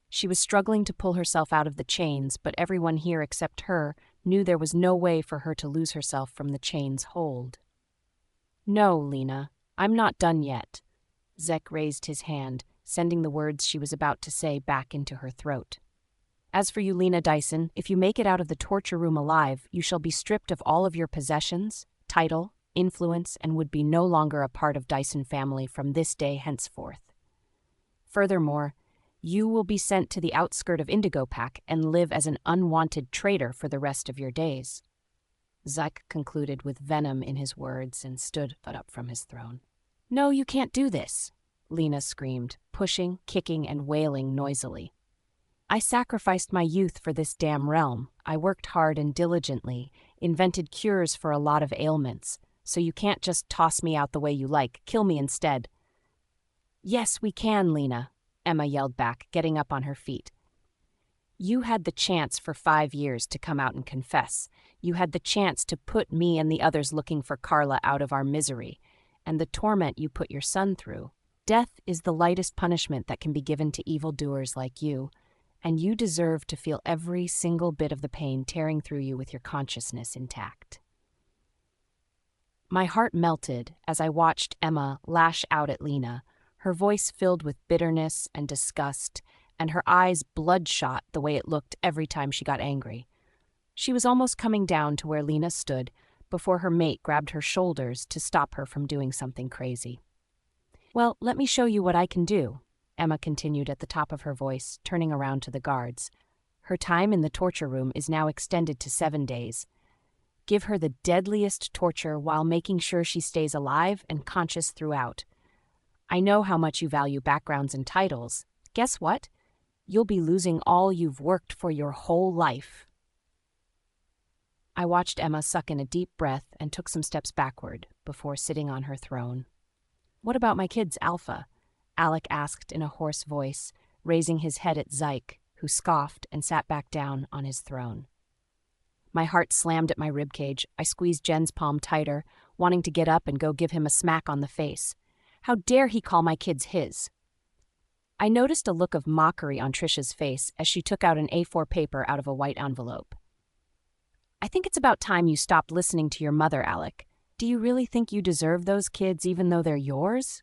She was struggling to pull herself out of the chains, but everyone here except her knew there was no way for her to lose herself from the chains' hold. "No, Lena, I'm not done yet." Zek raised his hand, sending the words she was about to say back into her throat. "As for you, Lena Dyson, if you make it out of the torture room alive, you shall be stripped of all of your possessions, title, influence, and would be no longer a part of Dyson family from this day henceforth. Furthermore, you will be sent to the outskirt of Indigo Pack and live as an unwanted traitor for the rest of your days." Zyke concluded with venom in his words and stood up from his throne. "No, you can't do this," Lena screamed, pushing, kicking, and wailing noisily. "I sacrificed my youth for this damn realm. I worked hard and diligently, invented cures for a lot of ailments, so you can't just toss me out the way you like, kill me instead." "Yes, we can, Lena," Emma yelled back, getting up on her feet. "You had the chance for 5 years to come out and confess. You had the chance to put me and the others looking for Carla out of our misery, and the torment you put your son through. Death is the lightest punishment that can be given to evildoers like you, and you deserve to feel every single bit of the pain tearing through you with your consciousness intact." My heart melted as I watched Emma lash out at Lena, her voice filled with bitterness and disgust, and her eyes bloodshot the way it looked every time she got angry. She was almost coming down to where Lena stood before her mate grabbed her shoulders to stop her from doing something crazy. "Well, let me show you what I can do," Emma continued at the top of her voice, turning around to the guards. "Her time in the torture room is now extended to 7 days. Give her the deadliest torture while making sure she stays alive and conscious throughout. I know how much you value backgrounds and titles. Guess what? You'll be losing all you've worked for your whole life." I watched Emma suck in a deep breath and took some steps backward before sitting on her throne. "What about my kids, Alpha?" Alec asked in a hoarse voice, raising his head at Zyke, who scoffed and sat back down on his throne. My heart slammed at my ribcage. I squeezed Jen's palm tighter, wanting to get up and go give him a smack on the face. How dare he call my kids his? I noticed a look of mockery on Trisha's face as she took out an A4 paper out of a white envelope. "I think it's about time you stopped listening to your mother, Alec. Do you really think you deserve those kids even though they're yours?"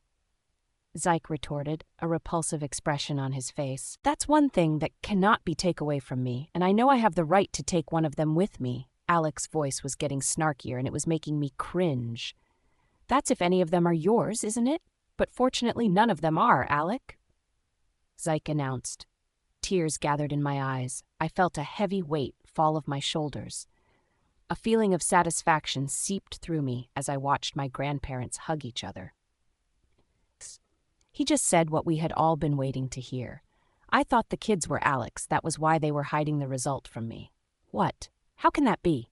Zyke retorted, a repulsive expression on his face. "That's one thing that cannot be taken away from me, and I know I have the right to take one of them with me," Alec's voice was getting snarkier and it was making me cringe. That's if any of them are yours, isn't it? But fortunately none of them are, Alec, Zyke announced. Tears gathered in my eyes. I felt a heavy weight fall off my shoulders. A feeling of satisfaction seeped through me as I watched my grandparents hug each other. He just said what we had all been waiting to hear. I thought the kids were Alec's. That was why they were hiding the result from me. What? How can that be?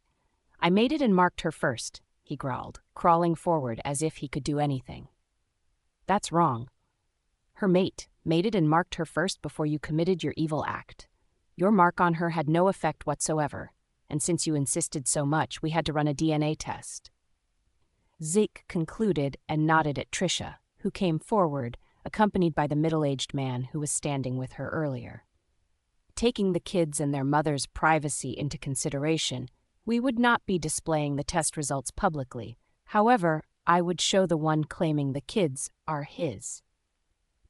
I made it and marked her first, he growled, crawling forward as if he could do anything. That's wrong. Her mate made it and marked her first before you committed your evil act. Your mark on her had no effect whatsoever, and since you insisted so much, we had to run a DNA test. Zeke concluded and nodded at Trisha, who came forward, accompanied by the middle-aged man who was standing with her earlier. Taking the kids and their mother's privacy into consideration, we would not be displaying the test results publicly. However, I would show the one claiming the kids are his.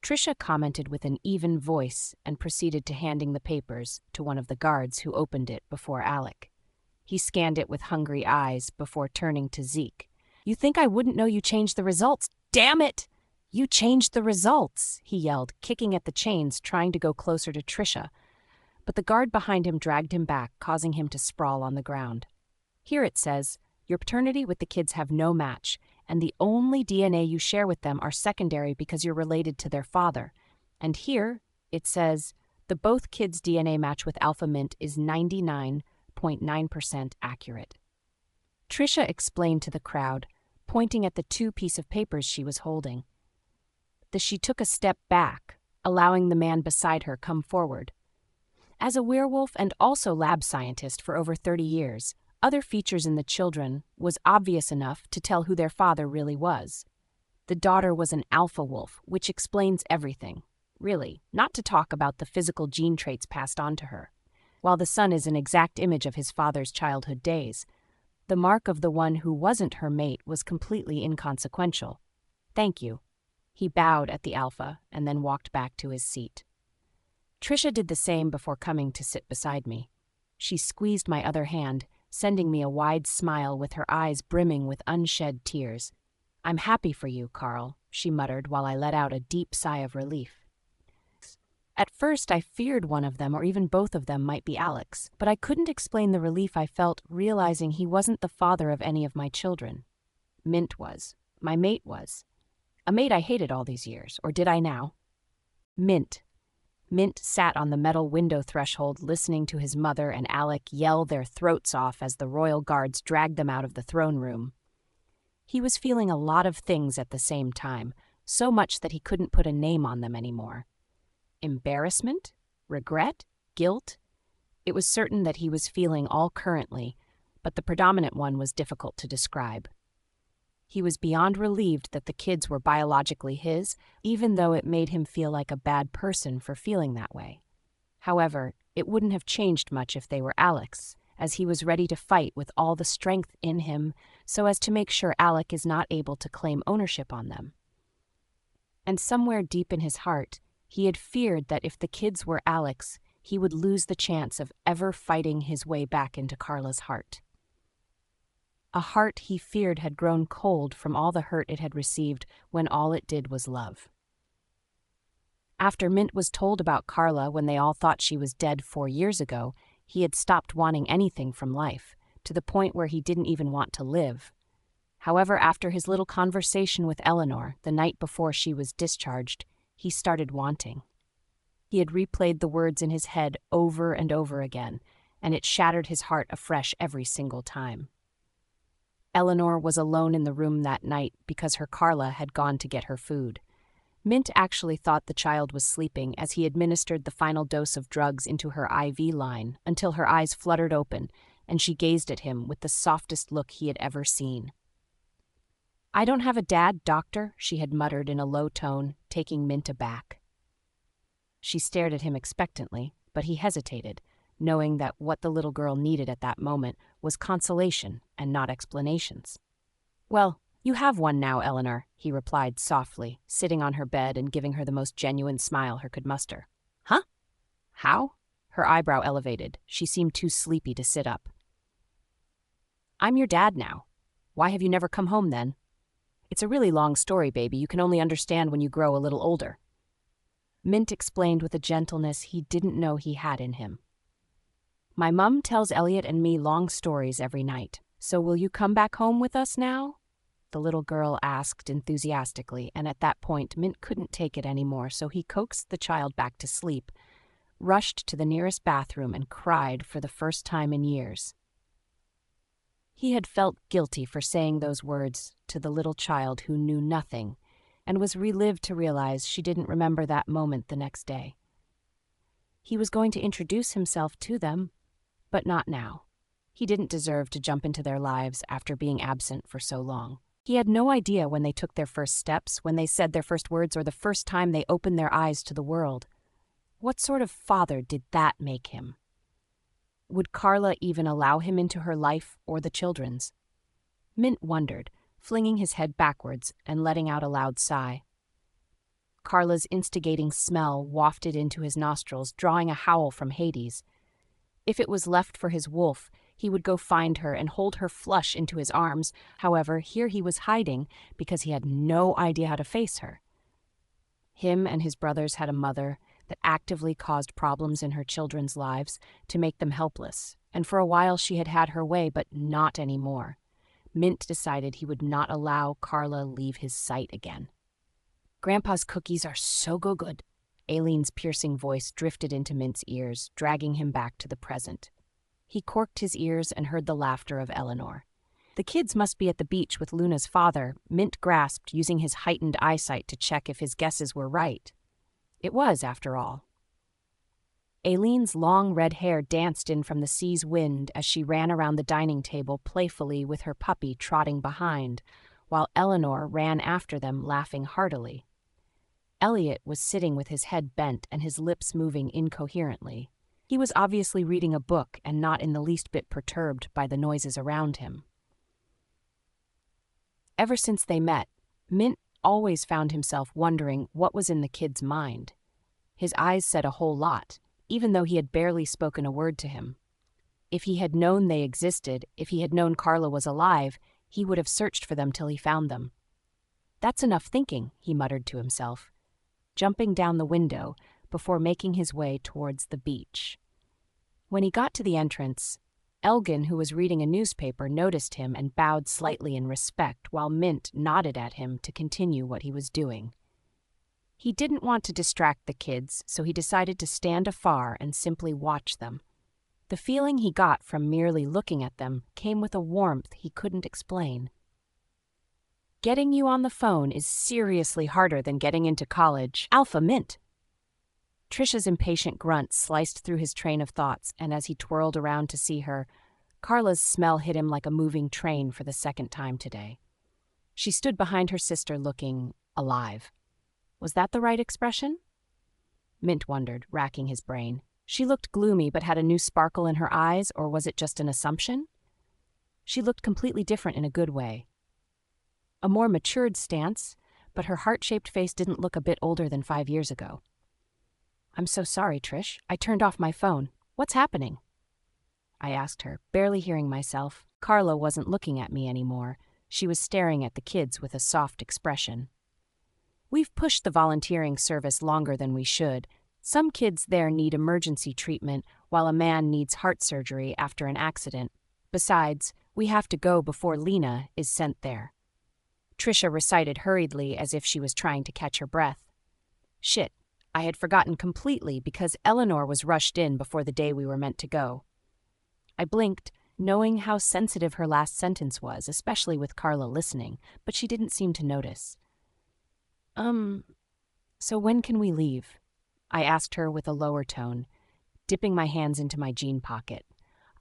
Trisha commented with an even voice and proceeded to handing the papers to one of the guards who opened it before Alec. He scanned it with hungry eyes before turning to Zeke. You think I wouldn't know you changed the results? Damn it! You changed the results, he yelled, kicking at the chains, trying to go closer to Trisha. But the guard behind him dragged him back, causing him to sprawl on the ground. Here it says, your paternity with the kids have no match, and the only DNA you share with them are secondary because you're related to their father. And here it says, the both kids' DNA match with Alpha Mint is 99.9% accurate. Trisha explained to the crowd, pointing at the two pieces of papers she was holding. She took a step back, allowing the man beside her come forward. As a werewolf and also lab scientist for over 30 years, other features in the children was obvious enough to tell who their father really was. The daughter was an alpha wolf, which explains everything, really, not to talk about the physical gene traits passed on to her. While the son is an exact image of his father's childhood days, the mark of the one who wasn't her mate was completely inconsequential. Thank you. He bowed at the alpha and then walked back to his seat. Trisha did the same before coming to sit beside me. She squeezed my other hand, sending me a wide smile with her eyes brimming with unshed tears. I'm happy for you, Carl, she muttered while I let out a deep sigh of relief. At first, I feared one of them or even both of them might be Alec's, but I couldn't explain the relief I felt realizing he wasn't the father of any of my children. Mint was. My mate was. A mate I hated all these years, or did I now? Mint. Mint sat on the metal window threshold listening to his mother and Alec yell their throats off as the royal guards dragged them out of the throne room. He was feeling a lot of things at the same time, so much that he couldn't put a name on them anymore. Embarrassment? Regret? Guilt? It was certain that he was feeling all currently, but the predominant one was difficult to describe. He was beyond relieved that the kids were biologically his, even though it made him feel like a bad person for feeling that way. However, it wouldn't have changed much if they were Alec's, as he was ready to fight with all the strength in him so as to make sure Alec is not able to claim ownership on them. And somewhere deep in his heart, he had feared that if the kids were Alec's, he would lose the chance of ever fighting his way back into Carla's heart. A heart he feared had grown cold from all the hurt it had received when all it did was love. After Mint was told about Carla when they all thought she was dead 4 years ago, he had stopped wanting anything from life, to the point where he didn't even want to live. However, after his little conversation with Eleanor the night before she was discharged, he started wanting. He had replayed the words in his head over and over again, and it shattered his heart afresh every single time. Eleanor was alone in the room that night because her Carla had gone to get her food. Mint actually thought the child was sleeping as he administered the final dose of drugs into her IV line until her eyes fluttered open and she gazed at him with the softest look he had ever seen. I don't have a dad, doctor, she had muttered in a low tone, taking Mint aback. She stared at him expectantly, but he hesitated, knowing that what the little girl needed at that moment was consolation and not explanations. Well, you have one now, Eleanor, he replied softly, sitting on her bed and giving her the most genuine smile her could muster. Huh? How? Her eyebrow elevated. She seemed too sleepy to sit up. I'm your dad now. Why have you never come home then? It's a really long story, baby. You can only understand when you grow a little older. Mint explained with a gentleness he didn't know he had in him. My mum tells Elliot and me long stories every night. So will you come back home with us now? The little girl asked enthusiastically, and at that point Mint couldn't take it anymore, so he coaxed the child back to sleep, rushed to the nearest bathroom, and cried for the first time in years. He had felt guilty for saying those words to the little child who knew nothing, and was relieved to realize she didn't remember that moment the next day. He was going to introduce himself to them, but not now. He didn't deserve to jump into their lives after being absent for so long. He had no idea when they took their first steps, when they said their first words, or the first time they opened their eyes to the world. What sort of father did that make him? Would Carla even allow him into her life or the children's? Mint wondered, flinging his head backwards and letting out a loud sigh. Carla's instigating smell wafted into his nostrils, drawing a howl from Hades. If it was left for his wolf, he would go find her and hold her flush into his arms. However, here he was hiding because he had no idea how to face her. Him and his brothers had a mother that actively caused problems in her children's lives to make them helpless, and for a while she had had her way, but not anymore. Mint decided he would not allow Carla leave his sight again. Grandpa's cookies are so good. Aileen's piercing voice drifted into Mint's ears, dragging him back to the present. He corked his ears and heard the laughter of Eleanor. The kids must be at the beach with Luna's father, Mint grasped, using his heightened eyesight to check if his guesses were right. It was, after all. Aileen's long red hair danced in from the sea's wind as she ran around the dining table playfully with her puppy trotting behind, while Eleanor ran after them laughing heartily. Elliot was sitting with his head bent and his lips moving incoherently. He was obviously reading a book and not in the least bit perturbed by the noises around him. Ever since they met, Mint always found himself wondering what was in the kid's mind. His eyes said a whole lot, even though he had barely spoken a word to him. If he had known they existed, if he had known Carla was alive, he would have searched for them till he found them. That's enough thinking, he muttered to himself, jumping down the window before making his way towards the beach. When he got to the entrance, Elgin, who was reading a newspaper, noticed him and bowed slightly in respect, while Mint nodded at him to continue what he was doing. He didn't want to distract the kids, so he decided to stand afar and simply watch them. The feeling he got from merely looking at them came with a warmth he couldn't explain. Getting you on the phone is seriously harder than getting into college. Alpha Mint! Trisha's impatient grunt sliced through his train of thoughts, and as he twirled around to see her, Carla's smell hit him like a moving train for the second time today. She stood behind her sister looking alive. Was that the right expression? Mint wondered, racking his brain. She looked gloomy but had a new sparkle in her eyes, or was it just an assumption? She looked completely different in a good way. A more matured stance, but her heart-shaped face didn't look a bit older than 5 years ago. I'm so sorry, Trish. I turned off my phone. What's happening? I asked her, barely hearing myself. Carla wasn't looking at me anymore. She was staring at the kids with a soft expression. We've pushed the volunteering service longer than we should. Some kids there need emergency treatment, while a man needs heart surgery after an accident. Besides, we have to go before Lena is sent there. Trisha recited hurriedly as if she was trying to catch her breath. Shit. I had forgotten completely because Eleanor was rushed in before the day we were meant to go. I blinked, knowing how sensitive her last sentence was, especially with Carla listening, but she didn't seem to notice. So when can we leave? I asked her with a lower tone, dipping my hands into my jean pocket.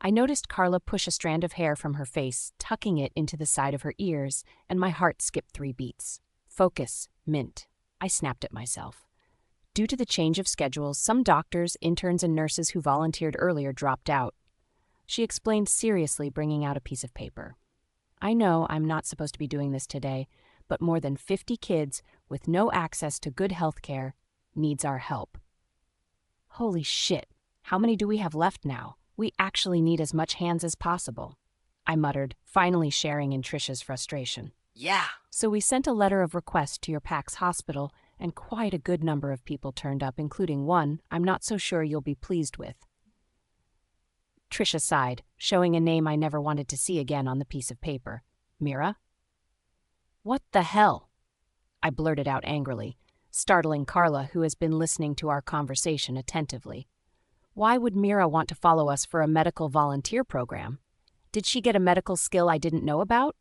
I noticed Carla push a strand of hair from her face, tucking it into the side of her ears, and my heart skipped 3 beats. Focus, Mint. I snapped at myself. Due to the change of schedules, some doctors, interns, and nurses who volunteered earlier dropped out. She explained seriously, bringing out a piece of paper. I know I'm not supposed to be doing this today, but more than 50 kids with no access to good health care needs our help. Holy shit, how many do we have left now? We actually need as much hands as possible. I muttered, finally sharing in Trisha's frustration. Yeah. So we sent a letter of request to your PAX hospital, and quite a good number of people turned up, including one I'm not so sure you'll be pleased with. Trisha sighed, showing a name I never wanted to see again on the piece of paper. Mira? What the hell? I blurted out angrily, startling Carla, who has been listening to our conversation attentively. Why would Mira want to follow us for a medical volunteer program? Did she get a medical skill I didn't know about?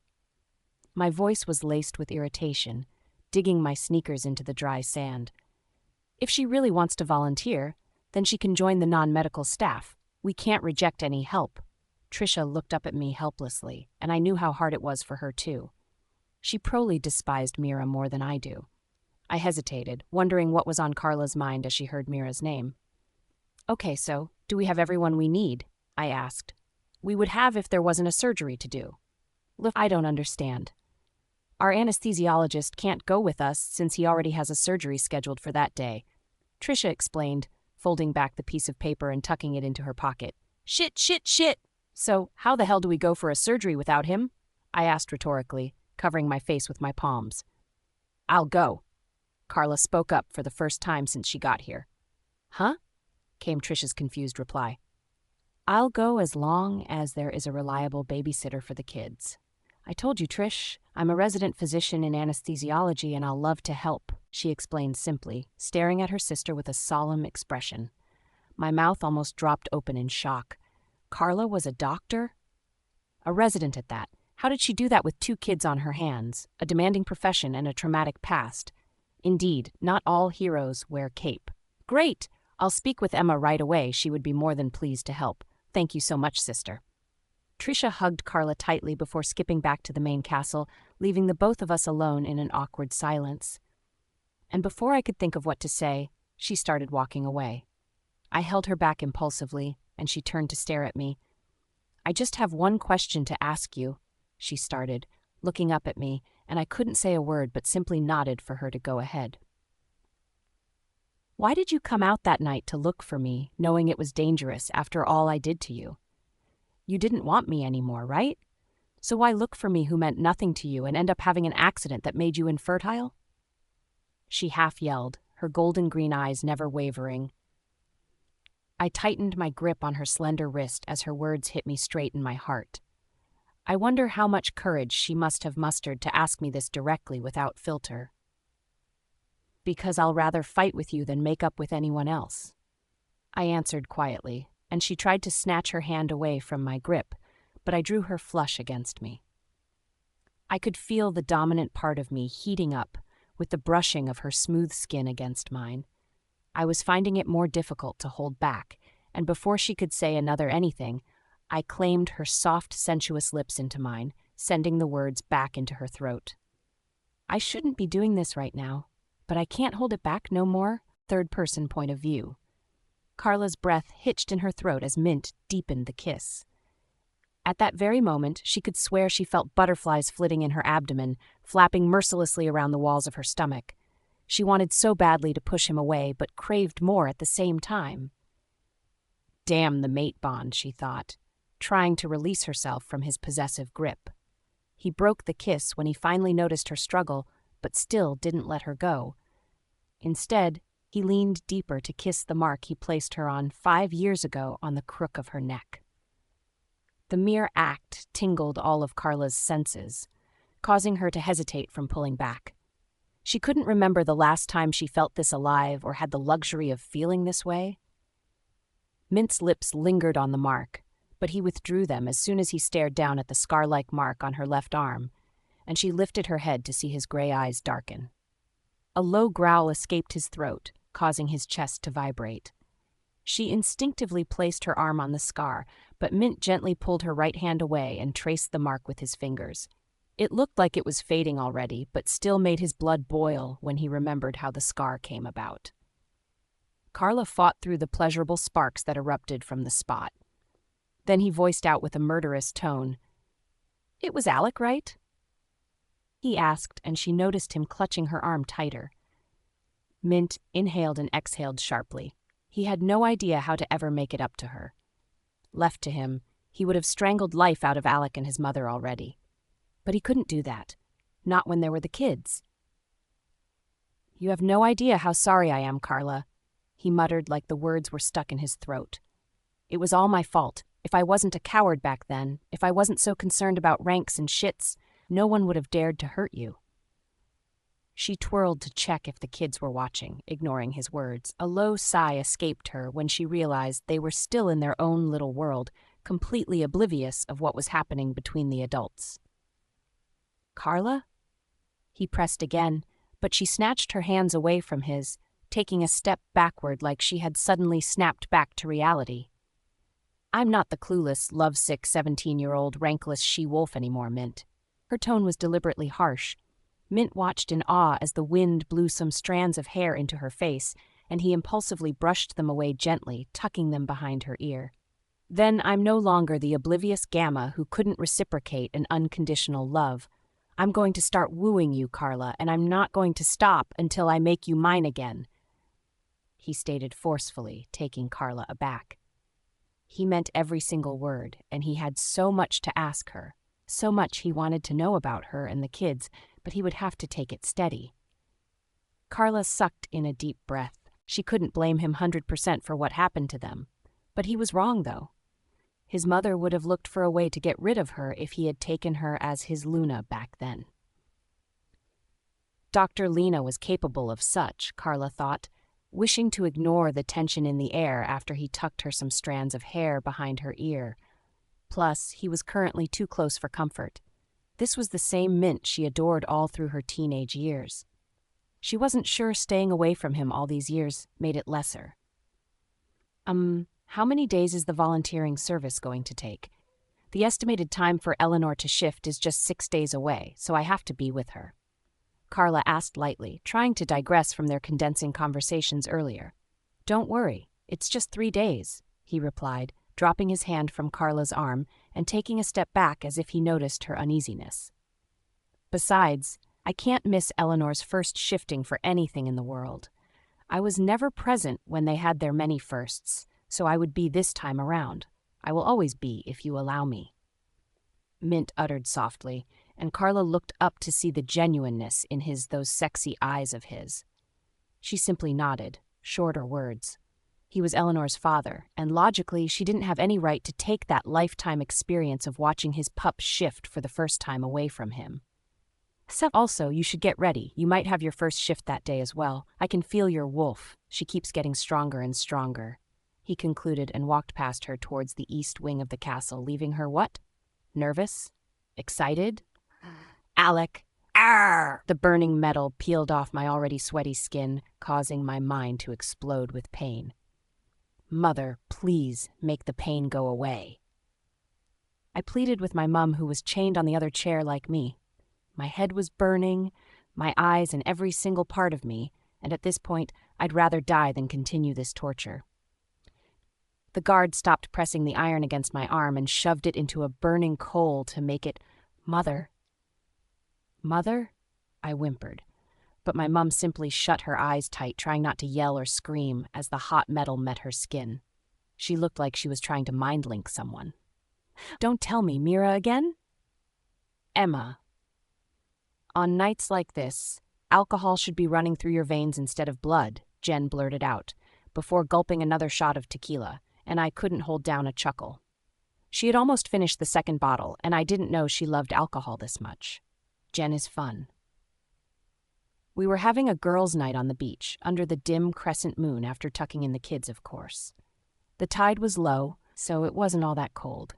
My voice was laced with irritation, digging my sneakers into the dry sand. If she really wants to volunteer, then she can join the non-medical staff. We can't reject any help. Trisha looked up at me helplessly, and I knew how hard it was for her too. She probably despised Mira more than I do. I hesitated, wondering what was on Carla's mind as she heard Mira's name. Okay, so, do we have everyone we need? I asked. We would have if there wasn't a surgery to do. Look, I don't understand. Our anesthesiologist can't go with us since he already has a surgery scheduled for that day. Trisha explained, folding back the piece of paper and tucking it into her pocket. Shit. So, how the hell do we go for a surgery without him? I asked rhetorically, covering my face with my palms. I'll go. Carla spoke up for the first time since she got here. Huh? Came Trisha's confused reply. I'll go as long as there is a reliable babysitter for the kids. I told you, Trish, I'm a resident physician in anesthesiology and I'll love to help, she explained simply, staring at her sister with a solemn expression. My mouth almost dropped open in shock. Carla was a doctor? A resident at that. How did she do that with 2 kids on her hands, a demanding profession and a traumatic past? Indeed, not all heroes wear cape. Great! I'll speak with Emma right away. She would be more than pleased to help. Thank you so much, sister. Trisha hugged Carla tightly before skipping back to the main castle, leaving the both of us alone in an awkward silence. And before I could think of what to say, she started walking away. I held her back impulsively, and she turned to stare at me. I just have one question to ask you, she started, looking up at me, and I couldn't say a word but simply nodded for her to go ahead. Why did you come out that night to look for me, knowing it was dangerous after all I did to you? You didn't want me anymore, right? So why look for me who meant nothing to you and end up having an accident that made you infertile? She half yelled, her golden green eyes never wavering. I tightened my grip on her slender wrist as her words hit me straight in my heart. I wonder how much courage she must have mustered to ask me this directly without filter. Because I'll rather fight with you than make up with anyone else, I answered quietly, and she tried to snatch her hand away from my grip, but I drew her flush against me. I could feel the dominant part of me heating up with the brushing of her smooth skin against mine. I was finding it more difficult to hold back, and before she could say another anything, I claimed her soft, sensuous lips into mine, sending the words back into her throat. I shouldn't be doing this right now, but I can't hold it back no more. Third-person point of view. Carla's breath hitched in her throat as Mint deepened the kiss. At that very moment, she could swear she felt butterflies flitting in her abdomen, flapping mercilessly around the walls of her stomach. She wanted so badly to push him away, but craved more at the same time. Damn the mate bond, she thought, trying to release herself from his possessive grip. He broke the kiss when he finally noticed her struggle, but still didn't let her go. Instead, he leaned deeper to kiss the mark he placed her on 5 years ago on the crook of her neck. The mere act tingled all of Carla's senses, causing her to hesitate from pulling back. She couldn't remember the last time she felt this alive or had the luxury of feeling this way. Mint's lips lingered on the mark, but he withdrew them as soon as he stared down at the scar-like mark on her left arm, and she lifted her head to see his gray eyes darken. A low growl escaped his throat, causing his chest to vibrate. She instinctively placed her arm on the scar, but Mint gently pulled her right hand away and traced the mark with his fingers. It looked like it was fading already, but still made his blood boil when he remembered how the scar came about. Carla fought through the pleasurable sparks that erupted from the spot. Then he voiced out with a murderous tone, "It was Alec, right?" He asked, and she noticed him clutching her arm tighter. Mint inhaled and exhaled sharply. He had no idea how to ever make it up to her. Left to him, He would have strangled life out of Alec and his mother already. But he couldn't do that. Not when there were the kids. "You have no idea how sorry I am, Carla," he muttered like the words were stuck in his throat. "It was all my fault. If I wasn't a coward back then, if I wasn't so concerned about ranks and shits, no one would have dared to hurt you." She twirled to check if the kids were watching, ignoring his words. A low sigh escaped her when she realized they were still in their own little world, completely oblivious of what was happening between the adults. "Carla?" He pressed again, but she snatched her hands away from his, taking a step backward like she had suddenly snapped back to reality. "I'm not the clueless, lovesick 17-year-old rankless she-wolf anymore, Mint." Her tone was deliberately harsh. Mint watched in awe as the wind blew some strands of hair into her face, and he impulsively brushed them away gently, tucking them behind her ear. "Then I'm no longer the oblivious Gamma who couldn't reciprocate an unconditional love. I'm going to start wooing you, Carla, and I'm not going to stop until I make you mine again," he stated forcefully, taking Carla aback. He meant every single word, and he had so much to ask her, so much he wanted to know about her and the kids, but he would have to take it steady. Carla sucked in a deep breath. She couldn't blame him 100% for what happened to them. But he was wrong, though. His mother would have looked for a way to get rid of her if he had taken her as his Luna back then. Dr. Lena was capable of such, Carla thought, wishing to ignore the tension in the air after he tucked her some strands of hair behind her ear. Plus, he was currently too close for comfort. This was the same Mint she adored all through her teenage years. She wasn't sure staying away from him all these years made it lesser. How many days is the volunteering service going to take? The estimated time for Eleanor to shift is just 6 days away, so I have to be with her," Carla asked lightly, trying to digress from their condensing conversations earlier. "Don't worry, it's just 3 days," he replied, dropping his hand from Carla's arm and taking a step back as if he noticed her uneasiness. "Besides, I can't miss Eleanor's first shifting for anything in the world. I was never present when they had their many firsts, so I would be this time around. I will always be if you allow me," Mint uttered softly, and Carla looked up to see the genuineness in those sexy eyes of his. She simply nodded, shorter words. He was Eleanor's father, and logically she didn't have any right to take that lifetime experience of watching his pup shift for the first time away from him. "Also, you should get ready. You might have your first shift that day as well. I can feel your wolf. She keeps getting stronger and stronger," he concluded and walked past her towards the east wing of the castle, leaving her what? Nervous? Excited? "Alec! Arr!" The burning metal peeled off my already sweaty skin, causing my mind to explode with pain. "Mother, please make the pain go away." I pleaded with my mum, who was chained on the other chair like me. My head was burning, my eyes and every single part of me, and at this point, I'd rather die than continue this torture. The guard stopped pressing the iron against my arm and shoved it into a burning coal to make it, "Mother." "Mother?" I whimpered, but my mum simply shut her eyes tight, trying not to yell or scream as the hot metal met her skin. She looked like she was trying to mind-link someone. "Don't tell me, Mira again?" "Emma. On nights like this, alcohol should be running through your veins instead of blood," Jen blurted out, before gulping another shot of tequila, and I couldn't hold down a chuckle. She had almost finished the second bottle, and I didn't know she loved alcohol this much. Jen is fun. We were having a girls' night on the beach, under the dim crescent moon after tucking in the kids, of course. The tide was low, so it wasn't all that cold.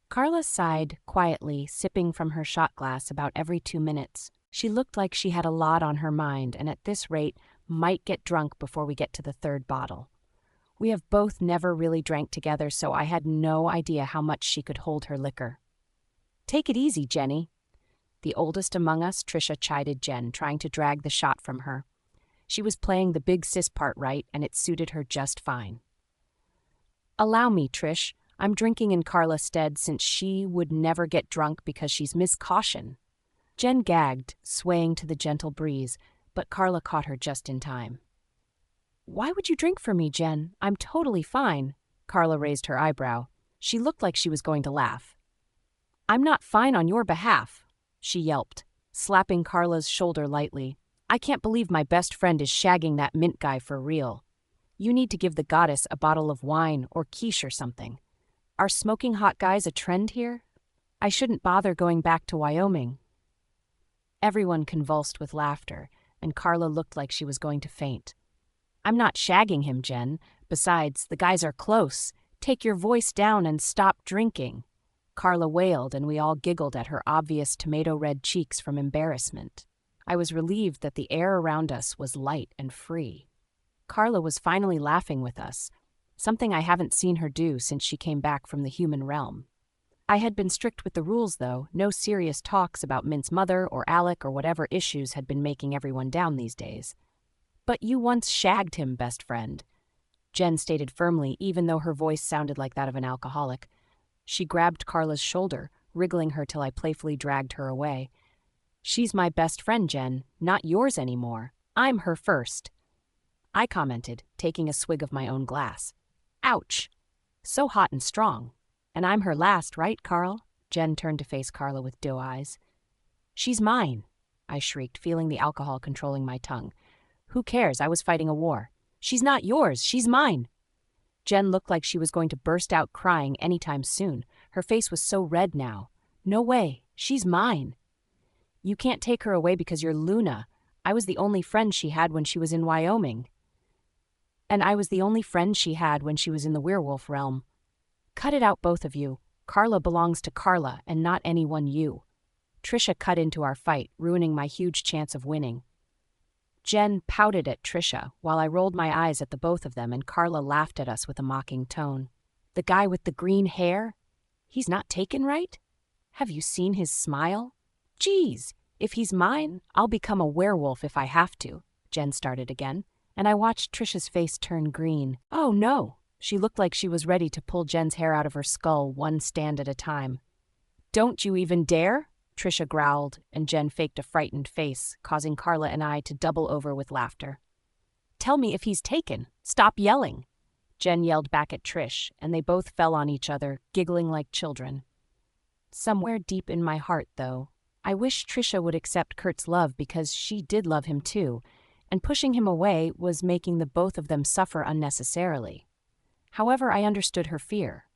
Carla sighed quietly, sipping from her shot glass about every 2 minutes. She looked like she had a lot on her mind, and at this rate, might get drunk before we get to the 3rd bottle. We have both never really drank together, so I had no idea how much she could hold her liquor. "Take it easy, Jenny." The oldest among us, Trisha, chided Jen, trying to drag the shot from her. She was playing the big sis part right, and it suited her just fine. "Allow me, Trish. I'm drinking in Carla's stead since she would never get drunk because she's Miss Caution." Jen gagged, swaying to the gentle breeze, but Carla caught her just in time. "Why would you drink for me, Jen? I'm totally fine." Carla raised her eyebrow. She looked like she was going to laugh. "I'm not fine on your behalf," she yelped, slapping Carla's shoulder lightly. "I can't believe my best friend is shagging that Mint guy for real. You need to give the goddess a bottle of wine or quiche or something. Are smoking hot guys a trend here? I shouldn't bother going back to Wyoming." Everyone convulsed with laughter, and Carla looked like she was going to faint. "I'm not shagging him, Jen. Besides, the guys are close. Take your voice down and stop drinking." Carla wailed, and we all giggled at her obvious tomato-red cheeks from embarrassment. I was relieved that the air around us was light and free. Carla was finally laughing with us, something I haven't seen her do since she came back from the human realm. I had been strict with the rules, though. No serious talks about Mint's mother or Alec or whatever issues had been making everyone down these days. "But you once shagged him, best friend," Jen stated firmly, even though her voice sounded like that of an alcoholic. She grabbed Carla's shoulder, wriggling her till I playfully dragged her away. "She's my best friend, Jen, not yours anymore. I'm her first," I commented, taking a swig of my own glass. "Ouch. So hot and strong. And I'm her last, right, Carl?" Jen turned to face Carla with doe eyes. "She's mine," I shrieked, feeling the alcohol controlling my tongue. "Who cares? I was fighting a war." "She's not yours. She's mine." Jen looked like she was going to burst out crying anytime soon. Her face was so red now. "No way. She's mine." "You can't take her away because you're Luna. I was the only friend she had when she was in Wyoming. And I was the only friend she had when she was in the werewolf realm. Cut it out, both of you. Carla belongs to Carla and not anyone you." Trisha cut into our fight, ruining my huge chance of winning. Jen pouted at Trisha while I rolled my eyes at the both of them, and Carla laughed at us with a mocking tone. "The guy with the green hair? He's not taken, right? Have you seen his smile? Geez, if he's mine, I'll become a werewolf if I have to," Jen started again, and I watched Trisha's face turn green. Oh no! She looked like she was ready to pull Jen's hair out of her skull one stand at a time. "Don't you even dare?" Trisha growled, and Jen faked a frightened face, causing Carla and I to double over with laughter. "Tell me if he's taken. Stop yelling," Jen yelled back at Trish, and they both fell on each other, giggling like children. Somewhere deep in my heart, though, I wish Trisha would accept Kurt's love because she did love him too, and pushing him away was making the both of them suffer unnecessarily. However, I understood her fear.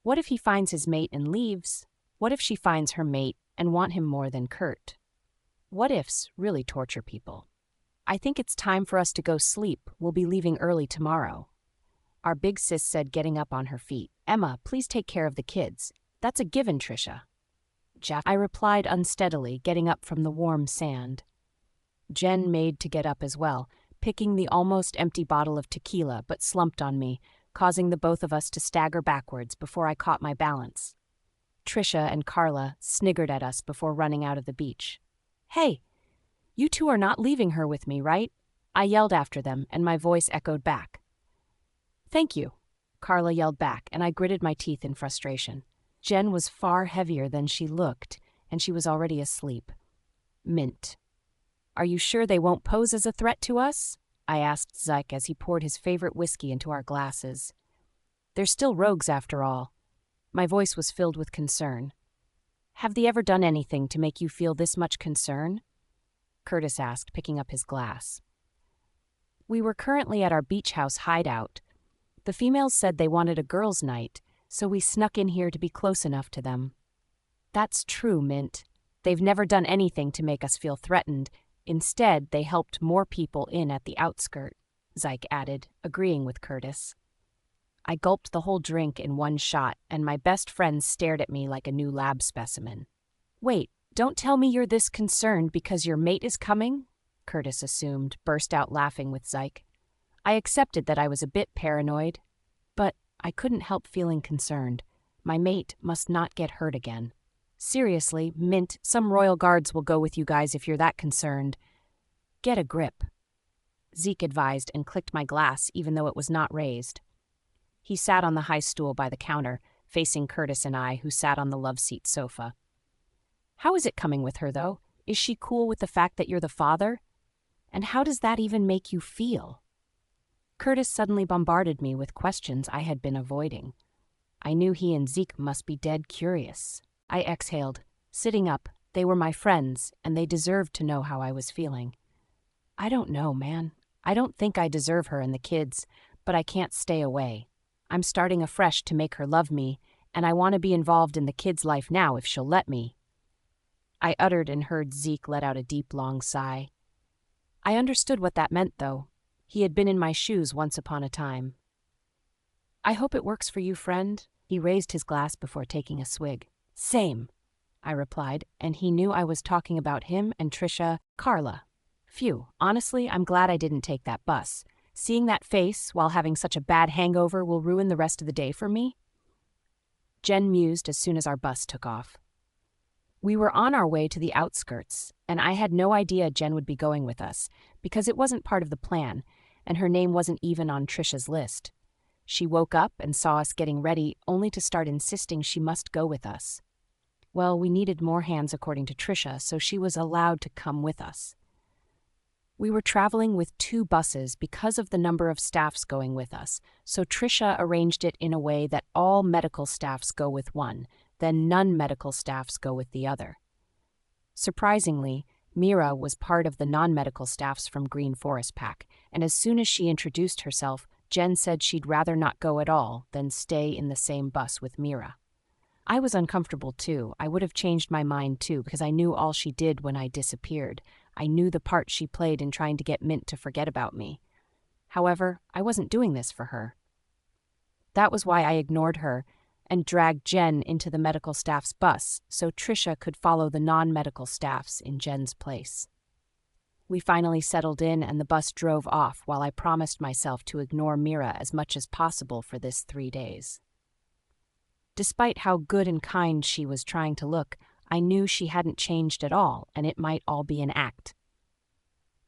What if he finds his mate and leaves? What if she finds her mate and want him more than Kurt? What ifs really torture people. "I think it's time for us to go sleep. We'll be leaving early tomorrow," our big sis said, getting up on her feet. "Emma, please take care of the kids. That's a given, Trisha." "Jeff," I replied unsteadily, getting up from the warm sand. Jen made to get up as well, picking the almost empty bottle of tequila, but slumped on me, causing the both of us to stagger backwards before I caught my balance. Trisha and Carla sniggered at us before running out of the beach. "Hey, you two are not leaving her with me, right?" I yelled after them, and my voice echoed back. "Thank you," Carla yelled back, and I gritted my teeth in frustration. Jen was far heavier than she looked, and she was already asleep. "Mint. Are you sure they won't pose as a threat to us?" I asked Zyke as he poured his favorite whiskey into our glasses. "They're still rogues after all." My voice was filled with concern. "Have they ever done anything to make you feel this much concern?" Curtis asked, picking up his glass. "We were currently at our beach house hideout. The females said they wanted a girls' night, so we snuck in here to be close enough to them." "That's true, Mint. They've never done anything to make us feel threatened. Instead, they helped more people in at the outskirt," Zyke added, agreeing with Curtis. I gulped the whole drink in one shot, and my best friend stared at me like a new lab specimen. "Wait, don't tell me you're this concerned because your mate is coming?" Curtis assumed, burst out laughing with Zyke. I accepted that I was a bit paranoid, but I couldn't help feeling concerned. My mate must not get hurt again. "Seriously, Mint, some royal guards will go with you guys if you're that concerned. Get a grip," Zeke advised and clicked my glass even though it was not raised. He sat on the high stool by the counter, facing Curtis and I, who sat on the love seat sofa. "How is it coming with her, though? Is she cool with the fact that you're the father? And how does that even make you feel?" Curtis suddenly bombarded me with questions I had been avoiding. I knew he and Zeke must be dead curious. I exhaled. Sitting up, they were my friends, and they deserved to know how I was feeling. I don't know, man. I don't think I deserve her and the kids, but I can't stay away. I'm starting afresh to make her love me, and I want to be involved in the kids' life now if she'll let me. I uttered and heard Zeke let out a deep, long sigh. I understood what that meant, though. He had been in my shoes once upon a time. I hope it works for you, friend. He raised his glass before taking a swig. Same, I replied, and he knew I was talking about him and Trisha, Carla. Phew, honestly, I'm glad I didn't take that bus. Seeing that face while having such a bad hangover will ruin the rest of the day for me. Jen mused as soon as our bus took off. We were on our way to the outskirts, and I had no idea Jen would be going with us, because it wasn't part of the plan, and her name wasn't even on Trisha's list. She woke up and saw us getting ready, only to start insisting she must go with us. Well, we needed more hands according to Trisha, so she was allowed to come with us. We were traveling with 2 buses because of the number of staffs going with us, so Trisha arranged it in a way that all medical staffs go with one, then non-medical staffs go with the other. Surprisingly, Mira was part of the non-medical staffs from Green Forest Pack, and as soon as she introduced herself, Jen said she'd rather not go at all than stay in the same bus with Mira. I was uncomfortable too. I would have changed my mind too because I knew all she did when I disappeared. I knew the part she played in trying to get Mint to forget about me. However, I wasn't doing this for her. That was why I ignored her and dragged Jen into the medical staff's bus so Trisha could follow the non-medical staffs in Jen's place. We finally settled in and the bus drove off while I promised myself to ignore Mira as much as possible for this 3 days. Despite how good and kind she was trying to look, I knew she hadn't changed at all, and it might all be an act.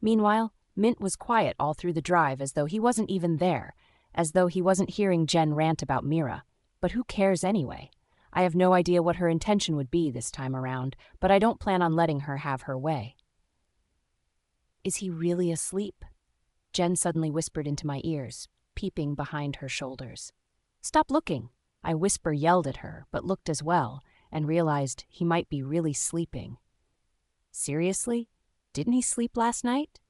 Meanwhile, Mint was quiet all through the drive as though he wasn't even there, as though he wasn't hearing Jen rant about Mira. But who cares anyway? I have no idea what her intention would be this time around, but I don't plan on letting her have her way. Is he really asleep? Jen suddenly whispered into my ears, peeping behind her shoulders. Stop looking! I yelled at her, but looked as well, and realized he might be really sleeping. Seriously? Didn't he sleep last night?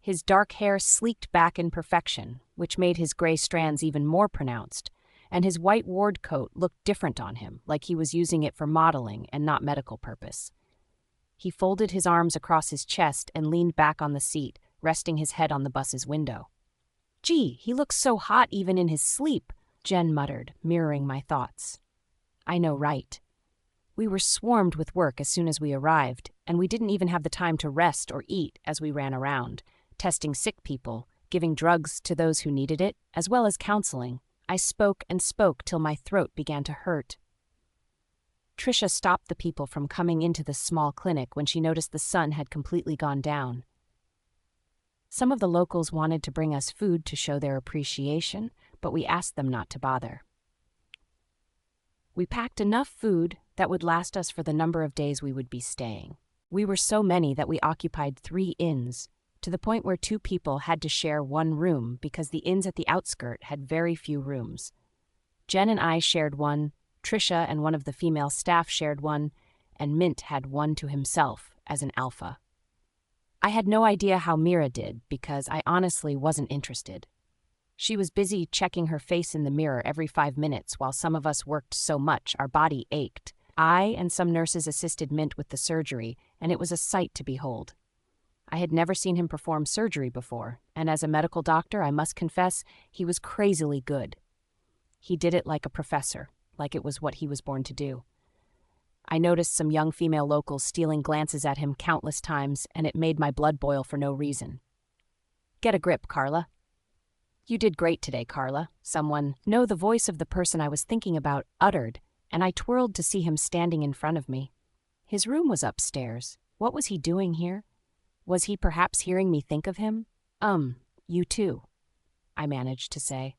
His dark hair sleeked back in perfection, which made his gray strands even more pronounced, and his white ward coat looked different on him, like he was using it for modeling and not medical purpose. He folded his arms across his chest and leaned back on the seat, resting his head on the bus's window. Gee, he looks so hot even in his sleep, Jen muttered, mirroring my thoughts. I know, right? We were swarmed with work as soon as we arrived, and we didn't even have the time to rest or eat as we ran around, testing sick people, giving drugs to those who needed it, as well as counseling. I spoke and spoke till my throat began to hurt. Trisha stopped the people from coming into the small clinic when she noticed the sun had completely gone down. Some of the locals wanted to bring us food to show their appreciation, but we asked them not to bother. We packed enough food that would last us for the number of days we would be staying. We were so many that we occupied 3 inns, to the point where 2 people had to share 1 room because the inns at the outskirt had very few rooms. Jen and I shared 1, Trisha and one of the female staff shared 1, and Mint had 1 to himself as an alpha. I had no idea how Mira did because I honestly wasn't interested. She was busy checking her face in the mirror every 5 minutes while some of us worked so much our body ached. I and some nurses assisted Mint with the surgery, and it was a sight to behold. I had never seen him perform surgery before, and as a medical doctor, I must confess, he was crazily good. He did it like a professor, like it was what he was born to do. I noticed some young female locals stealing glances at him countless times, and it made my blood boil for no reason. Get a grip, Carla. You did great today, Carla, the voice of the person I was thinking about, uttered, and I twirled to see him standing in front of me. His room was upstairs. What was he doing here? Was he perhaps hearing me think of him? You too, I managed to say.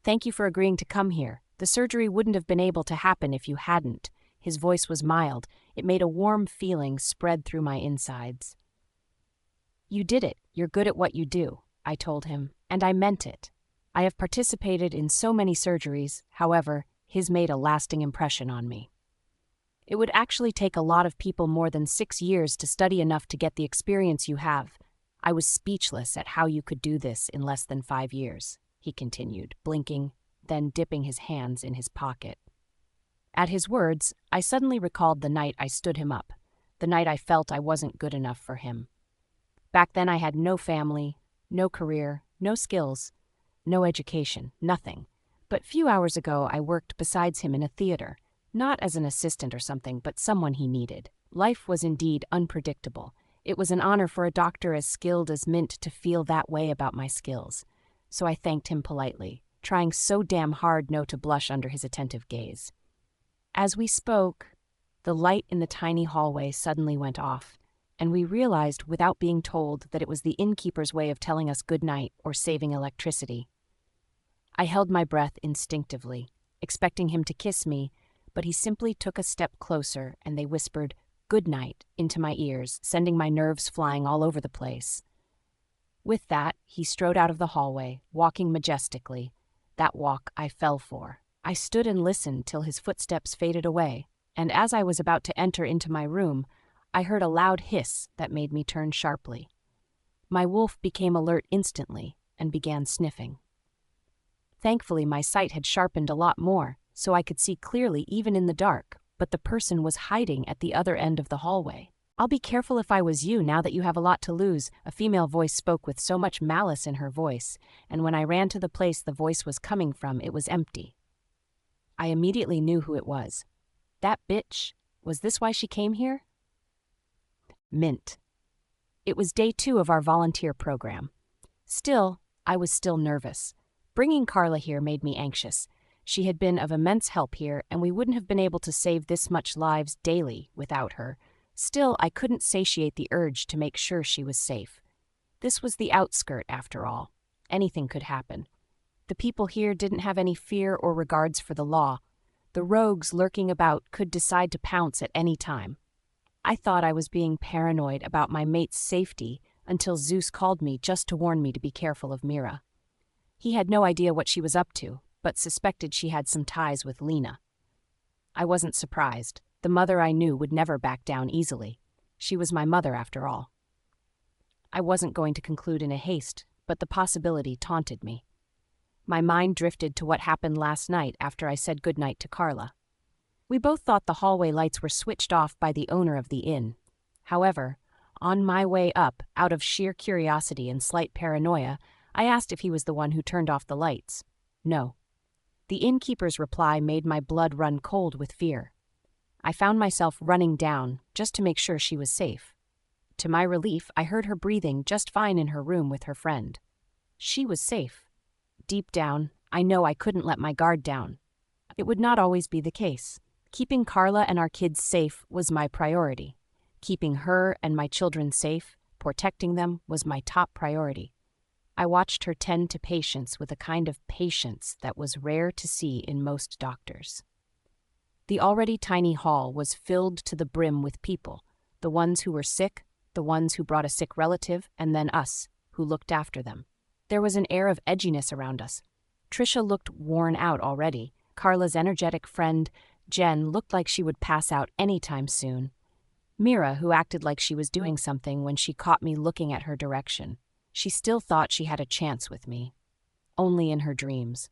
Thank you for agreeing to come here. The surgery wouldn't have been able to happen if you hadn't. His voice was mild. It made a warm feeling spread through my insides. You did it. You're good at what you do, I told him, and I meant it. I have participated in so many surgeries. However, His made a lasting impression on me. It would actually take a lot of people more than 6 years to study enough to get the experience you have. I was speechless at how you could do this in less than 5 years, he continued, blinking, then dipping his hands in his pocket. At his words, I suddenly recalled the night I stood him up, the night I felt I wasn't good enough for him. Back then I had no family, no career, no skills, no education, nothing. But few hours ago I worked besides him in a theater, not as an assistant or something, but someone he needed. Life was indeed unpredictable. It was an honor for a doctor as skilled as Mint to feel that way about my skills. So I thanked him politely, trying so damn hard not to blush under his attentive gaze. As we spoke, the light in the tiny hallway suddenly went off, and we realized without being told that it was the innkeeper's way of telling us good night or saving electricity. I held my breath instinctively, expecting him to kiss me, but he simply took a step closer and they whispered, "Good night," into my ears, sending my nerves flying all over the place. With that, he strode out of the hallway, walking majestically. That walk I fell for. I stood and listened till his footsteps faded away, and as I was about to enter into my room, I heard a loud hiss that made me turn sharply. My wolf became alert instantly and began sniffing. Thankfully, my sight had sharpened a lot more, so I could see clearly even in the dark, but the person was hiding at the other end of the hallway. "I'll be careful if I was you, now that you have a lot to lose," a female voice spoke with so much malice in her voice, and when I ran to the place the voice was coming from, it was empty. I immediately knew who it was. That bitch, was this why she came here? Mint. It was day 2 of our volunteer program. Still, I was still nervous. Bringing Carla here made me anxious. She had been of immense help here, and we wouldn't have been able to save this much lives daily without her. Still, I couldn't satiate the urge to make sure she was safe. This was the outskirt, after all. Anything could happen. The people here didn't have any fear or regards for the law. The rogues lurking about could decide to pounce at any time. I thought I was being paranoid about my mate's safety until Zeus called me just to warn me to be careful of Mira. He had no idea what she was up to, but suspected she had some ties with Lena. I wasn't surprised. The mother I knew would never back down easily. She was my mother, after all. I wasn't going to conclude in a haste, but the possibility taunted me. My mind drifted to what happened last night after I said goodnight to Carla. We both thought the hallway lights were switched off by the owner of the inn. However, on my way up, out of sheer curiosity and slight paranoia, I asked if he was the one who turned off the lights. No. The innkeeper's reply made my blood run cold with fear. I found myself running down, just to make sure she was safe. To my relief, I heard her breathing just fine in her room with her friend. She was safe. Deep down, I know I couldn't let my guard down. It would not always be the case. Keeping Carla and our kids safe was my priority. Keeping her and my children safe, protecting them, was my top priority. I watched her tend to patients with a kind of patience that was rare to see in most doctors. The already tiny hall was filled to the brim with people, the ones who were sick, the ones who brought a sick relative, and then us, who looked after them. There was an air of edginess around us. Trisha looked worn out already. Carla's energetic friend, Jen, looked like she would pass out any time soon. Mira, who acted like she was doing something when she caught me looking at her direction. She still thought she had a chance with me. Only in her dreams.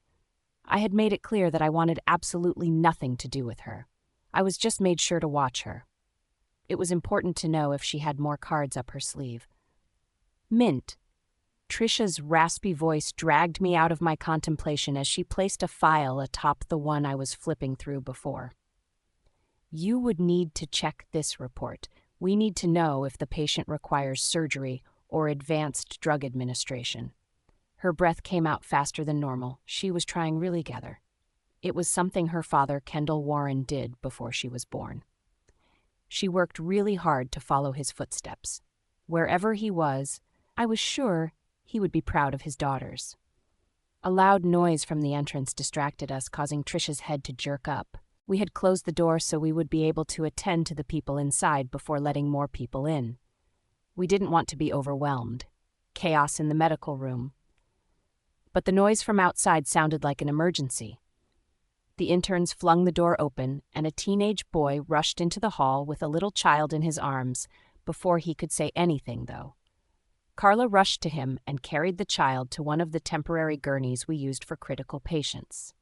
I had made it clear that I wanted absolutely nothing to do with her. I was just made sure to watch her. It was important to know if she had more cards up her sleeve. Mint. Trisha's raspy voice dragged me out of my contemplation as she placed a file atop the one I was flipping through before. "You would need to check this report. We need to know if the patient requires surgery or advanced drug administration." Her breath came out faster than normal. She was trying really together. It was something her father, Kendall Warren, did before she was born. She worked really hard to follow his footsteps. Wherever he was, I was sure he would be proud of his daughters. A loud noise from the entrance distracted us, causing Trisha's head to jerk up. We had closed the door so we would be able to attend to the people inside before letting more people in. We didn't want to be overwhelmed. Chaos in the medical room. But the noise from outside sounded like an emergency. The interns flung the door open, and a teenage boy rushed into the hall with a little child in his arms. Before he could say anything, though, Carla rushed to him and carried the child to one of the temporary gurneys we used for critical patients.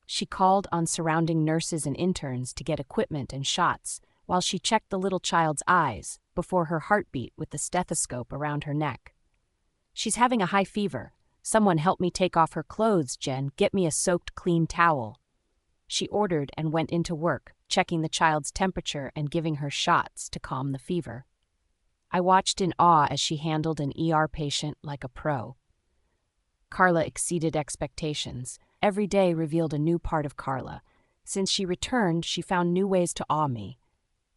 She called on surrounding nurses and interns to get equipment and shots, while she checked the little child's eyes before her heartbeat with the stethoscope around her neck. "She's having a high fever. Someone help me take off her clothes, Jen. Get me a soaked, clean towel." She ordered and went into work, checking the child's temperature and giving her shots to calm the fever. I watched in awe as she handled an ER patient like a pro. Carla exceeded expectations. Every day revealed a new part of Carla. Since she returned, she found new ways to awe me.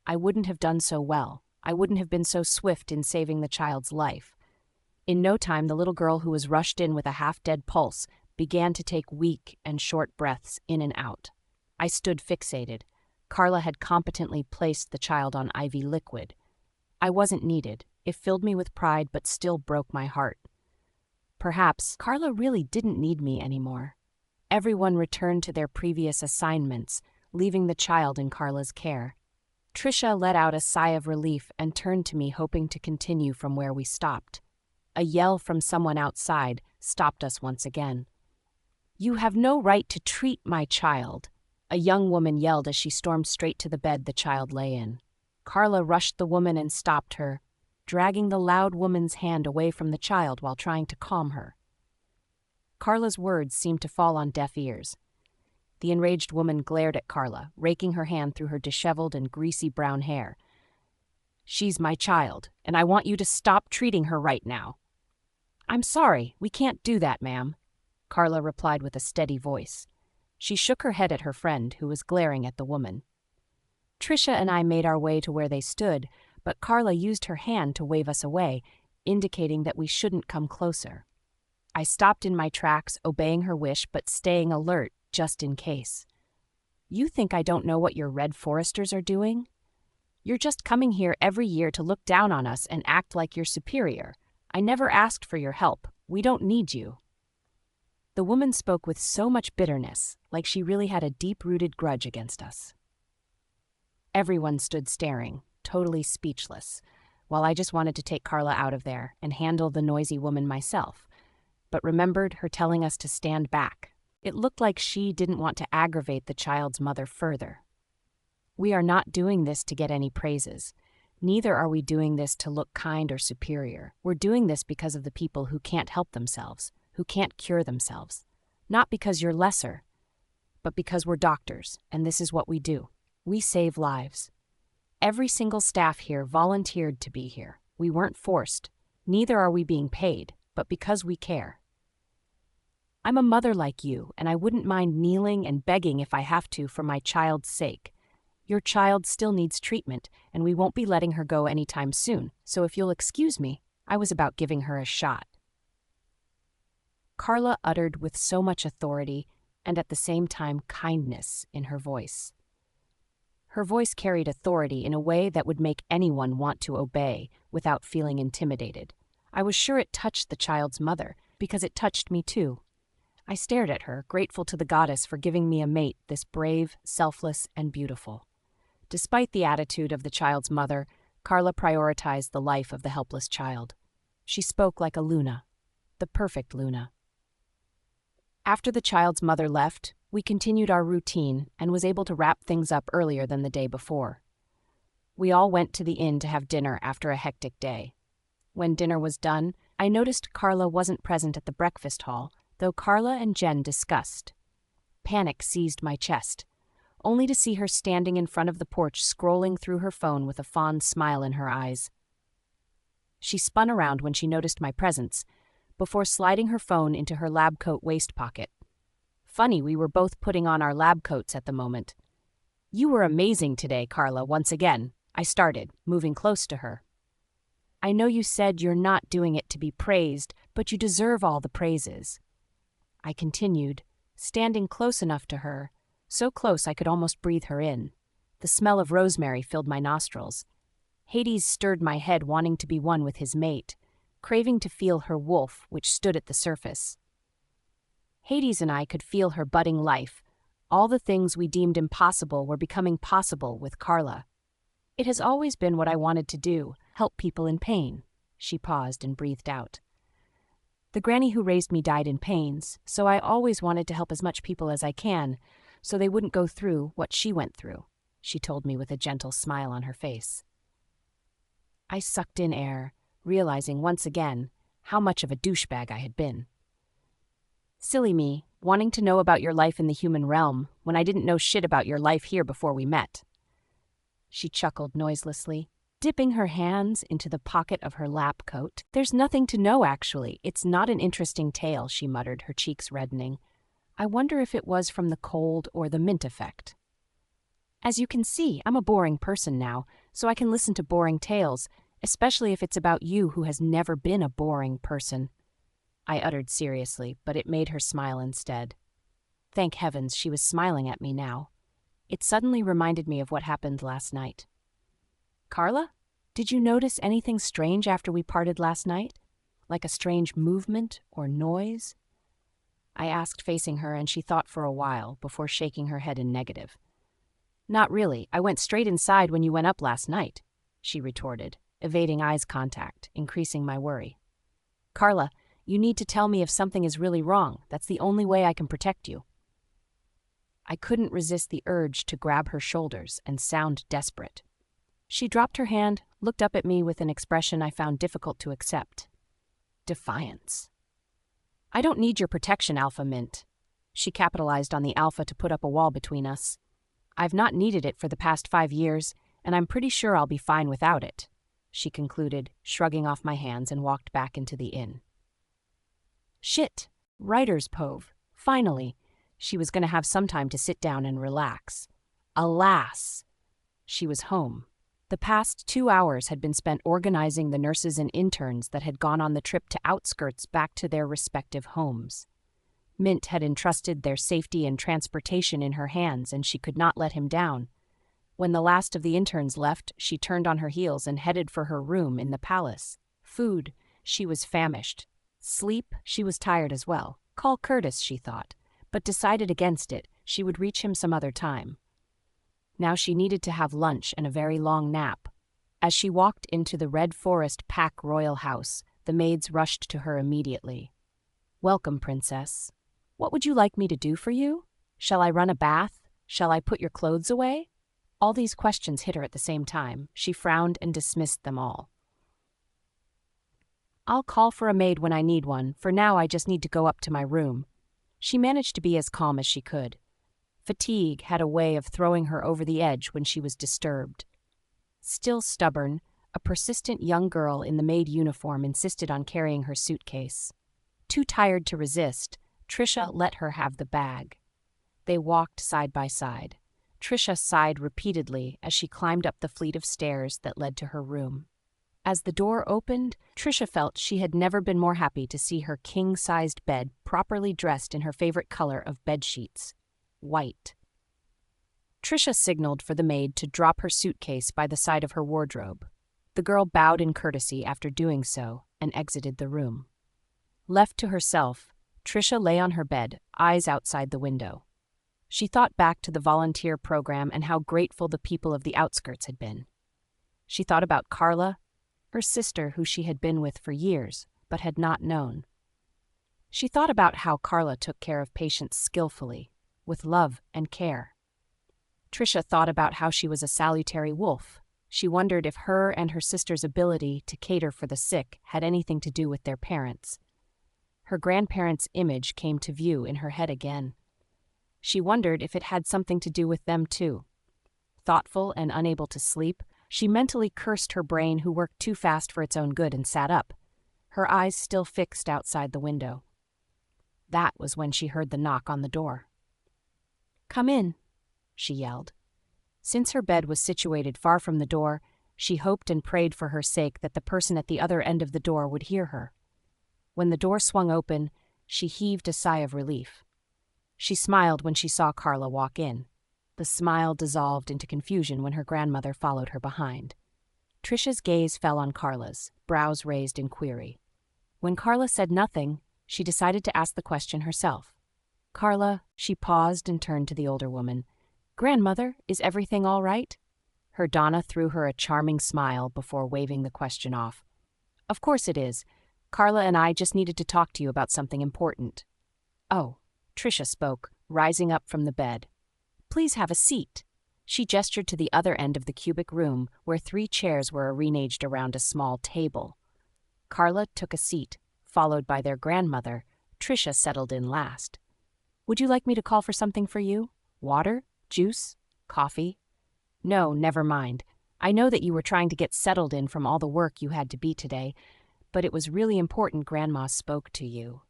I wouldn't have done so well. I wouldn't have been so swift in saving the child's life. In no time, the little girl who was rushed in with a half-dead pulse began to take weak and short breaths in and out. I stood fixated. Carla had competently placed the child on IV liquid. I wasn't needed. It filled me with pride but still broke my heart. Perhaps Carla really didn't need me anymore. Everyone returned to their previous assignments, leaving the child in Carla's care. Tricia let out a sigh of relief and turned to me, hoping to continue from where we stopped. A yell from someone outside stopped us once again. "You have no right to treat my child," a young woman yelled as she stormed straight to the bed the child lay in. Carla rushed the woman and stopped her, dragging the loud woman's hand away from the child while trying to calm her. Carla's words seemed to fall on deaf ears. The enraged woman glared at Carla, raking her hand through her disheveled and greasy brown hair. "She's my child, and I want you to stop treating her right now." "I'm sorry, we can't do that, ma'am," Carla replied with a steady voice. She shook her head at her friend, who was glaring at the woman. Tricia and I made our way to where they stood, but Carla used her hand to wave us away, indicating that we shouldn't come closer. I stopped in my tracks, obeying her wish but staying alert just in case. "You think I don't know what your Red Foresters are doing? You're just coming here every year to look down on us and act like you're superior. I never asked for your help. We don't need you." The woman spoke with so much bitterness, like she really had a deep-rooted grudge against us. Everyone stood staring, totally speechless, while I just wanted to take Carla out of there and handle the noisy woman myself, but remembered her telling us to stand back. It looked like she didn't want to aggravate the child's mother further. "We are not doing this to get any praises. Neither are we doing this to look kind or superior. We're doing this because of the people who can't help themselves, who can't cure themselves. Not because you're lesser, but because we're doctors, and this is what we do. We save lives. Every single staff here volunteered to be here. We weren't forced. Neither are we being paid, but because we care. I'm a mother like you, and I wouldn't mind kneeling and begging if I have to for my child's sake. Your child still needs treatment, and we won't be letting her go anytime soon, so if you'll excuse me, I was about giving her a shot." Carla uttered with so much authority and at the same time kindness in her voice. Her voice carried authority in a way that would make anyone want to obey without feeling intimidated. I was sure it touched the child's mother, because it touched me too. I stared at her, grateful to the goddess for giving me a mate this brave, selfless, and beautiful. Despite the attitude of the child's mother, Carla prioritized the life of the helpless child. She spoke like a Luna, the perfect Luna. After the child's mother left, we continued our routine and was able to wrap things up earlier than the day before. We all went to the inn to have dinner after a hectic day. When dinner was done, I noticed Carla wasn't present at the breakfast hall, though Carla and Jen discussed. Panic seized my chest, only to see her standing in front of the porch scrolling through her phone with a fond smile in her eyes. She spun around when she noticed my presence, before sliding her phone into her lab coat waist pocket. Funny, we were both putting on our lab coats at the moment. "You were amazing today, Carla, once again," I started, moving close to her. "I know you said you're not doing it to be praised, but you deserve all the praises," I continued, standing close enough to her, so close I could almost breathe her in. The smell of rosemary filled my nostrils. Hades stirred my head, wanting to be one with his mate, craving to feel her wolf, which stood at the surface. Hades and I could feel her budding life. All the things we deemed impossible were becoming possible with Carla. It has always been what I wanted to do, help people in pain. She paused and breathed out. The granny who raised me died in pains, so I always wanted to help as much people as I can, so they wouldn't go through what she went through, she told me with a gentle smile on her face. I sucked in air, realizing once again how much of a douchebag I had been. Silly me, wanting to know about your life in the human realm when I didn't know shit about your life here before we met. She chuckled noiselessly, dipping her hands into the pocket of her lap coat. There's nothing to know, actually. It's not an interesting tale, she muttered, her cheeks reddening. I wonder if it was from the cold or the mint effect. As you can see, I'm a boring person now, so I can listen to boring tales, especially if it's about you who has never been a boring person. I uttered seriously, but it made her smile instead. Thank heavens she was smiling at me now. It suddenly reminded me of what happened last night. Carla, did you notice anything strange after we parted last night? Like a strange movement or noise? I asked, facing her, and she thought for a while before shaking her head in negative. Not really. I went straight inside when you went up last night, she retorted, evading eyes contact, increasing my worry. Carla, you need to tell me if something is really wrong. That's the only way I can protect you. I couldn't resist the urge to grab her shoulders and sound desperate. She dropped her hand, looked up at me with an expression I found difficult to accept. Defiance. I don't need your protection, Alpha Mint. She capitalized on the alpha to put up a wall between us. I've not needed it for the past 5 years, and I'm pretty sure I'll be fine without it, she concluded, shrugging off my hands and walked back into the inn. Shit, writer's pove. Finally, she was going to have some time to sit down and relax. Alas, she was home. The past 2 hours had been spent organizing the nurses and interns that had gone on the trip to outskirts back to their respective homes. Mint had entrusted their safety and transportation in her hands, and she could not let him down. When the last of the interns left, she turned on her heels and headed for her room in the palace. Food, she was famished. Sleep, she was tired as well. Call Curtis, she thought, but decided against it. She would reach him some other time. Now she needed to have lunch and a very long nap. As she walked into the Red Forest Pack Royal House, the maids rushed to her immediately. Welcome, Princess. What would you like me to do for you? Shall I run a bath? Shall I put your clothes away? All these questions hit her at the same time. She frowned and dismissed them all. I'll call for a maid when I need one. For now, I just need to go up to my room. She managed to be as calm as she could. Fatigue had a way of throwing her over the edge when she was disturbed. Still stubborn, a persistent young girl in the maid uniform insisted on carrying her suitcase. Too tired to resist, Trisha let her have the bag. They walked side by side. Trisha sighed repeatedly as she climbed up the flight of stairs that led to her room. As the door opened, Trisha felt she had never been more happy to see her king-sized bed properly dressed in her favorite color of bedsheets, white. Trisha signaled for the maid to drop her suitcase by the side of her wardrobe. The girl bowed in courtesy after doing so and exited the room. Left to herself, Trisha lay on her bed, eyes outside the window. She thought back to the volunteer program and how grateful the people of the outskirts had been. She thought about Carla, her sister who she had been with for years but had not known. She thought about how Carla took care of patients skillfully, with love and care. Trisha thought about how she was a salutary wolf. She wondered if her and her sister's ability to cater for the sick had anything to do with their parents. Her grandparents' image came to view in her head again. She wondered if it had something to do with them too. Thoughtful and unable to sleep, she mentally cursed her brain who worked too fast for its own good and sat up, her eyes still fixed outside the window. That was when she heard the knock on the door. "Come in," she yelled. Since her bed was situated far from the door, she hoped and prayed for her sake that the person at the other end of the door would hear her. When the door swung open, she heaved a sigh of relief. She smiled when she saw Carla walk in. The smile dissolved into confusion when her grandmother followed her behind. Trisha's gaze fell on Carla's, brows raised in query. When Carla said nothing, she decided to ask the question herself. Carla, she paused and turned to the older woman. Grandmother, is everything all right? Her Donna threw her a charming smile before waving the question off. Of course it is. Carla and I just needed to talk to you about something important. Oh, Tricia spoke, rising up from the bed. Please have a seat. She gestured to the other end of the cubic room where 3 chairs were arranged around a small table. Carla took a seat, followed by their grandmother. Tricia settled in last. Would you like me to call for something for you? Water? Juice? Coffee? No, never mind. I know that you were trying to get settled in from all the work you had to be today, but it was really important Grandma spoke to you.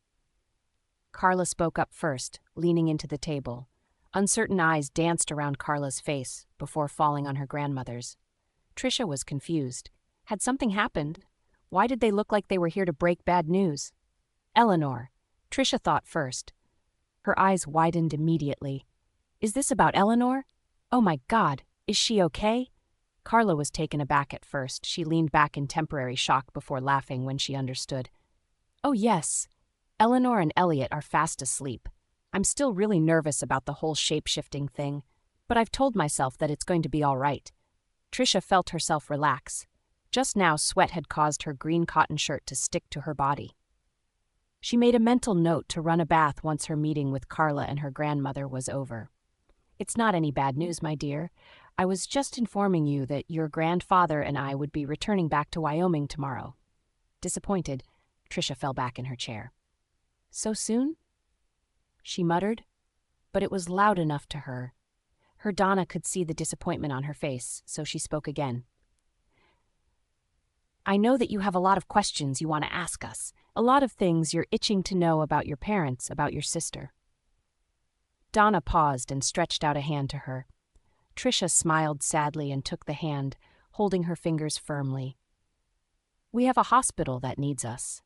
Carla spoke up first, leaning into the table. Uncertain eyes danced around Carla's face before falling on her grandmother's. Tricia was confused. Had something happened? Why did they look like they were here to break bad news? Eleanor. Tricia thought first. Her eyes widened immediately. Is this about Eleanor? Oh my God, is she okay? Carla was taken aback at first. She leaned back in temporary shock before laughing when she understood. Oh yes, Eleanor and Elliot are fast asleep. I'm still really nervous about the whole shape-shifting thing, but I've told myself that it's going to be all right. Tricia felt herself relax. Just now, sweat had caused her green cotton shirt to stick to her body. She made a mental note to run a bath once her meeting with Carla and her grandmother was over. It's not any bad news, my dear. I was just informing you that your grandfather and I would be returning back to Wyoming tomorrow. Disappointed, Tricia fell back in her chair. So soon? She muttered, but it was loud enough to her. Her Donna could see the disappointment on her face, so she spoke again. I know that you have a lot of questions you want to ask us, a lot of things you're itching to know about your parents, about your sister. Donna paused and stretched out a hand to her. Tricia smiled sadly and took the hand, holding her fingers firmly. We have a hospital that needs us.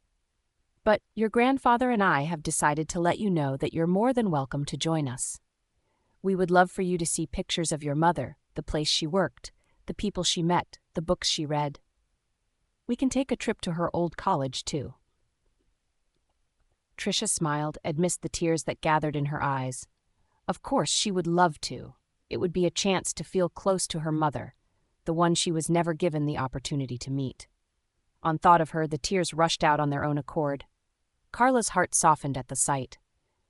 But your grandfather and I have decided to let you know that you're more than welcome to join us. We would love for you to see pictures of your mother, the place she worked, the people she met, the books she read. We can take a trip to her old college, too. Tricia smiled amidst the tears that gathered in her eyes. Of course, she would love to. It would be a chance to feel close to her mother, the one she was never given the opportunity to meet. On thought of her, the tears rushed out on their own accord. Carla's heart softened at the sight.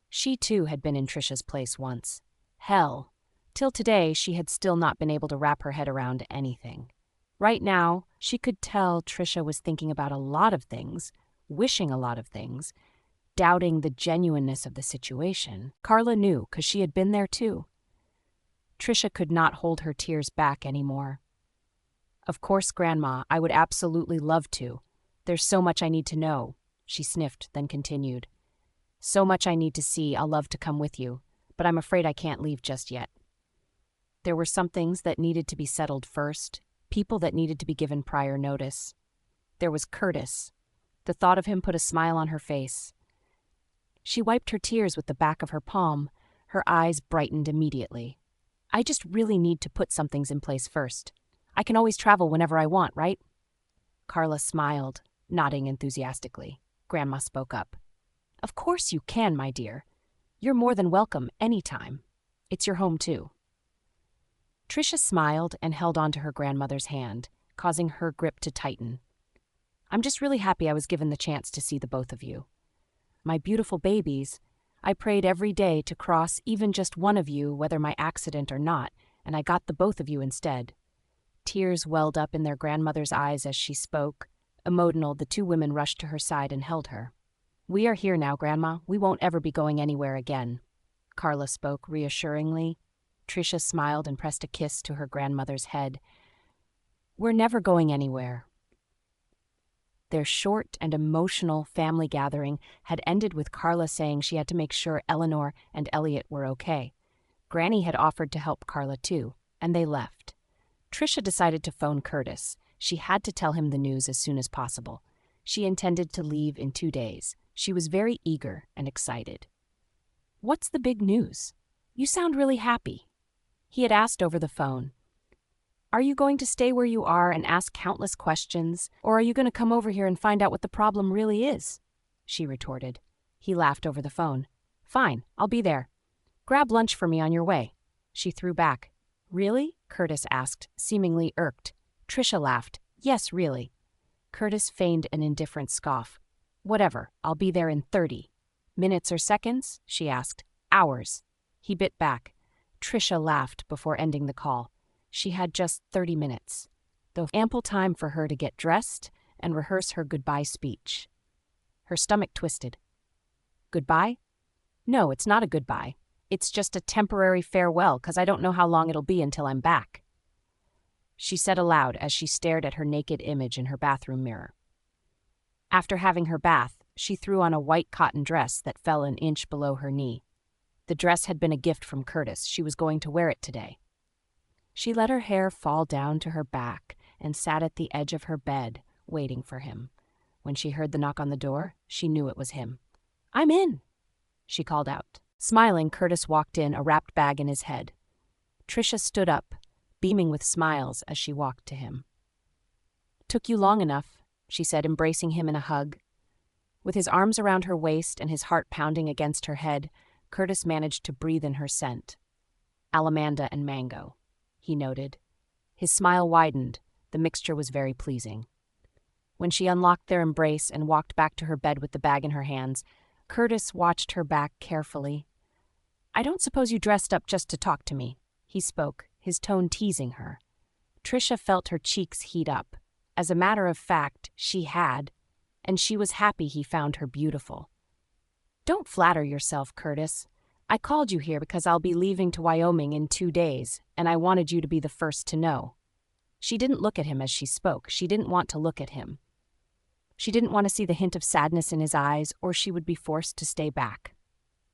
She, too, had been in Tricia's place once. Hell. Till today, she had still not been able to wrap her head around anything. Right now, she could tell Tricia was thinking about a lot of things, wishing a lot of things, doubting the genuineness of the situation. Carla knew, because she had been there too. Tricia could not hold her tears back anymore. Of course, Grandma, I would absolutely love to. There's so much I need to know. She sniffed, then continued. So much I need to see, I'll love to come with you, but I'm afraid I can't leave just yet. There were some things that needed to be settled first, people that needed to be given prior notice. There was Curtis. The thought of him put a smile on her face. She wiped her tears with the back of her palm. Her eyes brightened immediately. I just really need to put some things in place first. I can always travel whenever I want, right? Carla smiled, nodding enthusiastically. Grandma spoke up. Of course you can, my dear. You're more than welcome anytime. It's your home, too. Tricia smiled and held onto her grandmother's hand, causing her grip to tighten. I'm just really happy I was given the chance to see the both of you. My beautiful babies, I prayed every day to cross even just one of you, whether my accident or not, and I got the both of you instead. Tears welled up in their grandmother's eyes as she spoke. Emotional, the 2 women rushed to her side and held her. We are here now, Grandma. We won't ever be going anywhere again. Carla spoke reassuringly. Tricia smiled and pressed a kiss to her grandmother's head. We're never going anywhere. Their short and emotional family gathering had ended with Carla saying she had to make sure Eleanor and Elliot were okay. Granny had offered to help Carla too, and they left. Tricia decided to phone Curtis. She had to tell him the news as soon as possible. She intended to leave in 2 days. She was very eager and excited. What's the big news? You sound really happy. He had asked over the phone. Are you going to stay where you are and ask countless questions, or are you going to come over here and find out what the problem really is? She retorted. He laughed over the phone. Fine, I'll be there. Grab lunch for me on your way. She threw back. Really? Curtis asked, seemingly irked. Trisha laughed. Yes, really. Curtis feigned an indifferent scoff. Whatever, I'll be there in 30. Minutes or seconds? She asked. Hours. He bit back. Trisha laughed before ending the call. She had just 30 minutes, though ample time for her to get dressed and rehearse her goodbye speech. Her stomach twisted. Goodbye? No, it's not a goodbye. It's just a temporary farewell, 'cause I don't know how long it'll be until I'm back. She said aloud as she stared at her naked image in her bathroom mirror. After having her bath, she threw on a white cotton dress that fell an inch below her knee. The dress had been a gift from Curtis. She was going to wear it today. She let her hair fall down to her back and sat at the edge of her bed, waiting for him. When she heard the knock on the door, she knew it was him. I'm in, she called out. Smiling, Curtis walked in, a wrapped bag in his head. Trisha stood up, beaming with smiles as she walked to him. Took you long enough, she said, embracing him in a hug. With his arms around her waist and his heart pounding against her head, Curtis managed to breathe in her scent. Alamanda and mango, he noted. His smile widened. The mixture was very pleasing. When she unlocked their embrace and walked back to her bed with the bag in her hands, Curtis watched her back carefully. I don't suppose you dressed up just to talk to me, he spoke, his tone teasing her. Trisha felt her cheeks heat up. As a matter of fact, she had, and she was happy he found her beautiful. Don't flatter yourself, Curtis. I called you here because I'll be leaving to Wyoming in 2 days, and I wanted you to be the first to know. She didn't look at him as she spoke. She didn't want to look at him. She didn't want to see the hint of sadness in his eyes, or she would be forced to stay back.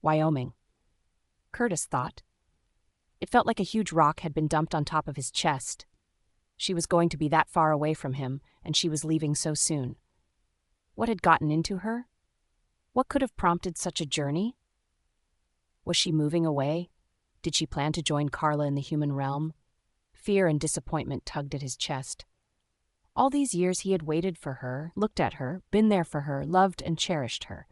Wyoming. Curtis thought. It felt like a huge rock had been dumped on top of his chest. She was going to be that far away from him, and she was leaving so soon. What had gotten into her? What could have prompted such a journey? Was she moving away? Did she plan to join Carla in the human realm? Fear and disappointment tugged at his chest. All these years he had waited for her, looked at her, been there for her, loved and cherished her.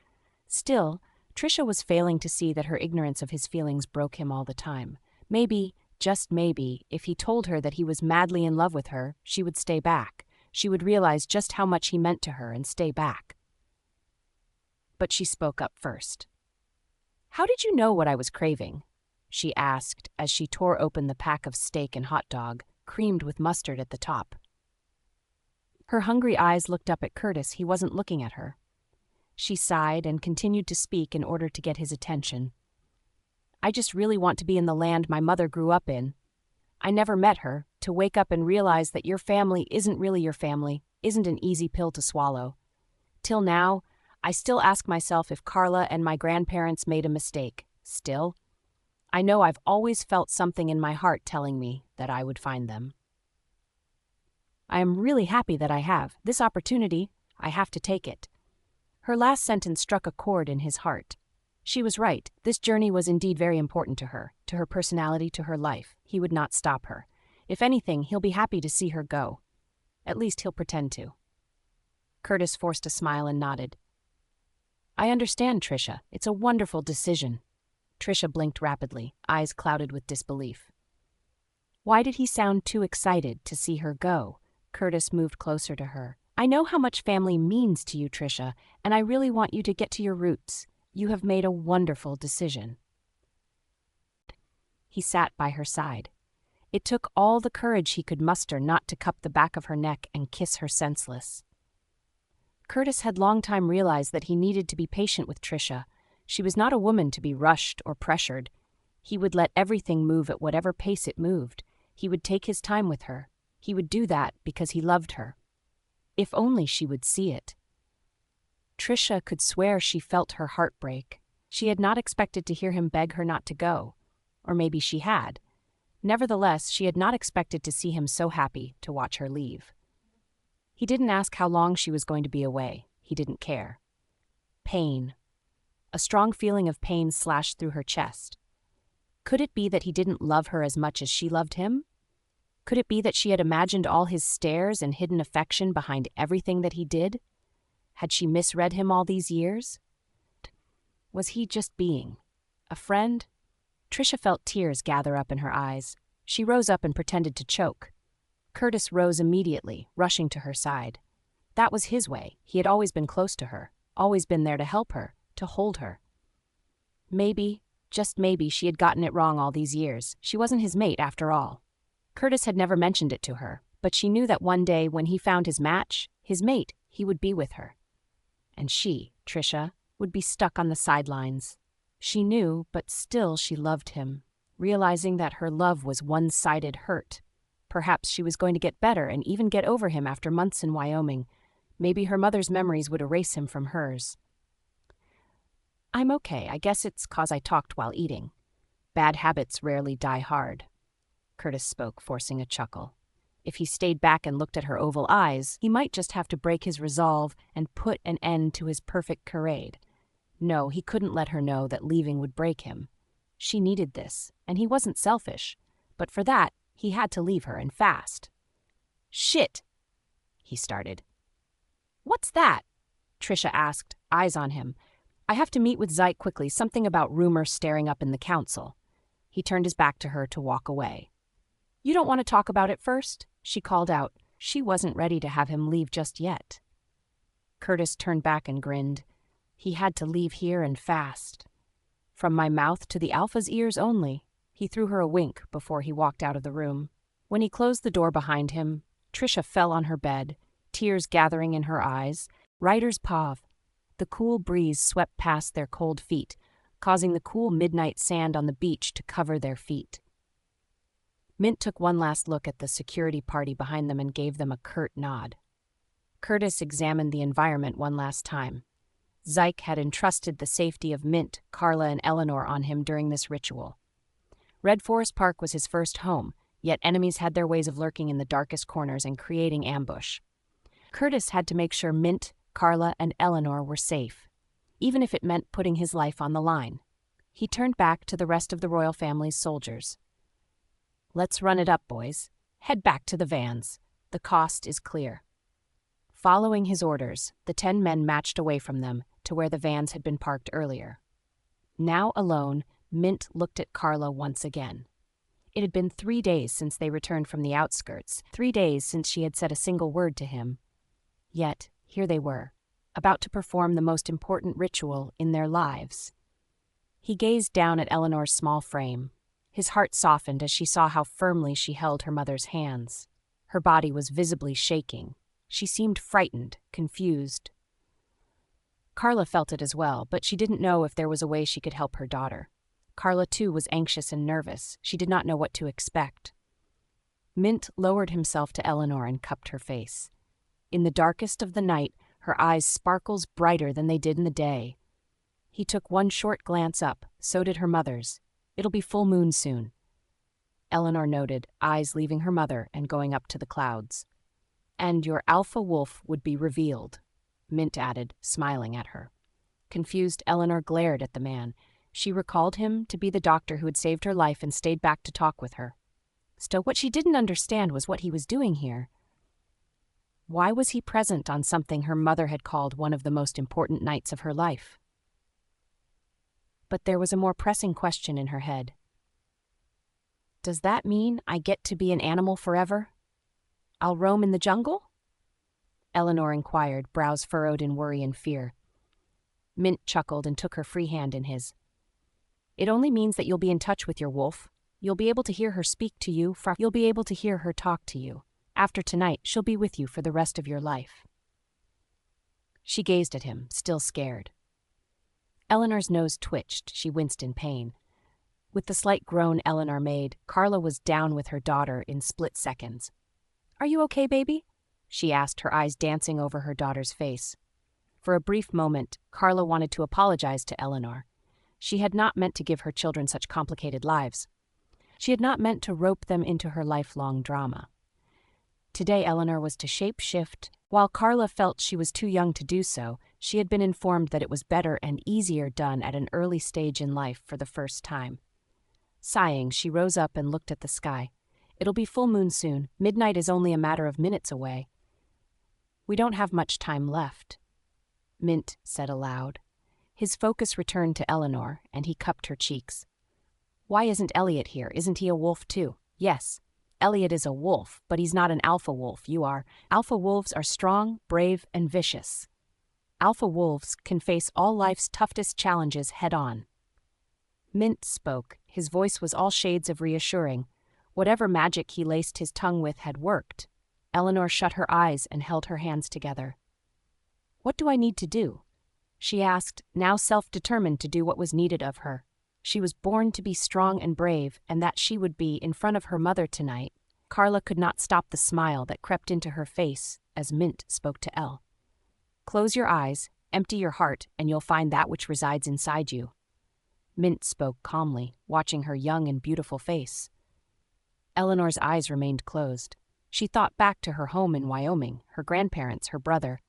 Still, Trisha was failing to see that her ignorance of his feelings broke him all the time. Maybe, just maybe, if he told her that he was madly in love with her, she would stay back. She would realize just how much he meant to her and stay back. But she spoke up first. How did you know what I was craving? She asked as she tore open the pack of steak and hot dog, creamed with mustard at the top. Her hungry eyes looked up at Curtis. He wasn't looking at her. She sighed and continued to speak in order to get his attention. I just really want to be in the land my mother grew up in. I never met her. To wake up and realize that your family isn't really your family isn't an easy pill to swallow. Till now, I still ask myself if Carla and my grandparents made a mistake. Still, I know I've always felt something in my heart telling me that I would find them. I am really happy that I have this opportunity. I have to take it. Her last sentence struck a chord in his heart. She was right. This journey was indeed very important to her personality, to her life. He would not stop her. If anything, he'll be happy to see her go. At least he'll pretend to. Curtis forced a smile and nodded. I understand, Trisha. It's a wonderful decision. Trisha blinked rapidly, eyes clouded with disbelief. Why did he sound too excited to see her go? Curtis moved closer to her. I know how much family means to you, Trisha, and I really want you to get to your roots. You have made a wonderful decision. He sat by her side. It took all the courage he could muster not to cup the back of her neck and kiss her senseless. Curtis had long time realized that he needed to be patient with Trisha. She was not a woman to be rushed or pressured. He would let everything move at whatever pace it moved. He would take his time with her. He would do that because he loved her. If only she would see it. Trisha could swear she felt her heart break. She had not expected to hear him beg her not to go. Or maybe she had. Nevertheless, she had not expected to see him so happy to watch her leave. He didn't ask how long she was going to be away. He didn't care. Pain. A strong feeling of pain slashed through her chest. Could it be that he didn't love her as much as she loved him? Could it be that she had imagined all his stares and hidden affection behind everything that he did? Had she misread him all these years? Was he just being? A friend? Trisha felt tears gather up in her eyes. She rose up and pretended to choke. Curtis rose immediately, rushing to her side. That was his way. He had always been close to her, always been there to help her, to hold her. Maybe, just maybe, she had gotten it wrong all these years. She wasn't his mate after all. Curtis had never mentioned it to her, but she knew that one day when he found his match, his mate, he would be with her. And she, Trisha, would be stuck on the sidelines. She knew, but still she loved him, realizing that her love was one-sided hurt. Perhaps she was going to get better and even get over him after months in Wyoming. Maybe her mother's memories would erase him from hers. I'm okay. I guess it's 'cause I talked while eating. Bad habits rarely die hard. Curtis spoke, forcing a chuckle. If he stayed back and looked at her oval eyes, he might just have to break his resolve and put an end to his perfect charade. No, he couldn't let her know that leaving would break him. She needed this, and he wasn't selfish. But for that, he had to leave her, and fast. Shit, he started. What's that? Trisha asked, eyes on him. I have to meet with Zyke quickly, something about rumors staring up in the council. He turned his back to her to walk away. You don't want to talk about it first? She called out. She wasn't ready to have him leave just yet. Curtis turned back and grinned. He had to leave here and fast. From my mouth to the alpha's ears only. He threw her a wink before he walked out of the room. When he closed the door behind him, Trisha fell on her bed, tears gathering in her eyes. Ryder's pav. The cool breeze swept past their cold feet, causing the cool midnight sand on the beach to cover their feet. Mint took one last look at the security party behind them and gave them a curt nod. Curtis examined the environment one last time. Zyke had entrusted the safety of Mint, Carla, and Eleanor on him during this ritual. Red Forest Park was his first home, yet enemies had their ways of lurking in the darkest corners and creating ambush. Curtis had to make sure Mint, Carla, and Eleanor were safe, even if it meant putting his life on the line. He turned back to the rest of the royal family's soldiers. Let's run it up, boys. Head back to the vans. The cost is clear. Following his orders, the 10 men matched away from them to where the vans had been parked earlier. Now alone, Mint looked at Carla once again. It had been 3 days since they returned from the outskirts, 3 days since she had said a single word to him. Yet, here they were, about to perform the most important ritual in their lives. He gazed down at Eleanor's small frame. His heart softened as she saw how firmly she held her mother's hands. Her body was visibly shaking. She seemed frightened, confused. Carla felt it as well, but she didn't know if there was a way she could help her daughter. Carla, too, was anxious and nervous. She did not know what to expect. Mint lowered himself to Eleanor and cupped her face. In the darkest of the night, her eyes sparkles brighter than they did in the day. He took one short glance up, so did her mother's. It'll be full moon soon. Eleanor noted, eyes leaving her mother and going up to the clouds. And your alpha wolf would be revealed, Mint added, smiling at her. Confused, Eleanor glared at the man. She recalled him to be the doctor who had saved her life and stayed back to talk with her. Still, what she didn't understand was what he was doing here. Why was he present on something her mother had called one of the most important nights of her life? But there was a more pressing question in her head. Does that mean I get to be an animal forever? I'll roam in the jungle? Eleanor inquired, brows furrowed in worry and fear. Mint chuckled and took her free hand in his. It only means that you'll be in touch with your wolf. You'll be able to hear her speak to you. You'll be able to hear her talk to you. After tonight, she'll be with you for the rest of your life. She gazed at him, still scared. Eleanor's nose twitched. She winced in pain. With the slight groan Eleanor made, Carla was down with her daughter in split seconds. Are you okay, baby? She asked, her eyes dancing over her daughter's face. For a brief moment, Carla wanted to apologize to Eleanor. She had not meant to give her children such complicated lives. She had not meant to rope them into her lifelong drama. Today Eleanor was to shape-shift. While Carla felt she was too young to do so, she had been informed that it was better and easier done at an early stage in life for the first time. Sighing, she rose up and looked at the sky. It'll be full moon soon. Midnight is only a matter of minutes away. We don't have much time left, Mint said aloud. His focus returned to Eleanor, and he cupped her cheeks. Why isn't Elliot here? Isn't he a wolf too? Yes. Elliot is a wolf, but he's not an alpha wolf. You are. Alpha wolves are strong, brave, and vicious. Alpha wolves can face all life's toughest challenges head-on. Mint spoke. His voice was all shades of reassuring. Whatever magic he laced his tongue with had worked. Eleanor shut her eyes and held her hands together. What do I need to do? She asked, now self-determined to do what was needed of her. She was born to be strong and brave, and that she would be in front of her mother tonight. Carla could not stop the smile that crept into her face as Mint spoke to Elle. Close your eyes, empty your heart, and you'll find that which resides inside you. Mint spoke calmly, watching her young and beautiful face. Eleanor's eyes remained closed. She thought back to her home in Wyoming, her grandparents, her brother.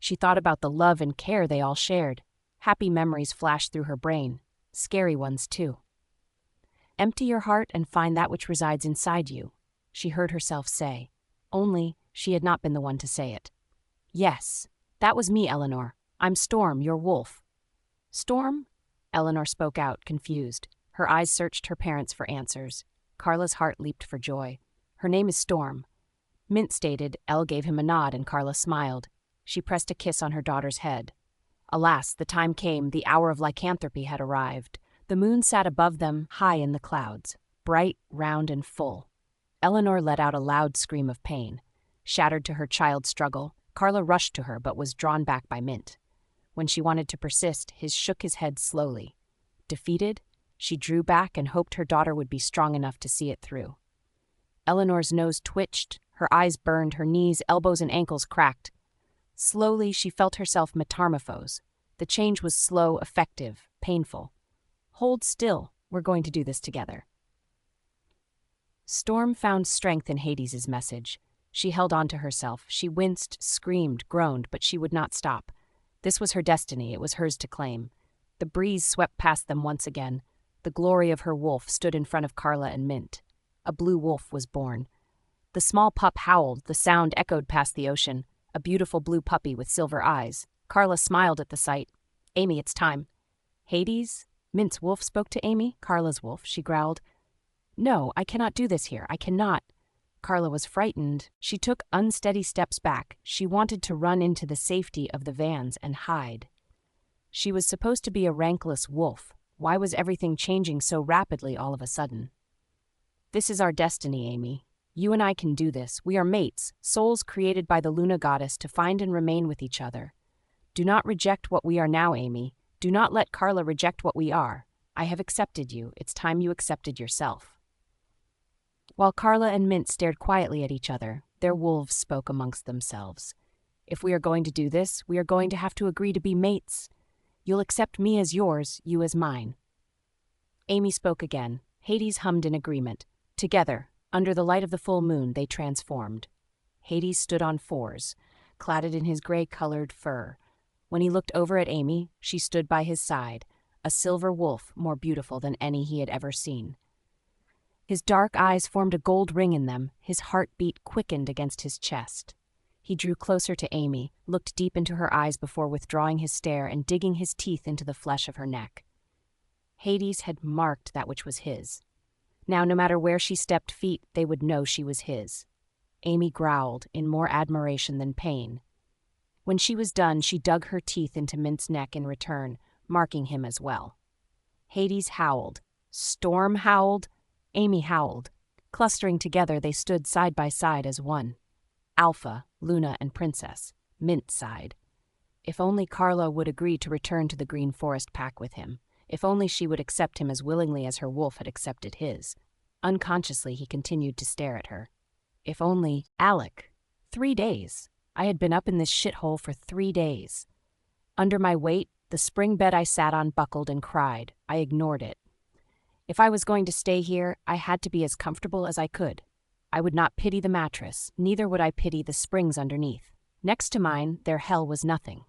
She thought about the love and care they all shared. Happy memories flashed through her brain, scary ones too. Empty your heart and find that which resides inside you, she heard herself say. Only she had not been the one to say it. Yes, that was me, Eleanor. I'm Storm, your wolf. Storm? Eleanor spoke out, confused. Her eyes searched her parents for answers. Carla's heart leaped for joy. Her name is Storm. Mint stated. Elle gave him a nod, and Carla smiled. She pressed a kiss on her daughter's head. Alas, the time came. The hour of lycanthropy had arrived. The moon sat above them, high in the clouds, bright, round, and full. Eleanor let out a loud scream of pain. Shattered to her child's struggle, Carla rushed to her but was drawn back by Mint. When she wanted to persist, he shook his head slowly. Defeated, she drew back and hoped her daughter would be strong enough to see it through. Eleanor's nose twitched, her eyes burned, her knees, elbows, and ankles cracked. Slowly, she felt herself metamorphose. The change was slow, effective, painful. Hold still, we're going to do this together. Storm found strength in Hades's message. She held on to herself. She winced, screamed, groaned, but she would not stop. This was her destiny. It was hers to claim. The breeze swept past them once again. The glory of her wolf stood in front of Carla and Mint. A blue wolf was born. The small pup howled. The sound echoed past the ocean. A beautiful blue puppy with silver eyes. Carla smiled at the sight. Amy, it's time. Hades? Mint's wolf spoke to Amy. Carla's wolf, she growled. No, I cannot do this here. I cannot. Carla was frightened. She took unsteady steps back. She wanted to run into the safety of the vans and hide. She was supposed to be a rankless wolf. Why was everything changing so rapidly all of a sudden? This is our destiny, Amy. You and I can do this. We are mates, souls created by the Luna goddess to find and remain with each other. Do not reject what we are now, Amy. Do not let Carla reject what we are. I have accepted you. It's time you accepted yourself. While Carla and Mint stared quietly at each other, their wolves spoke amongst themselves. If we are going to do this, we are going to have to agree to be mates. You'll accept me as yours, you as mine. Amy spoke again. Hades hummed in agreement. Together, under the light of the full moon, they transformed. Hades stood on fours, cladded in his gray-colored fur. When he looked over at Amy, she stood by his side, a silver wolf more beautiful than any he had ever seen. His dark eyes formed a gold ring in them. His heartbeat quickened against his chest. He drew closer to Amy, looked deep into her eyes before withdrawing his stare and digging his teeth into the flesh of her neck. Hades had marked that which was his. Now, no matter where she stepped feet, they would know she was his. Amy growled, in more admiration than pain. When she was done, she dug her teeth into Mint's neck in return, marking him as well. Hades howled. Storm howled. Amy howled. Clustering together, they stood side by side as one. Alpha, Luna, and Princess. Mint sighed. If only Carla would agree to return to the Green Forest pack with him. If only she would accept him as willingly as her wolf had accepted his. Unconsciously, he continued to stare at her. If only... Alec. 3 days. I had been up in this shithole for 3 days. Under my weight, the spring bed I sat on buckled and cried. I ignored it. If I was going to stay here, I had to be as comfortable as I could. I would not pity the mattress, neither would I pity the springs underneath. Next to mine, their hell was nothing.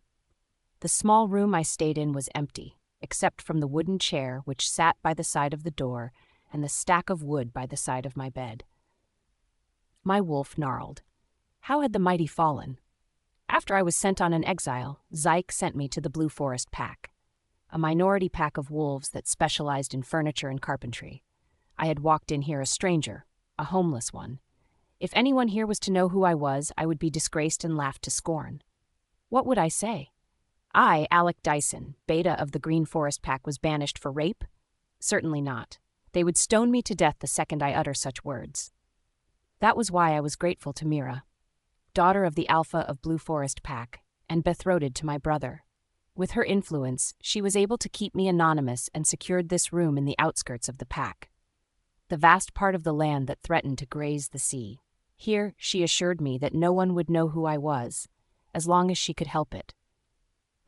The small room I stayed in was empty, except from the wooden chair which sat by the side of the door and the stack of wood by the side of my bed. My wolf gnarled. How had the mighty fallen? After I was sent on an exile, Zyke sent me to the Blue Forest pack. a minority pack of wolves that specialized in furniture and carpentry. I had walked in here a stranger, a homeless one. If anyone here was to know who I was, I would be disgraced and laughed to scorn. What would I say? I, Alec Dyson, beta of the Green Forest Pack, was banished for rape? Certainly not. They would stone me to death the second I utter such words. That was why I was grateful to Mira, daughter of the Alpha of Blue Forest Pack, and betrothed to my brother. With her influence, she was able to keep me anonymous and secured this room in the outskirts of the pack, the vast part of the land that threatened to graze the sea. Here, she assured me that no one would know who I was, as long as she could help it.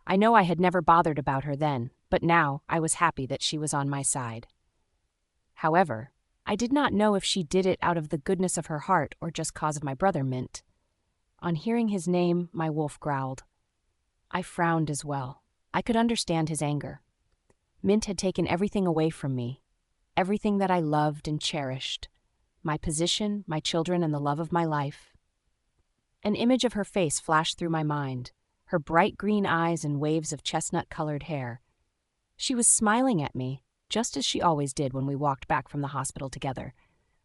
I know I had never bothered about her then, but now I was happy that she was on my side. However, I did not know if she did it out of the goodness of her heart or just cause of my brother Mint. On hearing his name, my wolf growled. I frowned as well. I could understand his anger. Mint had taken everything away from me, everything that I loved and cherished, my position, my children, and the love of my life. An image of her face flashed through my mind, her bright green eyes and waves of chestnut-colored hair. She was smiling at me, just as she always did when we walked back from the hospital together.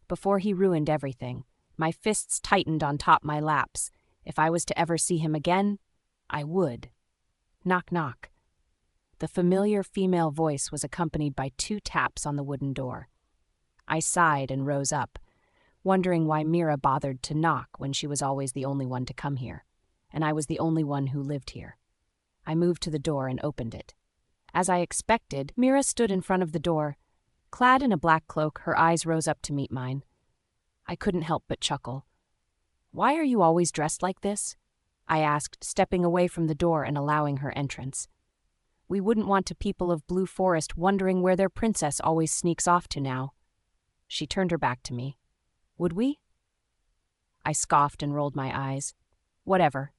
Before he ruined everything, my fists tightened on top my laps. If I was to ever see him again, I would. Knock, knock. The familiar female voice was accompanied by 2 taps on the wooden door. I sighed and rose up, wondering why Mira bothered to knock when she was always the only one to come here, and I was the only one who lived here. I moved to the door and opened it. As I expected, Mira stood in front of the door. Clad in a black cloak, her eyes rose up to meet mine. I couldn't help but chuckle. "Why are you always dressed like this?" I asked, stepping away from the door and allowing her entrance. "We wouldn't want people of Blue Forest wondering where their princess always sneaks off to now." She turned her back to me. "Would we?" I scoffed and rolled my eyes. "Whatever.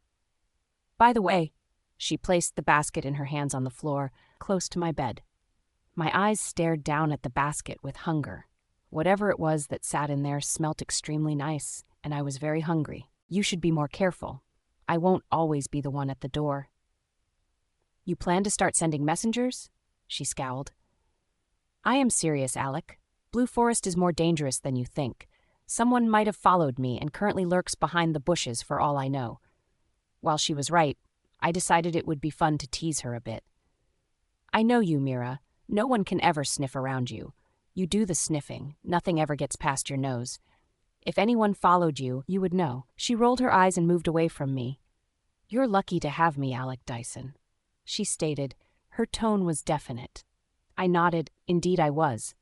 By the way," she placed the basket in her hands on the floor, close to my bed. My eyes stared down at the basket with hunger. Whatever it was that sat in there smelt extremely nice, and I was very hungry. "You should be more careful. I won't always be the one at the door." "You plan to start sending messengers?" She scowled. "I am serious, Alec. Blue Forest is more dangerous than you think. Someone might have followed me and currently lurks behind the bushes for all I know." While she was right, I decided it would be fun to tease her a bit. "I know you, Mira. No one can ever sniff around you. You do the sniffing. Nothing ever gets past your nose. If anyone followed you, you would know." She rolled her eyes and moved away from me. "You're lucky to have me, Alec Dyson," she stated. Her tone was definite. I nodded. Indeed I was.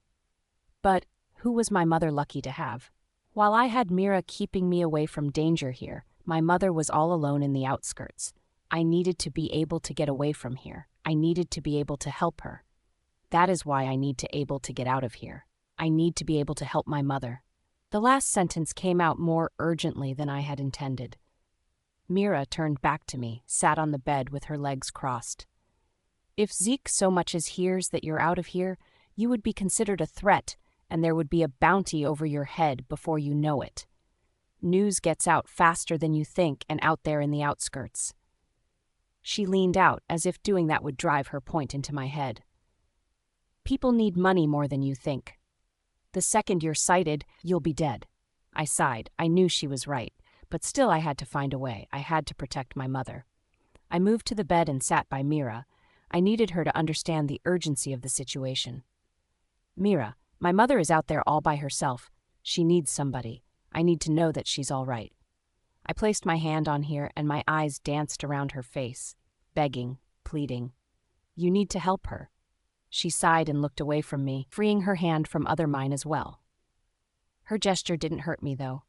But who was my mother lucky to have? While I had Mira keeping me away from danger here, my mother was all alone in the outskirts. I needed to be able to get away from here. I needed to be able to help her. That is why I need to able to get out of here. I need to be able to help my mother. The last sentence came out more urgently than I had intended. Mira turned back to me, sat on the bed with her legs crossed. "If Zeke so much as hears that you're out of here, you would be considered a threat, and there would be a bounty over your head before you know it. News gets out faster than you think and out there in the outskirts." She leaned out, as if doing that would drive her point into my head. "People need money more than you think. The second you're sighted, you'll be dead." I sighed. I knew she was right, but still I had to find a way. I had to protect my mother. I moved to the bed and sat by Mira. I needed her to understand the urgency of the situation. "Mira, my mother is out there all by herself. She needs somebody. I need to know that she's all right." I placed my hand on her and my eyes danced around her face, begging, pleading. "You need to help her." She sighed and looked away from me, freeing her hand from other mine as well. Her gesture didn't hurt me, though.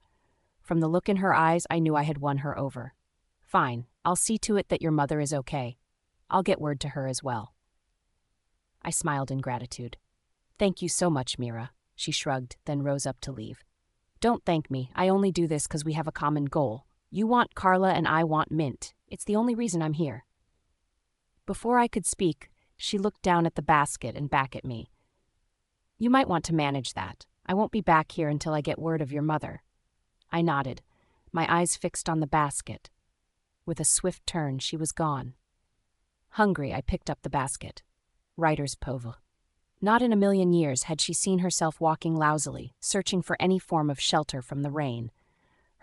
From the look in her eyes, I knew I had won her over. "Fine, I'll see to it that your mother is okay. I'll get word to her as well." I smiled in gratitude. "Thank you so much, Mira." She shrugged, then rose up to leave. "Don't thank me. I only do this because we have a common goal. You want Carla and I want Mint. It's the only reason I'm here." Before I could speak, she looked down at the basket and back at me. "You might want to manage that. I won't be back here until I get word of your mother." I nodded, my eyes fixed on the basket. With a swift turn, she was gone. Hungry, I picked up the basket. writer's pove. Not in a million years had she seen herself walking lousily, searching for any form of shelter from the rain.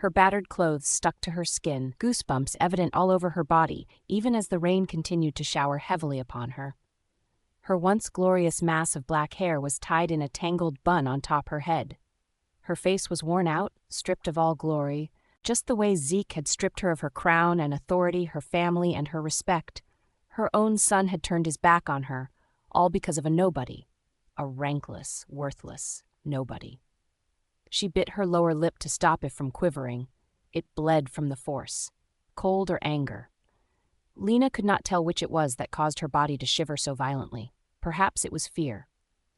Her battered clothes stuck to her skin, goosebumps evident all over her body, even as the rain continued to shower heavily upon her. Her once glorious mass of black hair was tied in a tangled bun on top her head. Her face was worn out, stripped of all glory, just the way Zeke had stripped her of her crown and authority, her family, and her respect. Her own son had turned his back on her, all because of a nobody. A rankless, worthless nobody. She bit her lower lip to stop it from quivering. It bled from the force. Cold or anger. Lena could not tell which it was that caused her body to shiver so violently. Perhaps it was fear.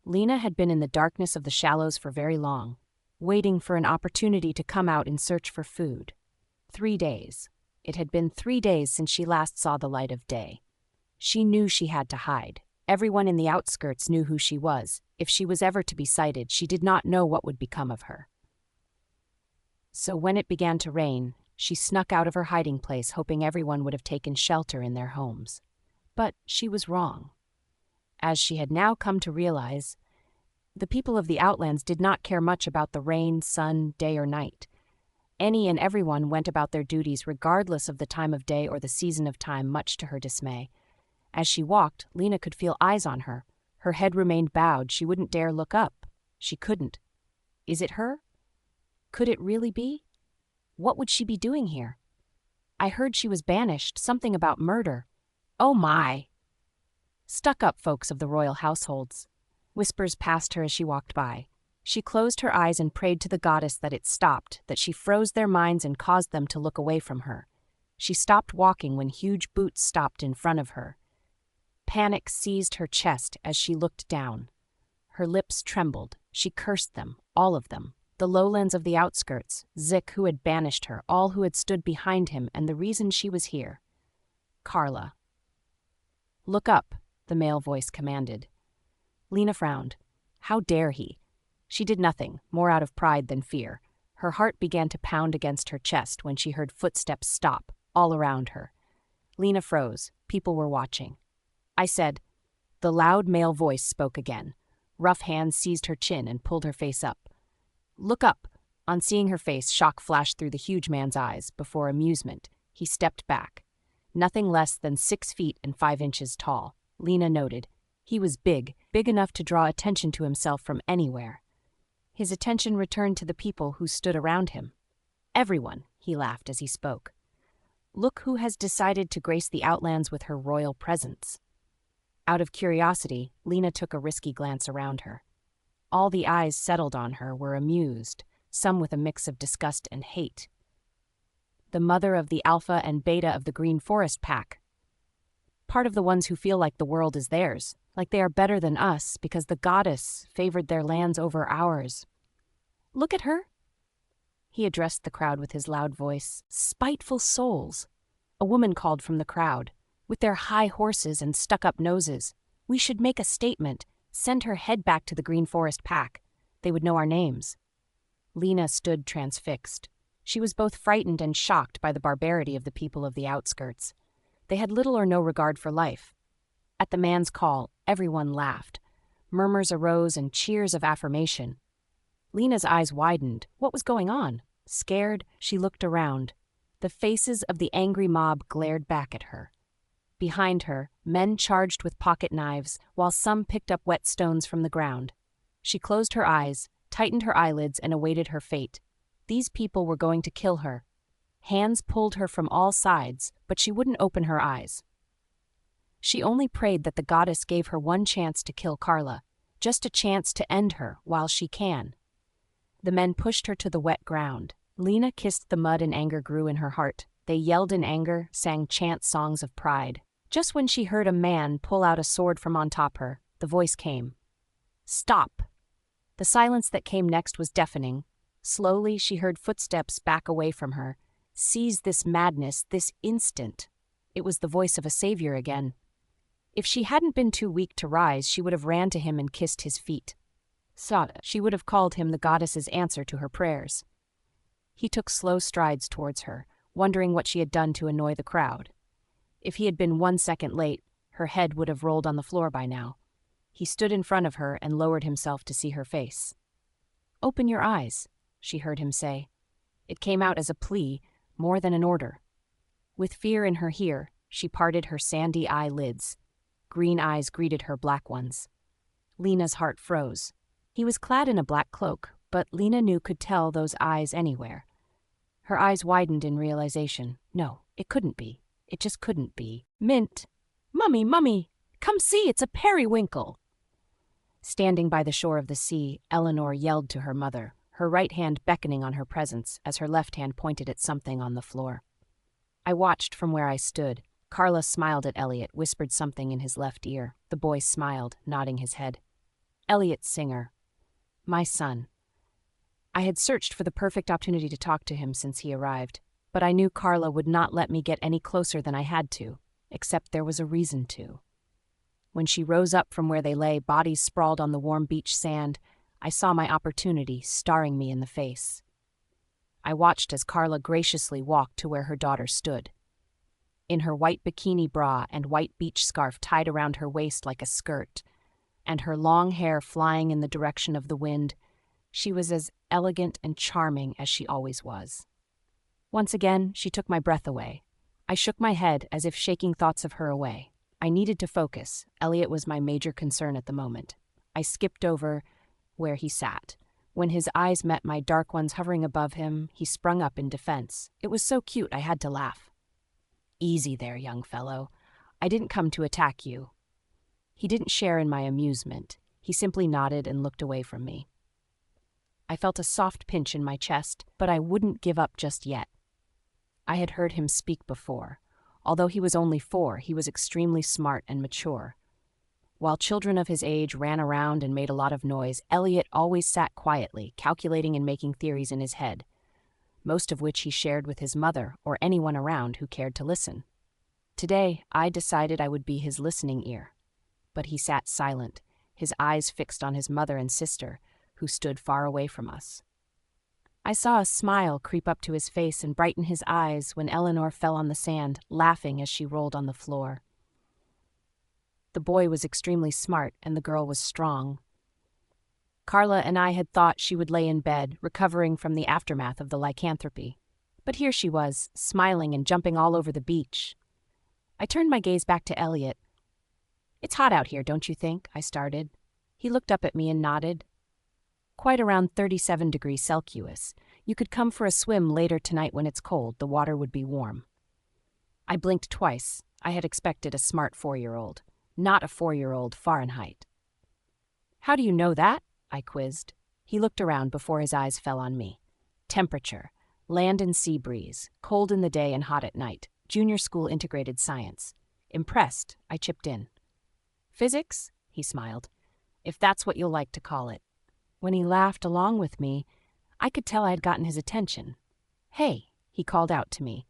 Lena had been in the darkness of the shallows for very long, waiting for an opportunity to come out in search for food. 3 days. It had been 3 days since she last saw the light of day. She knew she had to hide. Everyone in the outskirts knew who she was. If she was ever to be sighted, she did not know what would become of her. So when it began to rain, she snuck out of her hiding place, hoping everyone would have taken shelter in their homes. But she was wrong. As she had now come to realize, the people of the Outlands did not care much about the rain, sun, day, or night. Any and everyone went about their duties regardless of the time of day or the season of time, much to her dismay. As she walked, Lena could feel eyes on her. Her head remained bowed. She wouldn't dare look up. She couldn't. Is it her? Could it really be? What would she be doing here? I heard she was banished, something about murder. Oh my! Stuck-up folks of the royal households. Whispers passed her as she walked by. She closed her eyes and prayed to the goddess that it stopped, that she froze their minds and caused them to look away from her. She stopped walking when huge boots stopped in front of her. Panic seized her chest as she looked down. Her lips trembled. She cursed them, all of them. The lowlands of the outskirts, Zik who had banished her, all who had stood behind him, and the reason she was here. Carla. Look up, the male voice commanded. Lena frowned. How dare he? She did nothing, more out of pride than fear. Her heart began to pound against her chest when she heard footsteps stop, all around her. Lena froze. People were watching. I said. The loud male voice spoke again. Rough hands seized her chin and pulled her face up. Look up. On seeing her face, shock flashed through the huge man's eyes. Before amusement, he stepped back. Nothing less than 6 feet and 5 inches tall. Lena noted. He was big enough to draw attention to himself from anywhere. His attention returned to the people who stood around him. Everyone, he laughed as he spoke. Look who has decided to grace the Outlands with her royal presence. Out of curiosity, Lena took a risky glance around her. All the eyes settled on her were amused, some with a mix of disgust and hate. The mother of the Alpha and Beta of the Green Forest Pack. Part of the ones who feel like the world is theirs, like they are better than us because the goddess favored their lands over ours. Look at her. He addressed the crowd with his loud voice. Spiteful souls. A woman called from the crowd. With their high horses and stuck-up noses. We should make a statement. Send her head back to the Green Forest Pack. They would know our names. Lena stood transfixed. She was both frightened and shocked by the barbarity of the people of the outskirts. They had little or no regard for life. At the man's call, everyone laughed. Murmurs arose and cheers of affirmation. Lena's eyes widened. What was going on? Scared, she looked around. The faces of the angry mob glared back at her. Behind her, men charged with pocket knives, while some picked up wet stones from the ground. She closed her eyes, tightened her eyelids, and awaited her fate. These people were going to kill her. Hands pulled her from all sides, but she wouldn't open her eyes. She only prayed that the goddess gave her one chance to kill Carla, just a chance to end her while she can. The men pushed her to the wet ground. Lena kissed the mud and anger grew in her heart. They yelled in anger, sang chant songs of pride. Just when she heard a man pull out a sword from on top her, the voice came. Stop! The silence that came next was deafening. Slowly she heard footsteps back away from her. Seize this madness, this instant. It was the voice of a savior again. If she hadn't been too weak to rise, she would have ran to him and kissed his feet. She would have called him the goddess's answer to her prayers. He took slow strides towards her, wondering what she had done to annoy the crowd. If he had been 1 second late, her head would have rolled on the floor by now. He stood in front of her and lowered himself to see her face. "Open your eyes," she heard him say. It came out as a plea, more than an order. With fear in her ear, she parted her sandy eyelids. Green eyes greeted her black ones. Lena's heart froze. He was clad in a black cloak, but Lena knew could tell those eyes anywhere. Her eyes widened in realization. No, it couldn't be. It just couldn't be. "Mint! Mummy, Mummy! Come see, it's a periwinkle!" Standing by the shore of the sea, Eleanor yelled to her mother, her right hand beckoning on her presence as her left hand pointed at something on the floor. I watched from where I stood. Carla smiled at Elliot, whispered something in his left ear. The boy smiled, nodding his head. Elliot Singer. My son. I had searched for the perfect opportunity to talk to him since he arrived, but I knew Carla would not let me get any closer than I had to, except there was a reason to. When she rose up from where they lay, bodies sprawled on the warm beach sand, I saw my opportunity staring me in the face. I watched as Carla graciously walked to where her daughter stood. In her white bikini bra and white beach scarf tied around her waist like a skirt, and her long hair flying in the direction of the wind, she was as elegant and charming as she always was. Once again, she took my breath away. I shook my head as if shaking thoughts of her away. I needed to focus. Elliot was my major concern at the moment. I skipped over where he sat. When his eyes met my dark ones hovering above him, he sprung up in defense. It was so cute I had to laugh. "Easy there, young fellow. I didn't come to attack you." He didn't share in my amusement. He simply nodded and looked away from me. I felt a soft pinch in my chest, but I wouldn't give up just yet. I had heard him speak before. Although he was only 4, he was extremely smart and mature. While children of his age ran around and made a lot of noise, Elliot always sat quietly, calculating and making theories in his head, most of which he shared with his mother or anyone around who cared to listen. Today, I decided I would be his listening ear. But he sat silent, his eyes fixed on his mother and sister, who stood far away from us. I saw a smile creep up to his face and brighten his eyes when Eleanor fell on the sand, laughing as she rolled on the floor. The boy was extremely smart and the girl was strong. Carla and I had thought she would lay in bed, recovering from the aftermath of the lycanthropy. But here she was, smiling and jumping all over the beach. I turned my gaze back to Elliot. "It's hot out here, don't you think?" I started. He looked up at me and nodded. "Quite around 37 degrees Celsius. You could come for a swim later tonight when it's cold. The water would be warm." I blinked twice. I had expected a smart 4-year-old, not a 4-year-old Fahrenheit. "How do you know that?" I quizzed. He looked around before his eyes fell on me. Temperature, land and sea breeze, cold in the day and hot at night, junior school integrated science. Impressed, I chipped in. "Physics?" he smiled. "If that's what you'll like to call it." When he laughed along with me, I could tell I had gotten his attention. "Hey," he called out to me.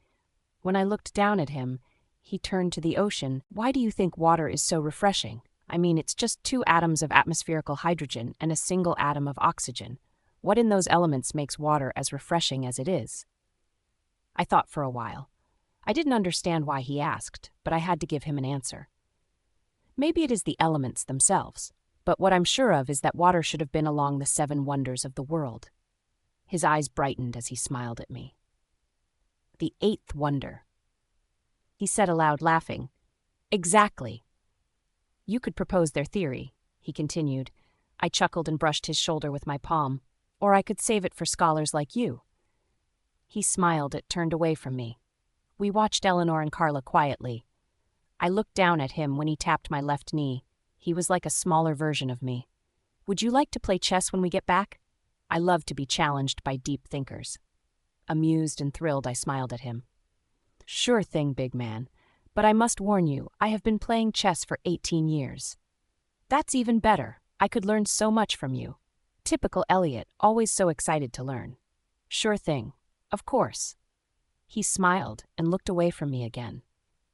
When I looked down at him, he turned to the ocean. "Why do you think water is so refreshing? I mean, it's just 2 atoms of atmospherical hydrogen and a single atom of oxygen. What in those elements makes water as refreshing as it is?" I thought for a while. I didn't understand why he asked, but I had to give him an answer. Maybe it is the elements themselves, but what I'm sure of is that water should have been along the 7 wonders of the world. His eyes brightened as he smiled at me. "The 8th wonder," he said aloud, laughing. "Exactly. You could propose their theory," he continued. I chuckled and brushed his shoulder with my palm. "Or I could save it for scholars like you." He smiled, it turned away from me. We watched Eleanor and Carla quietly. I looked down at him when he tapped my left knee. He was like a smaller version of me. "Would you like to play chess when we get back?" I love to be challenged by deep thinkers. Amused and thrilled, I smiled at him. "Sure thing, big man. But I must warn you, I have been playing chess for 18 years. "That's even better. I could learn so much from you." Typical Elliot, always so excited to learn. "Sure thing. Of course." He smiled and looked away from me again.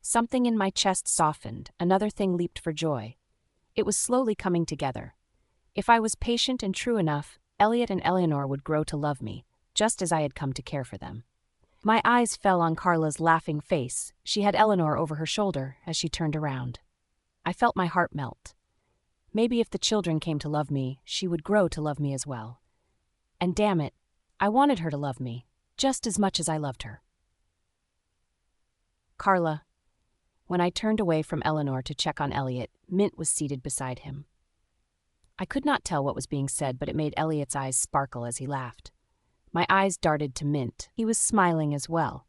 Something in my chest softened, another thing leaped for joy. It was slowly coming together. If I was patient and true enough, Elliot and Eleanor would grow to love me, just as I had come to care for them. My eyes fell on Carla's laughing face. She had Eleanor over her shoulder as she turned around. I felt my heart melt. Maybe if the children came to love me, she would grow to love me as well. And damn it, I wanted her to love me, just as much as I loved her. Carla. When I turned away from Eleanor to check on Elliot, Mint was seated beside him. I could not tell what was being said, but it made Elliot's eyes sparkle as he laughed. My eyes darted to Mint. He was smiling as well,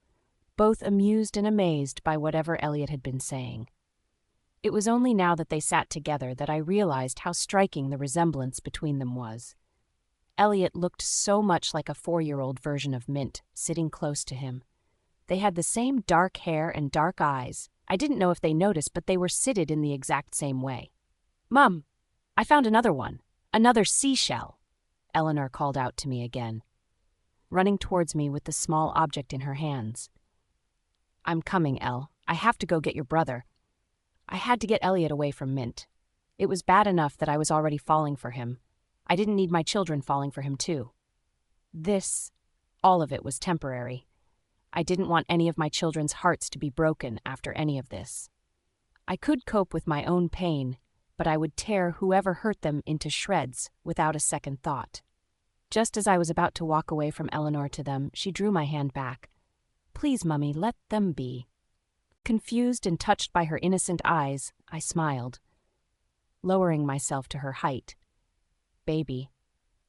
both amused and amazed by whatever Elliot had been saying. It was only now that they sat together that I realized how striking the resemblance between them was. Elliot looked so much like a 4-year-old version of Mint, sitting close to him. They had the same dark hair and dark eyes. I didn't know if they noticed, but they were seated in the exact same way. "Mum, I found another one. Another seashell," Eleanor called out to me again, running towards me with the small object in her hands. "I'm coming, Elle. I have to go get your brother." I had to get Elliot away from Mint. It was bad enough that I was already falling for him. I didn't need my children falling for him too. All of it was temporary. I didn't want any of my children's hearts to be broken after any of this. I could cope with my own pain, but I would tear whoever hurt them into shreds without a second thought. Just as I was about to walk away from Eleanor to them, she drew my hand back. "Please, Mummy, let them be." Confused and touched by her innocent eyes, I smiled, lowering myself to her height. "Baby,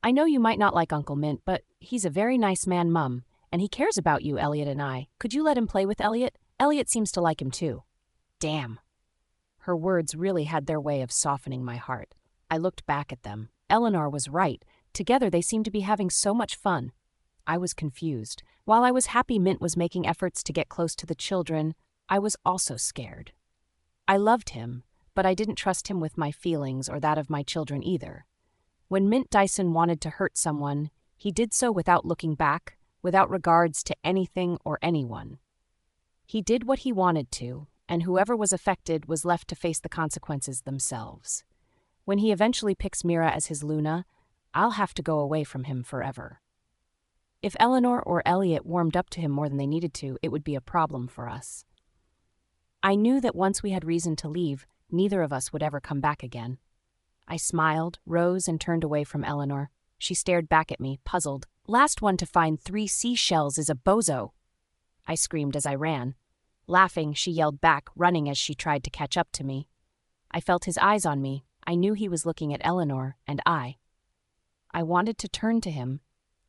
I know you might not like Uncle Mint, but he's a very nice man, Mum, and he cares about you, Elliot and I. Could you let him play with Elliot? Elliot seems to like him too." Damn. Her words really had their way of softening my heart. I looked back at them. Eleanor was right. Together they seemed to be having so much fun. I was confused. While I was happy Mint was making efforts to get close to the children, I was also scared. I loved him, but I didn't trust him with my feelings or that of my children either. When Mint Dyson wanted to hurt someone, he did so without looking back, without regards to anything or anyone. He did what he wanted to, and whoever was affected was left to face the consequences themselves. When he eventually picks Mira as his Luna, I'll have to go away from him forever. If Eleanor or Elliot warmed up to him more than they needed to, it would be a problem for us. I knew that once we had reason to leave, neither of us would ever come back again. I smiled, rose, and turned away from Eleanor. She stared back at me, puzzled. "Last one to find 3 seashells is a bozo," I screamed as I ran. Laughing, she yelled back, running as she tried to catch up to me. I felt his eyes on me. I knew he was looking at Eleanor, and I wanted to turn to him.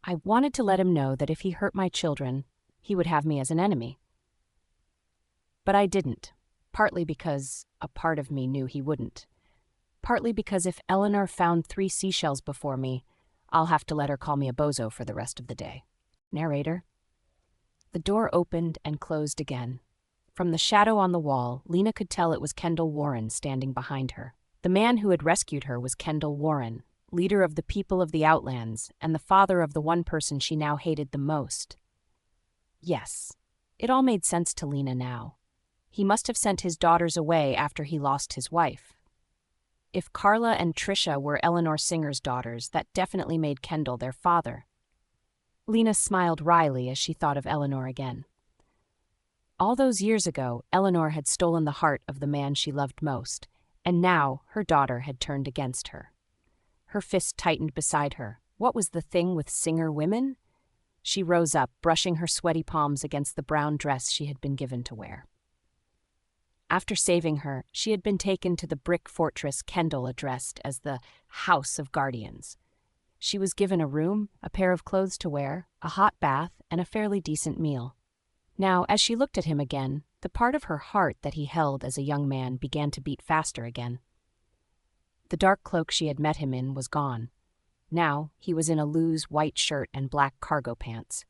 I wanted to let him know that if he hurt my children, he would have me as an enemy. But I didn't, partly because a part of me knew he wouldn't. Partly because if Eleanor found 3 seashells before me, I'll have to let her call me a bozo for the rest of the day. Narrator. The door opened and closed again. From the shadow on the wall, Lena could tell it was Kendall Warren standing behind her. The man who had rescued her was Kendall Warren, leader of the people of the Outlands, and the father of the one person she now hated the most. Yes, it all made sense to Lena now. He must have sent his daughters away after he lost his wife. If Carla and Trisha were Eleanor Singer's daughters, that definitely made Kendall their father. Lena smiled wryly as she thought of Eleanor again. All those years ago, Eleanor had stolen the heart of the man she loved most, and now her daughter had turned against her. Her fist tightened beside her. What was the thing with Singer women? She rose up, brushing her sweaty palms against the brown dress she had been given to wear. After saving her, she had been taken to the brick fortress Kendall addressed as the House of Guardians. She was given a room, a pair of clothes to wear, a hot bath, and a fairly decent meal. Now, as she looked at him again, the part of her heart that he held as a young man began to beat faster again. The dark cloak she had met him in was gone. Now he was in a loose white shirt and black cargo pants.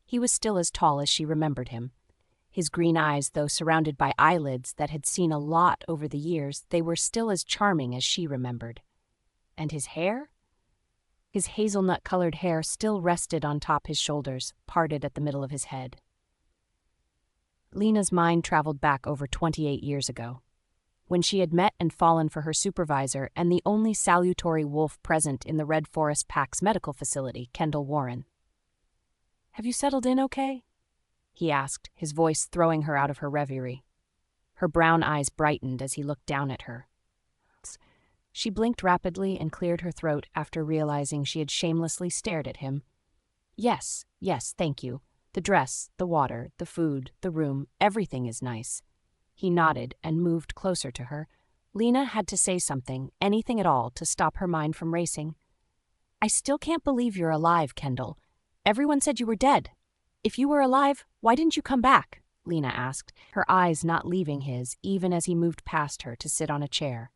He was still as tall as she remembered him. His green eyes, though surrounded by eyelids that had seen a lot over the years, they were still as charming as she remembered. And his hair? His hazelnut-colored hair still rested on top his shoulders, parted at the middle of his head. Lena's mind traveled back over 28 years ago, when she had met and fallen for her supervisor and the only salutary wolf present in the Red Forest Pack's medical facility, Kendall Warren. "Have you settled in okay?" he asked, his voice throwing her out of her reverie. Her brown eyes brightened as he looked down at her. She blinked rapidly and cleared her throat after realizing she had shamelessly stared at him. Yes, thank you. The dress, the water, the food, the room, everything is nice. He nodded and moved closer to her. Lena had to say something, anything at all, to stop her mind from racing. I still can't believe you're alive, Kendall. Everyone said you were dead. If you were alive, why didn't you come back? Lena asked, her eyes not leaving his even as he moved past her to sit on a chair.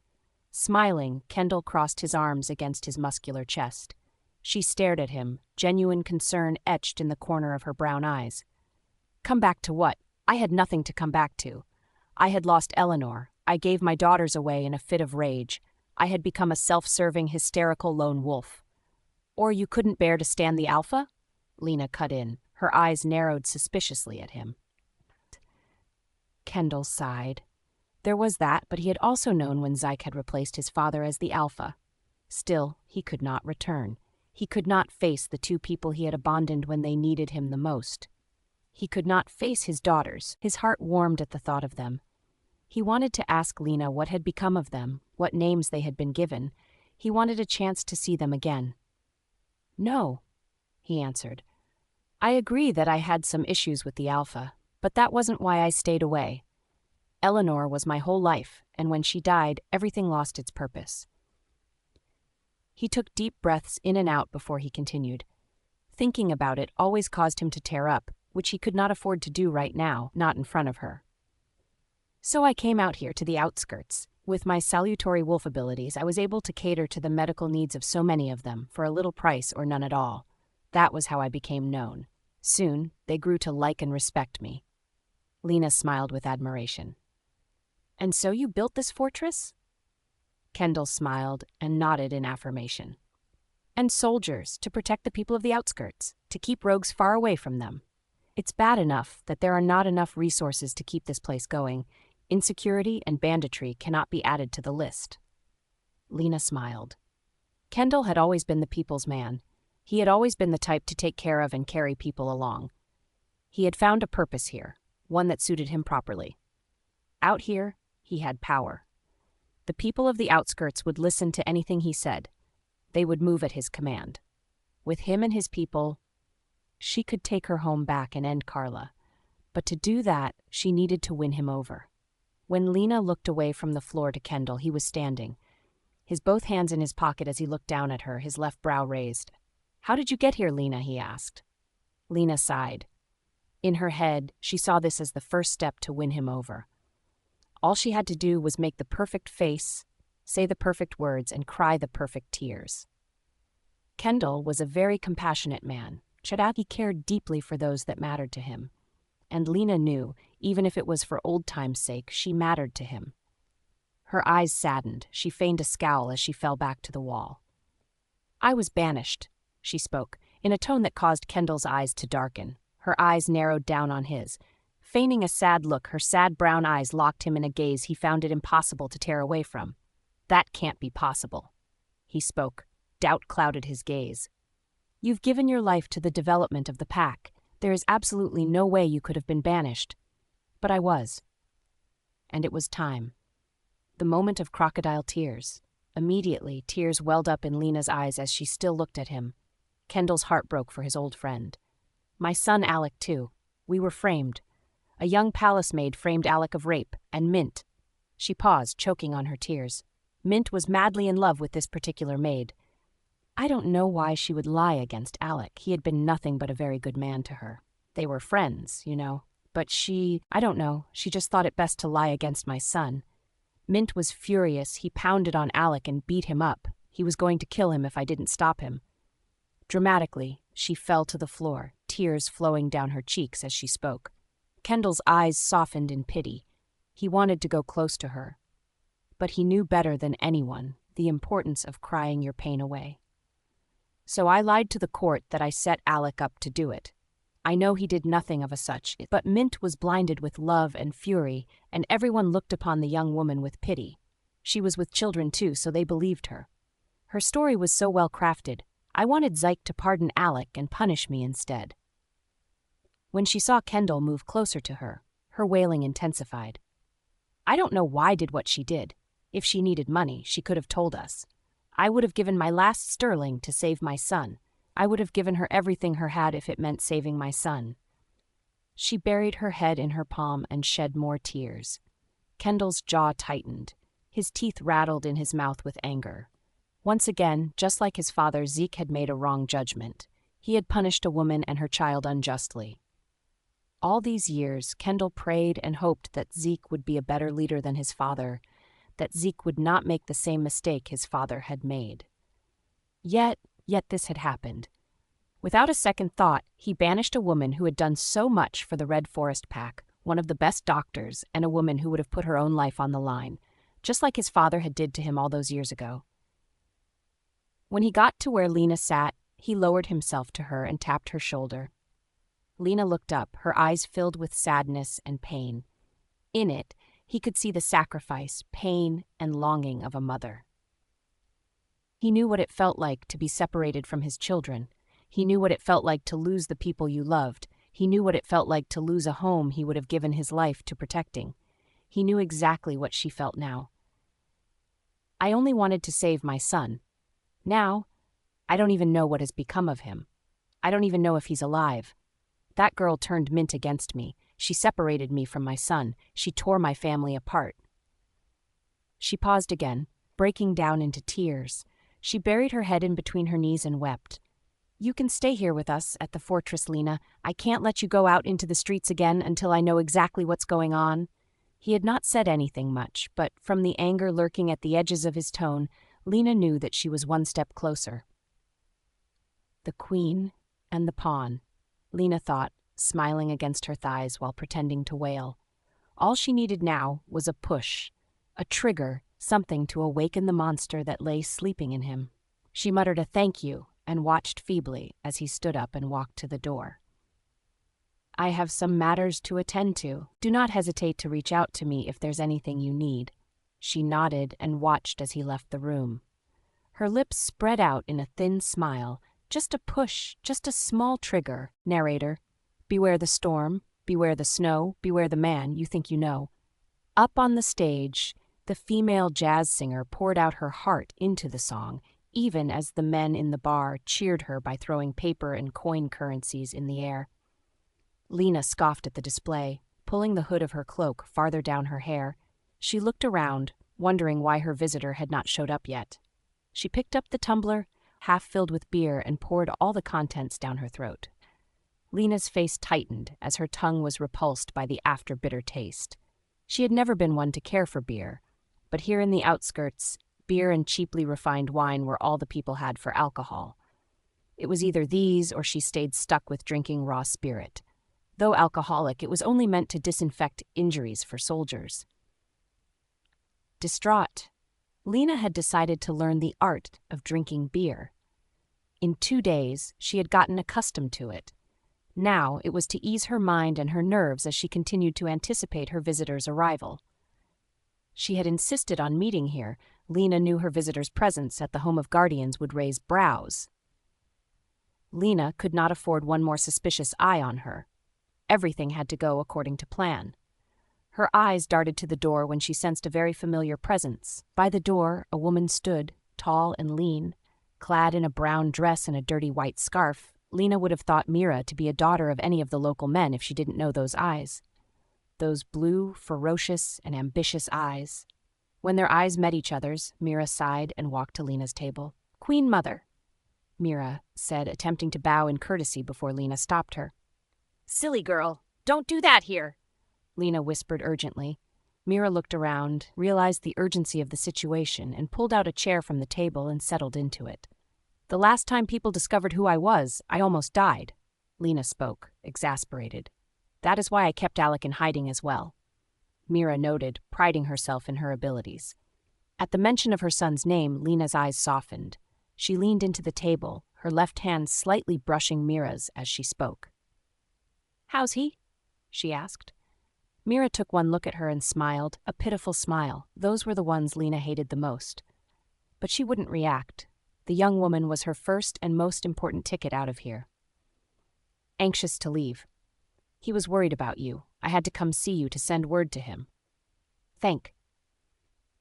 Smiling, Kendall crossed his arms against his muscular chest. She stared at him, genuine concern etched in the corner of her brown eyes. Come back to what? I had nothing to come back to. I had lost Eleanor. I gave my daughters away in a fit of rage. I had become a self-serving, hysterical lone wolf. Or you couldn't bear to stand the alpha? Lena cut in, her eyes narrowed suspiciously at him. Kendall sighed. There was that, but he had also known when Zyke had replaced his father as the alpha. Still, he could not return. He could not face the two people he had abandoned when they needed him the most. He could not face his daughters. His heart warmed at the thought of them. He wanted to ask Lena what had become of them, what names they had been given. He wanted a chance to see them again. No, he answered. I agree that I had some issues with the alpha, but that wasn't why I stayed away. Eleanor was my whole life, and when she died, everything lost its purpose. He took deep breaths in and out before he continued. Thinking about it always caused him to tear up, which he could not afford to do right now, not in front of her. So I came out here to the outskirts. With my salutary wolf abilities, I was able to cater to the medical needs of so many of them, for a little price or none at all. That was how I became known. Soon, they grew to like and respect me. Lena smiled with admiration. And so you built this fortress? Kendall smiled and nodded in affirmation. And soldiers, to protect the people of the outskirts, to keep rogues far away from them. It's bad enough that there are not enough resources to keep this place going. Insecurity and banditry cannot be added to the list. Lena smiled. Kendall had always been the people's man. He had always been the type to take care of and carry people along. He had found a purpose here, one that suited him properly. Out here, he had power. The people of the outskirts would listen to anything he said. They would move at his command. With him and his people, she could take her home back and end Carla. But to do that, she needed to win him over. When Lena looked away from the floor to Kendall, he was standing, his both hands in his pocket as he looked down at her, his left brow raised. How did you get here, Lena? He asked. Lena sighed. In her head, she saw this as the first step to win him over. All she had to do was make the perfect face, say the perfect words, and cry the perfect tears. Kendall was a very compassionate man. He cared deeply for those that mattered to him. And Lena knew, even if it was for old time's sake, she mattered to him. Her eyes saddened. She feigned a scowl as she fell back to the wall. I was banished, she spoke, in a tone that caused Kendall's eyes to darken. Her eyes narrowed down on his. Feigning a sad look, her sad brown eyes locked him in a gaze he found it impossible to tear away from. That can't be possible. He spoke. Doubt clouded his gaze. You've given your life to the development of the pack. There is absolutely no way you could have been banished. But I was. And it was time. The moment of crocodile tears. Immediately, tears welled up in Lena's eyes as she still looked at him. Kendall's heart broke for his old friend. My son Alec, too. We were framed. A young palace maid framed Alec of rape, and Mint. She paused, choking on her tears. Mint was madly in love with this particular maid. I don't know why she would lie against Alec. He had been nothing but a very good man to her. They were friends, you know. But I don't know, she just thought it best to lie against my son. Mint was furious. He pounded on Alec and beat him up. He was going to kill him if I didn't stop him. Dramatically, she fell to the floor, tears flowing down her cheeks as she spoke. Kendall's eyes softened in pity. He wanted to go close to her. But he knew better than anyone the importance of crying your pain away. So I lied to the court that I set Alec up to do it. I know he did nothing of a such, but Mint was blinded with love and fury, and everyone looked upon the young woman with pity. She was with children too, so they believed her. Her story was so well crafted. I wanted Zyke to pardon Alec and punish me instead. When she saw Kendall move closer to her, her wailing intensified. I don't know why did what she did. If she needed money, she could have told us. I would have given my last sterling to save my son. I would have given her everything her had if it meant saving my son. She buried her head in her palm and shed more tears. Kendall's jaw tightened. His teeth rattled in his mouth with anger. Once again, just like his father, Zeke had made a wrong judgment. He had punished a woman and her child unjustly. All these years, Kendall prayed and hoped that Zeke would be a better leader than his father, that Zeke would not make the same mistake his father had made. Yet this had happened. Without a second thought, he banished a woman who had done so much for the Red Forest Pack, one of the best doctors, and a woman who would have put her own life on the line, just like his father had did to him all those years ago. When he got to where Lena sat, he lowered himself to her and tapped her shoulder. Lena looked up, her eyes filled with sadness and pain. In it, he could see the sacrifice, pain, and longing of a mother. He knew what it felt like to be separated from his children. He knew what it felt like to lose the people you loved. He knew what it felt like to lose a home he would have given his life to protecting. He knew exactly what she felt now. I only wanted to save my son. Now, I don't even know what has become of him. I don't even know if he's alive. That girl turned Mint against me. She separated me from my son. She tore my family apart. She paused again, breaking down into tears. She buried her head in between her knees and wept. You can stay here with us at the fortress, Lena. I can't let you go out into the streets again until I know exactly what's going on. He had not said anything much, but from the anger lurking at the edges of his tone, Lena knew that she was one step closer. The queen and the pawn, Lena thought, smiling against her thighs while pretending to wail. All she needed now was a push, a trigger, something to awaken the monster that lay sleeping in him. She muttered a thank you and watched feebly as he stood up and walked to the door. I have some matters to attend to. Do not hesitate to reach out to me if there's anything you need. She nodded and watched as he left the room. Her lips spread out in a thin smile. Just a push, just a small trigger. Narrator. Beware the storm, beware the snow, beware the man you think you know. Up on the stage, the female jazz singer poured out her heart into the song, even as the men in the bar cheered her by throwing paper and coin currencies in the air. Lena scoffed at the display, pulling the hood of her cloak farther down her hair. She looked around, wondering why her visitor had not showed up yet. She picked up the tumbler, half filled with beer, and poured all the contents down her throat. Lena's face tightened as her tongue was repulsed by the after-bitter taste. She had never been one to care for beer, but here in the outskirts, beer and cheaply refined wine were all the people had for alcohol. It was either these or she stayed stuck with drinking raw spirit. Though alcoholic, it was only meant to disinfect injuries for soldiers. Distraught, Lena had decided to learn the art of drinking beer. In 2 days, she had gotten accustomed to it. Now it was to ease her mind and her nerves as she continued to anticipate her visitor's arrival. She had insisted on meeting here. Lena knew her visitor's presence at the Home of Guardians would raise brows. Lena could not afford one more suspicious eye on her. Everything had to go according to plan. Her eyes darted to the door when she sensed a very familiar presence. By the door, a woman stood, tall and lean. Clad in a brown dress and a dirty white scarf, Lena would have thought Mira to be a daughter of any of the local men if she didn't know those eyes. Those blue, ferocious, and ambitious eyes. When their eyes met each other's, Mira sighed and walked to Lena's table. "Queen Mother," Mira said, attempting to bow in courtesy before Lena stopped her. "Silly girl, don't do that here," Lena whispered urgently. Mira looked around, realized the urgency of the situation, and pulled out a chair from the table and settled into it. "The last time people discovered who I was, I almost died," Lena spoke, exasperated. "That is why I kept Alec in hiding as well." Mira noted, priding herself in her abilities. At the mention of her son's name, Lena's eyes softened. She leaned into the table, her left hand slightly brushing Mira's as she spoke. "How's he?" she asked. Mira took one look at her and smiled, a pitiful smile. Those were the ones Lena hated the most. But she wouldn't react. The young woman was her first and most important ticket out of here. "Anxious to leave. He was worried about you. I had to come see you to send word to him." "Thank."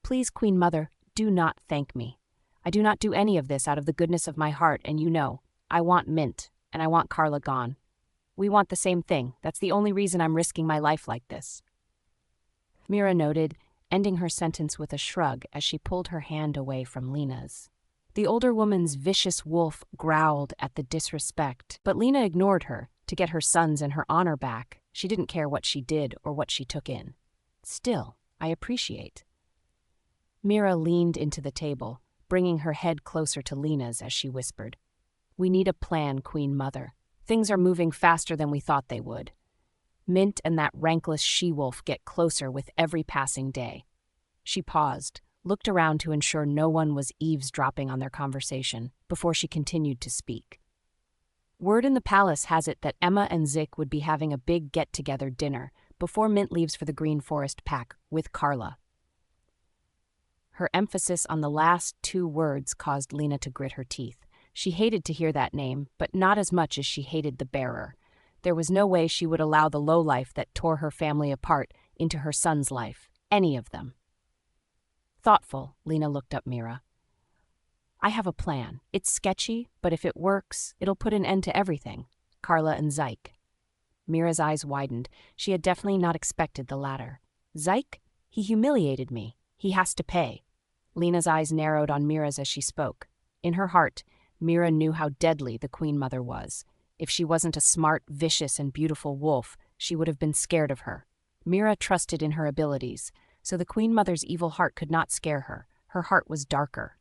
Please, Queen Mother, do not thank me. I do not do any of this out of the goodness of my heart, and you know, I want Mint, and I want Carla gone. We want the same thing. That's the only reason I'm risking my life like this." Mira noted, ending her sentence with a shrug as she pulled her hand away from Lena's. The older woman's vicious wolf growled at the disrespect, but Lena ignored her to get her sons and her honor back. She didn't care what she did or what she took in. "Still, I appreciate." Mira leaned into the table, bringing her head closer to Lena's as she whispered, "We need a plan, Queen Mother. Things are moving faster than we thought they would. Mint and that rankless she-wolf get closer with every passing day." She paused, looked around to ensure no one was eavesdropping on their conversation, before she continued to speak. "Word in the palace has it that Emma and Zick would be having a big get-together dinner before Mint leaves for the Green Forest Pack with Carla." Her emphasis on the last two words caused Lena to grit her teeth. She hated to hear that name, but not as much as she hated the bearer. There was no way she would allow the lowlife that tore her family apart into her son's life, any of them. Thoughtful, Lena looked up Mira. "I have a plan. It's sketchy, but if it works, it'll put an end to everything. Carla and Zyke." Mira's eyes widened. She had definitely not expected the latter. "Zyke? He humiliated me. He has to pay." Lena's eyes narrowed on Mira's as she spoke. In her heart, Mira knew how deadly the Queen Mother was. If she wasn't a smart, vicious, and beautiful wolf, she would have been scared of her. Mira trusted in her abilities, so the Queen Mother's evil heart could not scare her. Her heart was darker.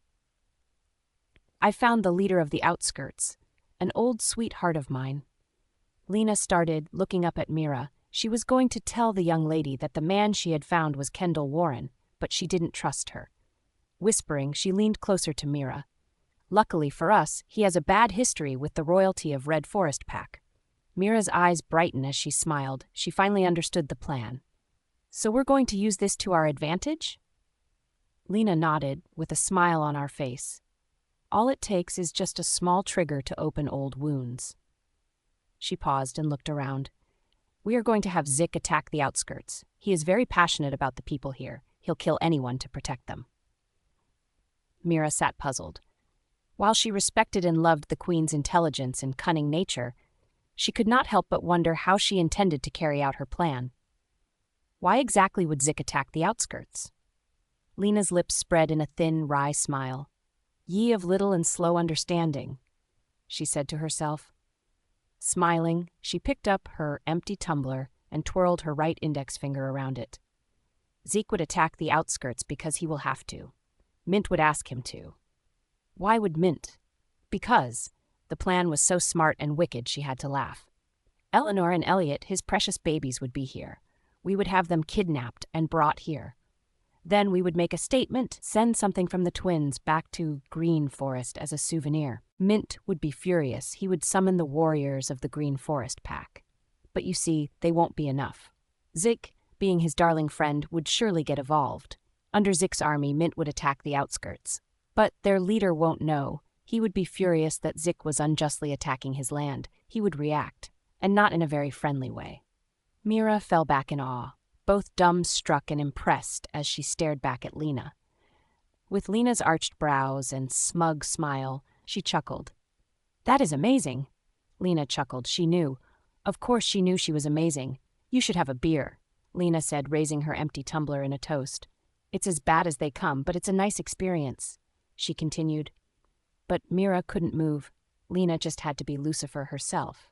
"I found the leader of the outskirts, an old sweetheart of mine." Lena started, looking up at Mira. She was going to tell the young lady that the man she had found was Kendall Warren, but she didn't trust her. Whispering, she leaned closer to Mira. "Luckily for us, he has a bad history with the royalty of Red Forest Pack." Mira's eyes brightened as she smiled. She finally understood the plan. "So we're going to use this to our advantage?" Lena nodded, with a smile on our face. "All it takes is just a small trigger to open old wounds." She paused and looked around. "We are going to have Zick attack the outskirts. He is very passionate about the people here. He'll kill anyone to protect them." Mira sat puzzled. While she respected and loved the Queen's intelligence and cunning nature, she could not help but wonder how she intended to carry out her plan. Why exactly would Zick attack the outskirts? Lena's lips spread in a thin, wry smile. "Ye of little and slow understanding," she said to herself. Smiling, she picked up her empty tumbler and twirled her right index finger around it. "Zeke would attack the outskirts because he will have to. Mint would ask him to. Why would Mint? Because the plan was so smart and wicked she had to laugh. Eleanor and Elliot, his precious babies, would be here. We would have them kidnapped and brought here. Then we would make a statement, send something from the twins back to Green Forest as a souvenir. Mint would be furious. He would summon the warriors of the Green Forest Pack. But you see, they won't be enough. Zick, being his darling friend, would surely get evolved. Under Zick's army, Mint would attack the outskirts. But their leader won't know. He would be furious that Zick was unjustly attacking his land. He would react, and not in a very friendly way." Mira fell back in awe, both dumbstruck and impressed as she stared back at Lena. With Lena's arched brows and smug smile, she chuckled. "That is amazing." Lena chuckled. She knew. Of course she knew she was amazing. "You should have a beer," Lena said, raising her empty tumbler in a toast. "It's as bad as they come, but it's a nice experience," she continued. But Mira couldn't move. Lena just had to be Lucifer herself.